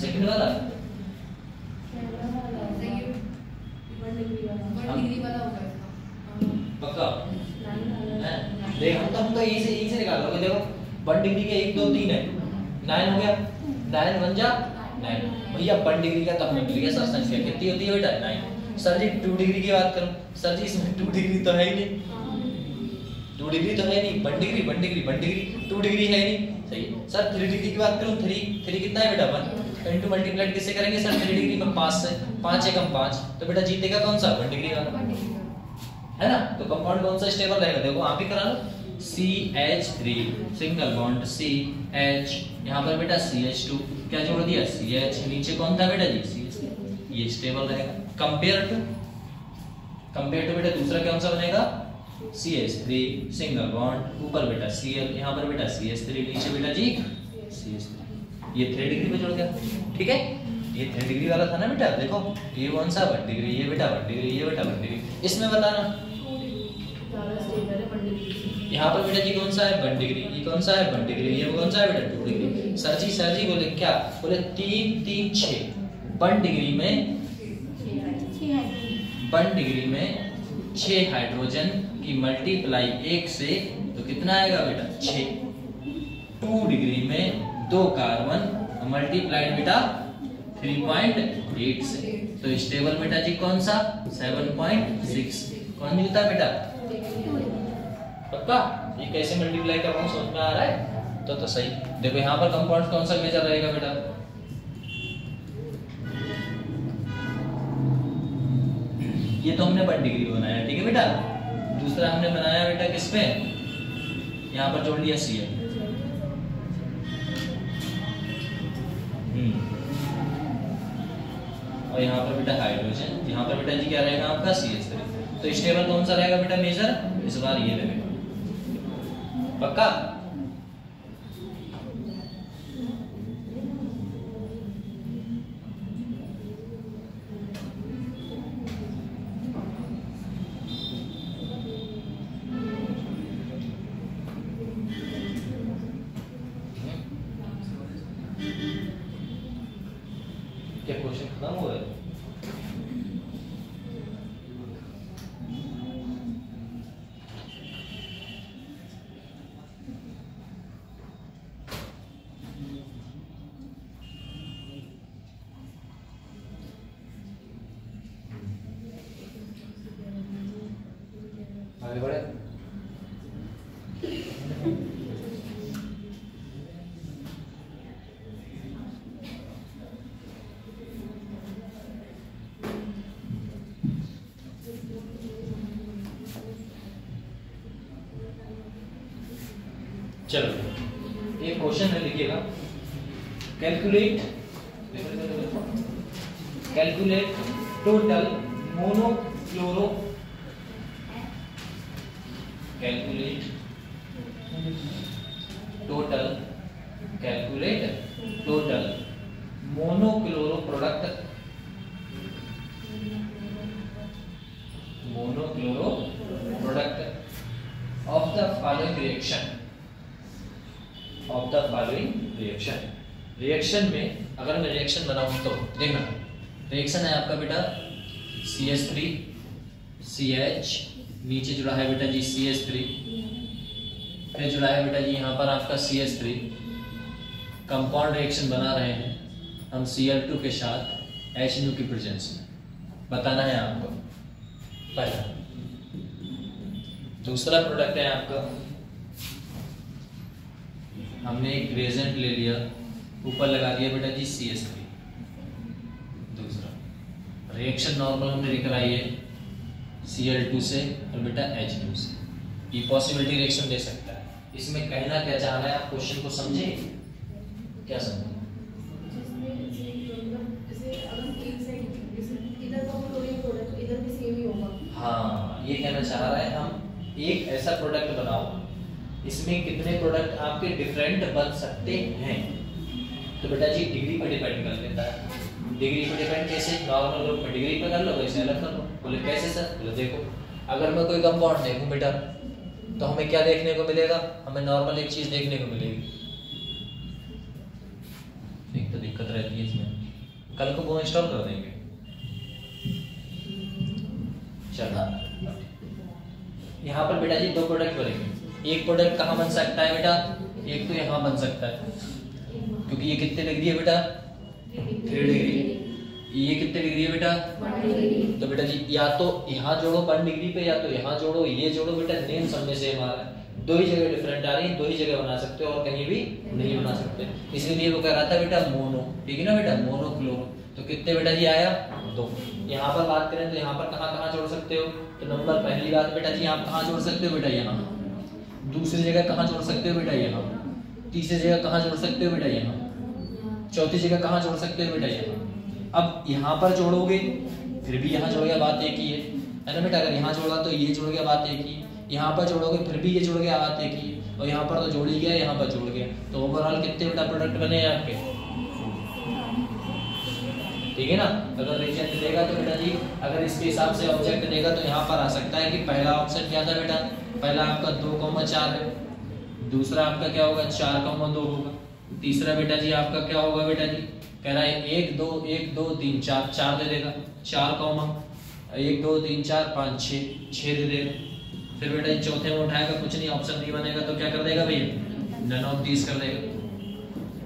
सेकंड वाला पक्का देख हम तो यही से निकाल लोगे। देखो 1 डिग्री के 1 2 3 है 9 हो गया, 9 बन जा 9 भैया 1 डिग्री का तब मिल गया सर संख्या कितनी होती है बेटा 9। सर जी 2 डिग्री की बात करूं, सर जी इसमें 2 डिग्री तो है ही नहीं, 2 डिग्री तो है नहीं, 1 डिग्री 1 डिग्री 1 डिग्री 2 डिग्री है नहीं, सही है। सर 3 डिग्री की बात करूं 3 कितना है बेटा 1 इंटू मल्टीप्लाइड किससे करेंगे सर 3 डिग्री पर 5 से, 5 एकम 5, तो बेटा जीतेगा कौन सा 1 डिग्री वाला, है ना। तो कंपाउंड कौन सा स्टेबल रहेगा, देखो आप ही करा लो CH3 सिंगल बॉन्ड CH, यहाँ पर बेटा CH2 क्या जोड़ दिया CH, नीचे कौन था बेटा जी CH, ये स्टेबल रहेगा। कंपेयर टू बेटा दूसरा कौन सा बनेगा CH3 सिंगल बॉन्ड, ऊपर बेटा Cl, यहाँ पर बेटा CH3, नीचे बेटा जी CH3, ये 3 डिग्री पे जुड़ गया, ठीक है। ये 3 डिग्री वाला था ना बेटा, देखो ये कौन सा 1 डिग्री, ये बेटा 1 डिग्री, ये बेटा 1 डिग्री, इसमें बताना यहाँ पर बेटा जी कौन सा है 1 डिग्री, ये कौन सा है 1 डिग्री, ये कौन सा है बेटा 2 डिग्री। सर जी बोले क्या, बोले 3 3 6 1 डिग्री में 1 डिग्री में 6 हाइड्रोजन कि मल्टीप्लाई 1 से तो कितना आएगा बेटा 6। 2 डिग्री में 2 कार्बन मल्टीप्लाइड बेटा 3.8 से, तो स्टेबल बेटा जी कौन सा 7.6। कौन जीता बेटा पक्का? ये कैसे मल्टीप्लाई कर रहा हूँ समझ में आ रहा है? तो सही। देखो यहाँ पर कंपाउंड कौन सा मेजर रहेगा बेटा? ये तो हमने 1 डिग्री बनाया, ठीक है बेटा। दूसरा हमने बनाया बेटा किस पे? यहाँ पर जोड़ लिया Cl। और यहाँ पर बेटा हाइड्रोजन, यहाँ पर बेटा जी क्या रहेगा आपका CH3। तो स्टेबल कौन सा रहेगा बेटा मेजर? इस बार ये रहेगा पक्का। क्या क्वेश्चन खत्म हुआ है? आगे बढ़े। चलो एक क्वेश्चन है, लिखिएगा। Calculate total monochloro total monochloro product of the following reaction में अगर मैं रिएक्शन बनाऊं तो देखना, रिएक्शन है आपका बेटा CH3 CH, नीचे जुड़ा है बेटा जी CH3, फिर जुड़ा है बेटा जी यहाँ पर आपका CH3। कंपाउंड रिएक्शन बना रहे हैं हम Cl2 के साथ HNO की प्रेजेंस में, बताना है आपको पहला। दूसरा प्रोडक्ट है आपका, हमने एक रिएजेंट ले लिया, ऊपर लगा दिया बेटा जी CH3। दूसरा रिएक्शन नॉर्मल हमने कराई है Cl2 से और बेटा HNO से। ये पॉसिबिलिटी रिएक्शन दे सकता है। इसमें कहना क्या चाह रहा है आप क्वेश्चन को समझे? क्या समझे? हाँ, ये कहना चाह रहा है हम एक ऐसा प्रोडक्ट बनाओ इसमें कितने प्रोडक्ट आपके डिफरेंट बन सकते हैं। तो बेटा जी डिग्री पर डिपेंड कर लेता है। डिग्री पर डिपेंड कैसे? नॉर्मल ग्रुप में डिग्री पे कर लो, वैसे अलग कर लो। बोले कैसे सर? बोले देखो, अगर मैं कोई कंपाउंड देखूं बेटा तो हमें क्या देखने को मिलेगा? हमें नॉर्मल एक चीज देखने को मिलेगी। एक तो दिक्कत रहती है इसमें, कल को वो इंस्टॉल कर देंगे। चलो यहाँ पर बेटा जी 2 प्रोडक्ट बनेंगे। एक प्रोडक्ट कहाँ बन सकता है बेटा? एक तो यहाँ बन सकता है, क्योंकि ये कितने डिग्री है बेटा? 3 डिग्री। ये कितने डिग्री है बेटा? 1 डिग्री। तो बेटा जी या तो यहाँ जोड़ो 1 डिग्री पे, या तो यहाँ जोड़ो, ये जोड़ो बेटा। नेम सब में सेम आ रहा है, 2 ही जगह डिफरेंट आ रही है, 2 ही जगह बना सकते हो और कहीं भी नहीं बना सकते। इसलिए वो कह रहा था बेटा मोनो, ठीक है ना बेटा, मोनोक्लोरो। तो कितने बेटा जी आया? 2। यहाँ पर बात करें तो यहाँ पर कहाँ जोड़ सकते हो? तो नंबर पहली बात बेटा जी आप कहाँ जोड़ सकते हो बेटा? यहाँ। दूसरी जगह कहाँ जोड़ सकते हो बेटा? यहाँ। तीसरी जगह कहाँ जोड़ सकते हो बेटा? यहाँ। चौथी जगह कहाँ जोड़ सकते हो बेटा? यहाँ। अब यहाँ पर जोड़ोगे फिर भी यहाँ जोड़ गया, बात एक ही है ना बेटा। अगर यहाँ जोड़ा तो ये जोड़ गया, बात एक ही। यहाँ पर जोड़ोगे फिर भी ये जोड़ गया, बात एक ही। और यहाँ पर तो जोड़ ही गया, यहाँ पर जोड़ गया। तो ओवरऑल कितने बेटा प्रोडक्ट बने हैं आपके? ठीक है ना। अगर रिएक्शन देगा तो बेटा जी, अगर इसके हिसाब से ऑब्जेक्ट देगा तो यहाँ पर आ सकता है कि पहला ऑप्शन क्या था बेटा? पहला आपका 2,4 है। दूसरा आपका क्या होगा? 4,2 होगा। तीसरा बेटा जी आपका क्या होगा बेटा जी? कह रहा है 1 2 1 2 3 4, 4 दे देगा। 4, 1 2 3 4 5 6 दे देगा। फिर बेटा चौथे में उठाएगा कुछ नहीं, ऑप्शन डी बनेगा, तो क्या कर देगा भैया, नन ऑफ दीस कर देगा।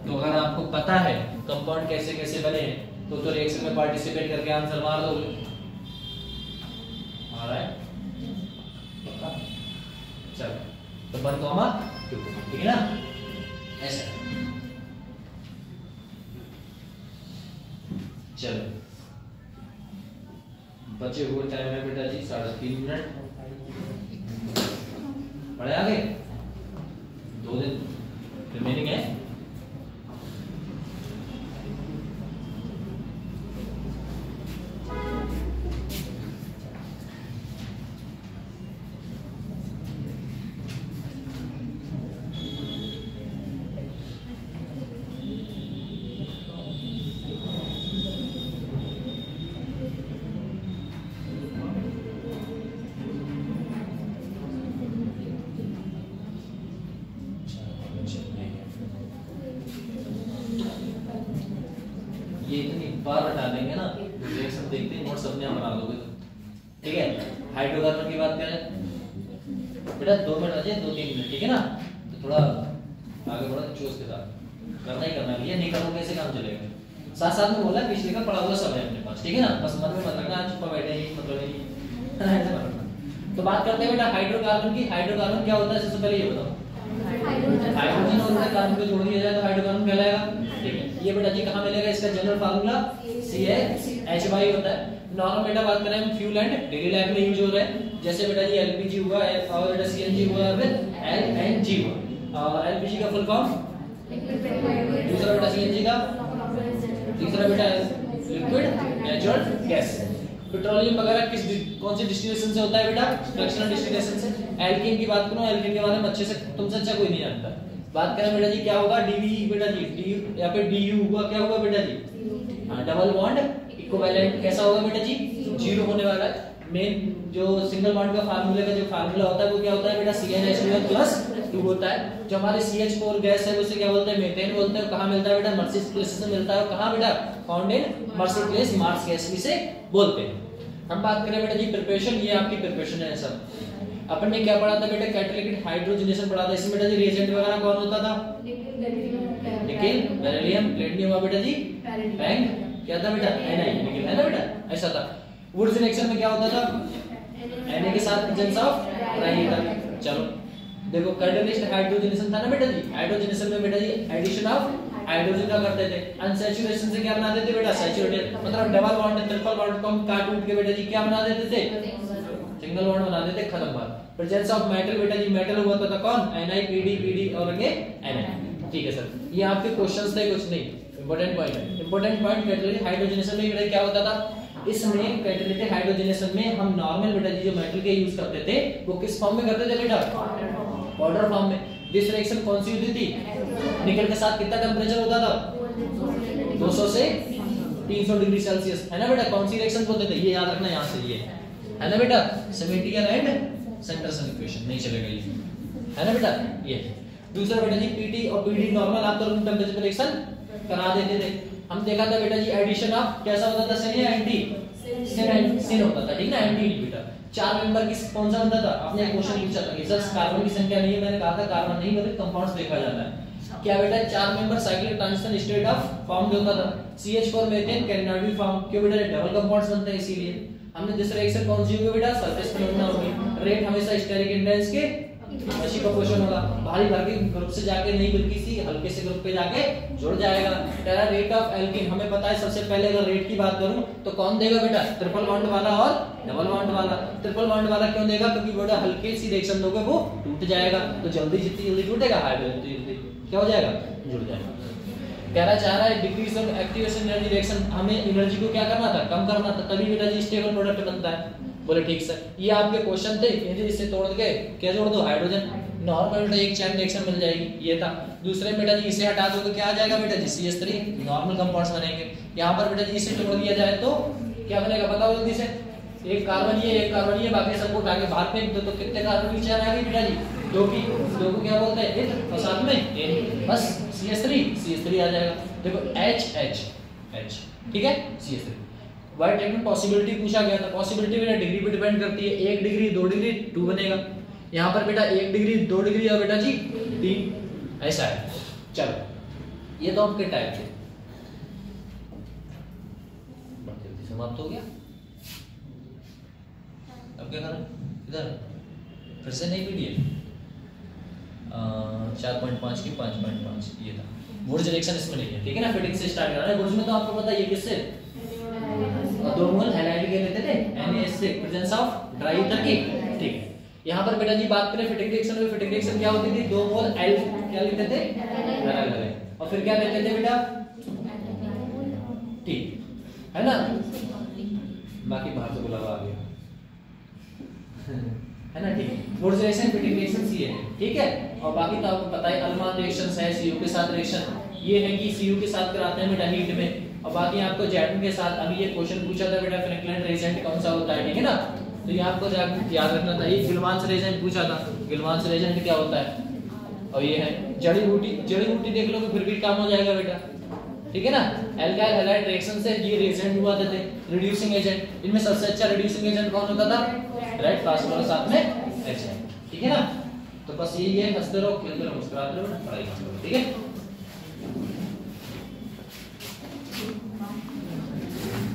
तो अगर आपको पता है कंपाउंड कैसे कैसे बने तो रिएक्शन में पार्टिसिपेट करके आंसर मार दोगे। ऑलराइट, चलो तो 1, 2, ठीक है ना, ऐसा। चलो बचे हुए टाइम है बेटा जी 3.5 मिनट, पढ़े आगे, 2 दिन रिमेनिंग है। ये इतनी बार हटा देंगे ना, रिएक्शन देखते ही नोट्स अपने आप बना दोगे, ठीक है। हाइड्रोकार्बन की बात करें बेटा 2 मिनट बचे, 2-3 मिनट, ठीक है ना। तो थोड़ा आगे बढ़ो चूज के साथ, करना ही करना है, नहीं करोगे कैसे काम चलेगा। साथ साथ में बोला पिछले का पढ़ा हुआ सब है अपने पास, ठीक है ना, बस मन में मत रखना चुप बैठे ही मतलब नहीं ऐसा मत रखना। तो बात करते हैं बेटा हाइड्रोकार्बन की। हाइड्रोकार्बन क्या होता है सबसे पहले ये बताओ। हाइड्रोजन और कार्बन को जोड़ दिया जाए तो हाइड्रोकार्बन कहलाएगा, ठीक है। ये बेटा जी कहाँ मिलेगा, इसका जनरल फार्मूला CH2 होता है। नॉर्मल बेटा बात करें हम फ्यूल एंड डेली लाइफ में यूज हो रहा है, जैसे बेटा जी LPG हुआ और बेटा CNG हुआ, फिर LNG हुआ। और LPG का फुल फॉर्म, दूसरा बेटा CNG का, तीसरा बेटा लिक्विड नेचुरल गैस। पेट्रोलियम वगैरह कौन सी डिस्टिलेशन से होता है बेटा, फ्रैक्शनल डिस्टिलेशन से। एल्कीन की बात करूं, एल्कीन के बारे में अच्छे से तुमसे अच्छा कोई नहीं जानता। बात करें बेटा जी क्या होगा, DVE बेटा जी, D या फिर DU हुआ, क्या होगा बेटा जी, डबल बॉन्ड इक्विवेलेंट। कैसा होगा बेटा जी, 0 होने वाला है। मेन जो सिंगल बॉन्ड का फार्मूले का जो फार्मूला होता है वो क्या होता है बेटा, CnH2 होता है। जो हमारे CH4 गैस है उसे क्या बोलते हैं, मीथेन बोलते हैं। कहां मिलता है बेटा, मर्सी प्लेस से मिलता है। कहां बेटा, found in mercy place, marsh gas से बोलते हैं। हम बात करें बेटा जी प्रिपरेशन, ये आपकी प्रिपरेशन है सब। अपन ने क्या पढ़ा था बेटा, कैटालिटिक हाइड्रोजनेशन पढ़ा था। इसमें बेटा जी रिएजेंट वगैरह कौन होता था, निकेल, बेरिलियम, प्लेटिनियम हुआ बेटा जी, बैंक क्या था बेटा, Na, निकेल है ना बेटा, ऐसा था। वुड्स रिएक्शन में क्या होता था, Na के साथ प्रेजेंस ऑफ ट्राइहेड्रल। चलो देखो कैटालिटिक हाइड्रोजनेशन था ना बेटा जी, हाइड्रोजनेशन में बेटा जी एडिशन ऑफ हाइड्रोजन का करते थे। अनसैचुरेशन से क्या बना देते बेटा, सैचुरेटेड, मतलब डबल बॉन्ड ट्रिपल बॉन्ड को काट उठ के बेटा जी क्या बना देते थे, सिंगल बॉन्ड बना देते, खत्म बात। प्रेजेंस ऑफ मेटल बेटा जी, मेटल हुआ था कौन, Na, Pd, Pd और आगे Na, ठीक है सर। ये आपके क्वेश्चंस थे, कुछ नहीं, इंपॉर्टेंट पॉइंट है। इंपॉर्टेंट पॉइंट कैटालिटिक हाइड्रोजनेशन में बेटा क्या होता था, इसमें कैटालिटिक हाइड्रोजनेशन में हम नॉर्मल बेटा जी जो मेटल के यूज करते थे वो किस फॉर्म में करते थे बेटा, पाउडर फॉर्म में। दिस रिएक्शन कौन सी होती थी, निकल के साथ कितना टेंपरेचर होता था, 200 से 300 डिग्री सेल्सियस, है ना बेटा। कौन सी रिएक्शन बोलते थे, ये याद रखना यहाँ से, ये है ना बेटा, सिमेट्रिकल एंड सेंटरसन इक्वेशन, नहीं चलेगा ये, है ना बेटा। ये दूसरा बेटा जी Pt और Pd नॉर्मल आप रूम टेंपरेचर रिएक्शन करा देते थे। हम देखा था बेटा जी एडिशन ऑफ कैसा होता था, सिन या एंटी, सिन होता था, ठीक ना, एंटी बेटा। 4 मेंबर की कौन सा होता था, आपने क्वेश्चन पूछा था कि सर कार्बन की संख्या नहीं है, मैंने कहा था कार्बन नहीं बल्कि कंपाउंड्स देखा जाता है। क्या बेटा 4 member cyclic transition state of form होता था। CH4 methane can not be form, क्यों बेटा डबल कंपाउंड्स बनते हैं इसीलिए। हमने दिस रिएक्शन कौन सी होगी बेटा, सरफेस फिनोमेना होगी। रेट हमेशा स्टेरिक इंडेंस के मशी प्रोपोर्शन होगा, भारी भारी ग्रुप से जाके नहीं बल्कि सी हल्के से ग्रुप पे जाके जुड़ जाएगा। तेरा रेट ऑफ एल्कीन हमें पता है, सबसे पहले अगर रेट की बात करूं तो कौन देगा बेटा, ट्रिपल बॉन्ड वाला और डबल बॉन्ड वाला। ट्रिपल बॉन्ड वाला क्यों देगा, क्योंकि बेटा हल्के सी रिएक्शन दोगे वो टूट जाएगा, तो जल्दी जितनी जल्दी टूटेगा हाइड्रोजन जल्दी क्या हो जाएगा, जुड़ जाएगा। कहना चाह रहा है decrease of activation energy reaction, हमें एनर्जी को क्या करना था, कम करना था, तभी बेटा जी स्टेबल प्रोडक्ट बनता है। बोले ठीक सर, ये आपके क्वेश्चन थे, इसे तोड़ के क्या जोड़ दो, हाइड्रोजन। नॉर्मल बेटा एक चैन रिएक्शन मिल जाएगी, ये था। दूसरे बेटा जी इसे हटा दो तो क्या आ जाएगा बेटा जी, CH3 नॉर्मल कंपाउंड्स बनेंगे। यहाँ पर बेटा जी इसे तोड़ दिया जाए तो क्या बनेगा, बताओ जल्दी से। एक कार्बन ये, एक कार्बन ये, बाकी सबको उठा के बाहर फेंक दो तो कितने कार्बन की चैन आ गई बेटा जी, दो की। दो को क्या बोलते हैं, एक, और साथ में N, बस CH3 आ जाएगा। देखो H, ठीक है, CH3। वाइट टेक्निक पॉसिबिलिटी पूछा गया था, पॉसिबिलिटी बेटा डिग्री पे डिपेंड करती है, 1 डिग्री 2 डिग्री 2 बनेगा। यहाँ पर बेटा 1 डिग्री 2 डिग्री और बेटा जी 3, ऐसा है। चलो ये तो आपके टाइप थे, बहुत जल्दी समाप्त हो गया। अब क्या करें, इधर फिर से नई पीडीएफ 4.5 की 5.5 ये था। वुड्स रिएक्शन इसमें नहीं है, ठीक है ना। फिटिंग से स्टार्ट करना है। वुड्स में तो आपको पता है ये किससे, दो मोल हैलाइड के लेते थे NaS से, प्रेजेंस ऑफ ड्राई ईथर की, ठीक है। यहाँ पर बेटा जी बात करें फिटिंग रिएक्शन में, फिटिंग रिएक्शन क्या होती थी, 2 मोल एल क्या लिखते थे, और फिर क्या लेते थे बेटा ठीक है ना। बाकी बाहर से बुलावा आ गया है ना, ठीक। वुड्स रिएक्शन फिटिंग रिएक्शन सी है, ठीक है। और बाकी तो आपको पता है अल्मान रिएक्शंस है, सीयू के साथ रिएक्शन ये है कि सीयू के साथ कराते हैं बेटा हीट में, और बाकी आपको जेटन के साथ। अभी ये क्वेश्चन पूछा था बेटा फ्रैंकलिन रिएजेंट कौन सा होता है, ठीक है ना। तो ये आपको याद रखना था। ये गिलवांस रिएजेंट पूछा था, गिलवांस रिएजेंट क्या होता है, और ये है जड़ी बूटी देख लो तो फिर भी काम हो जाएगा बेटा, ठीक है ना। एल्काइल हैलाइड रिएक्शन से ये रिएजेंट हुआ थे, रिड्यूसिंग एजेंट। इनमें सबसे अच्छा रिड्यूसिंग एजेंट कौन होता था, रेड फास्फोरस साथ में HF, ठीक है ना। तो बस यही है, हंसते रहो, खेलते रहो, मुस्कुराते रहो, पढ़ाई करो, ठीक है।